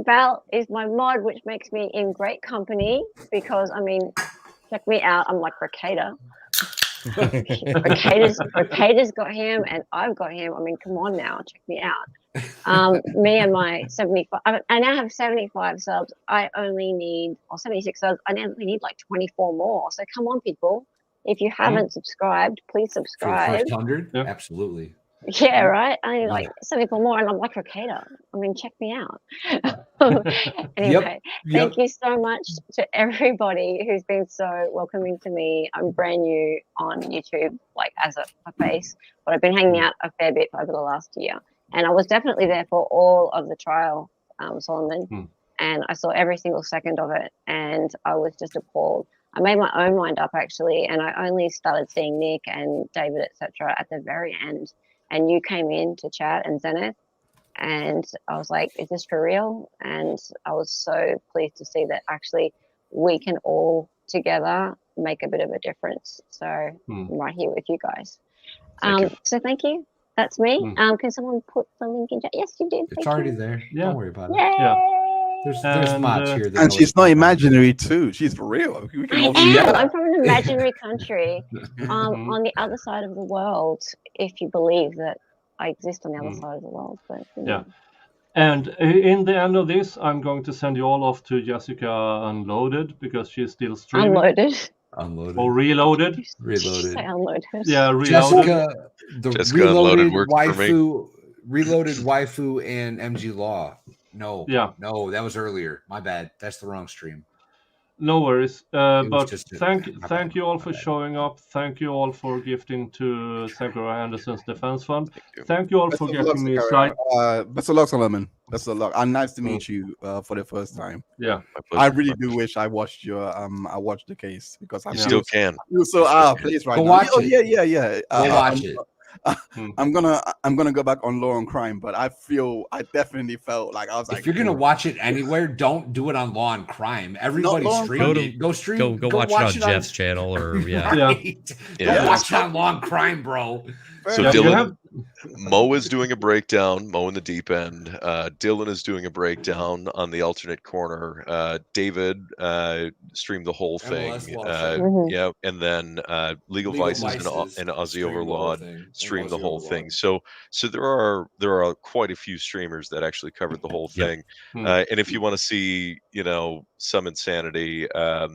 Val is my mod, which makes me in great company because, check me out. I'm like Recator. Recator's got him, and I've got him. Come on now, check me out. Me and my 75. I now have 75 subs. I only need, or 76 subs. I only need like 24 more. So come on, people. If you haven't subscribed, please subscribe. For the first 100? Yeah. Absolutely. Yeah, right. I need like 74 more, and I'm like Recator. Check me out. Anyway, thank you so much to everybody who's been so welcoming to me. I'm brand new on YouTube, like as a face, but I've been hanging out a fair bit over the last year. And I was definitely there for all of the trial, Solomon, and I saw every single second of it, and I was just appalled. I made my own mind up, actually, and I only started seeing Nick and David, etc., at the very end. And you came in to chat, and Zenith, and I was like, is this for real? And I was so pleased to see that actually we can all together make a bit of a difference. So I'm right here with you guys. So thank you. That's me. Can someone put the link in chat? Yes, you did. It's already there. Yeah. Don't worry about it. Yay! Yeah. There's mods here. And she's not imaginary too. She's for real. I'm from an imaginary country on the other side of the world, if you believe that I exist on the other side of the world. But, yeah. And in the end of this, I'm going to send you all off to Jessica Unloaded because she's still streaming. Unloaded. Or Reloaded. Reloaded. Say unloaded. Yeah, Reloaded. Jessica, the Jessica Reloaded works waifu, Reloaded waifu, and MG Law. No, that was earlier. My bad. That's the wrong stream. No worries. But thank you all for showing up. Thank you all for gifting to Zachariah Anderson's Defense Fund. Thank you all for getting me aside. Best of luck, Solomon. Best of luck. And nice to meet you for the first time. Yeah, I really do wish I watched I watched the case because I still can. You're so out of place right Go now. watch Oh, it. yeah. Go watch it. I'm gonna go back on Law and Crime, but I definitely felt like I was like, if you're gonna watch it anywhere, don't do it on Law and Crime. Everybody stream. Go stream. Go watch it on Jeff's channel or Don't watch it on Law and Crime, bro. So Yeah, you Dylan, have- Mo is doing a breakdown. Mo in the deep end. Dylan is doing a breakdown on the alternate corner. David streamed the whole thing. MLS Law Show. Yeah, and then Legal Vices and Aussie streamed the whole Overlord thing, and streamed the Aussie whole Overlord. thing. So there are quite a few streamers that actually covered the whole Yep. thing. Hmm. And if you want to see, some insanity, Well,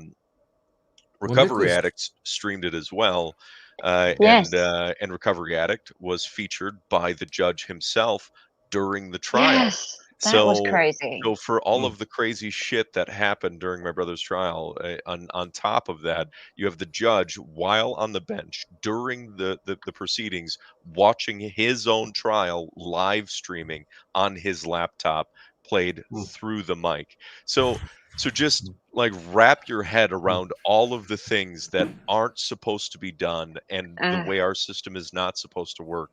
Recovery Nicholas- Addicts streamed it as well. Yes. And Recovery Addict was featured by the judge himself during the trial. Yes, that was crazy. So for all of the crazy shit that happened during my brother's trial, on top of that, you have the judge while on the bench during the proceedings, watching his own trial live streaming on his laptop, played through the mic. So just like wrap your head around all of the things that aren't supposed to be done and the way our system is not supposed to work.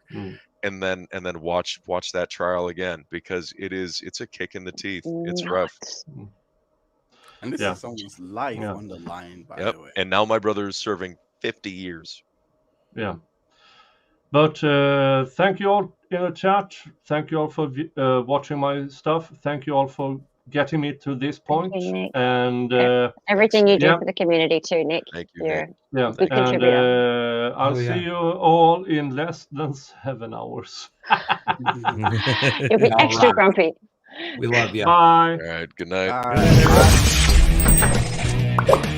And then watch that trial again, because it's a kick in the teeth. It's rough. And this Yeah. is someone's life Yeah. on the line, by Yep. the way. And now my brother is serving 50 years. Yeah. But thank you all in the chat. Thank you all for watching my stuff. Thank you all for getting me to this point. you, Nick. And Everything you do yeah. for the community too, Nick. Thank you, You're Nick. yeah, good and contributor. I'll Oh, yeah. see you all in less than 7 hours. You'll be All extra right. grumpy. We love you. Bye. All right. Good night. Uh,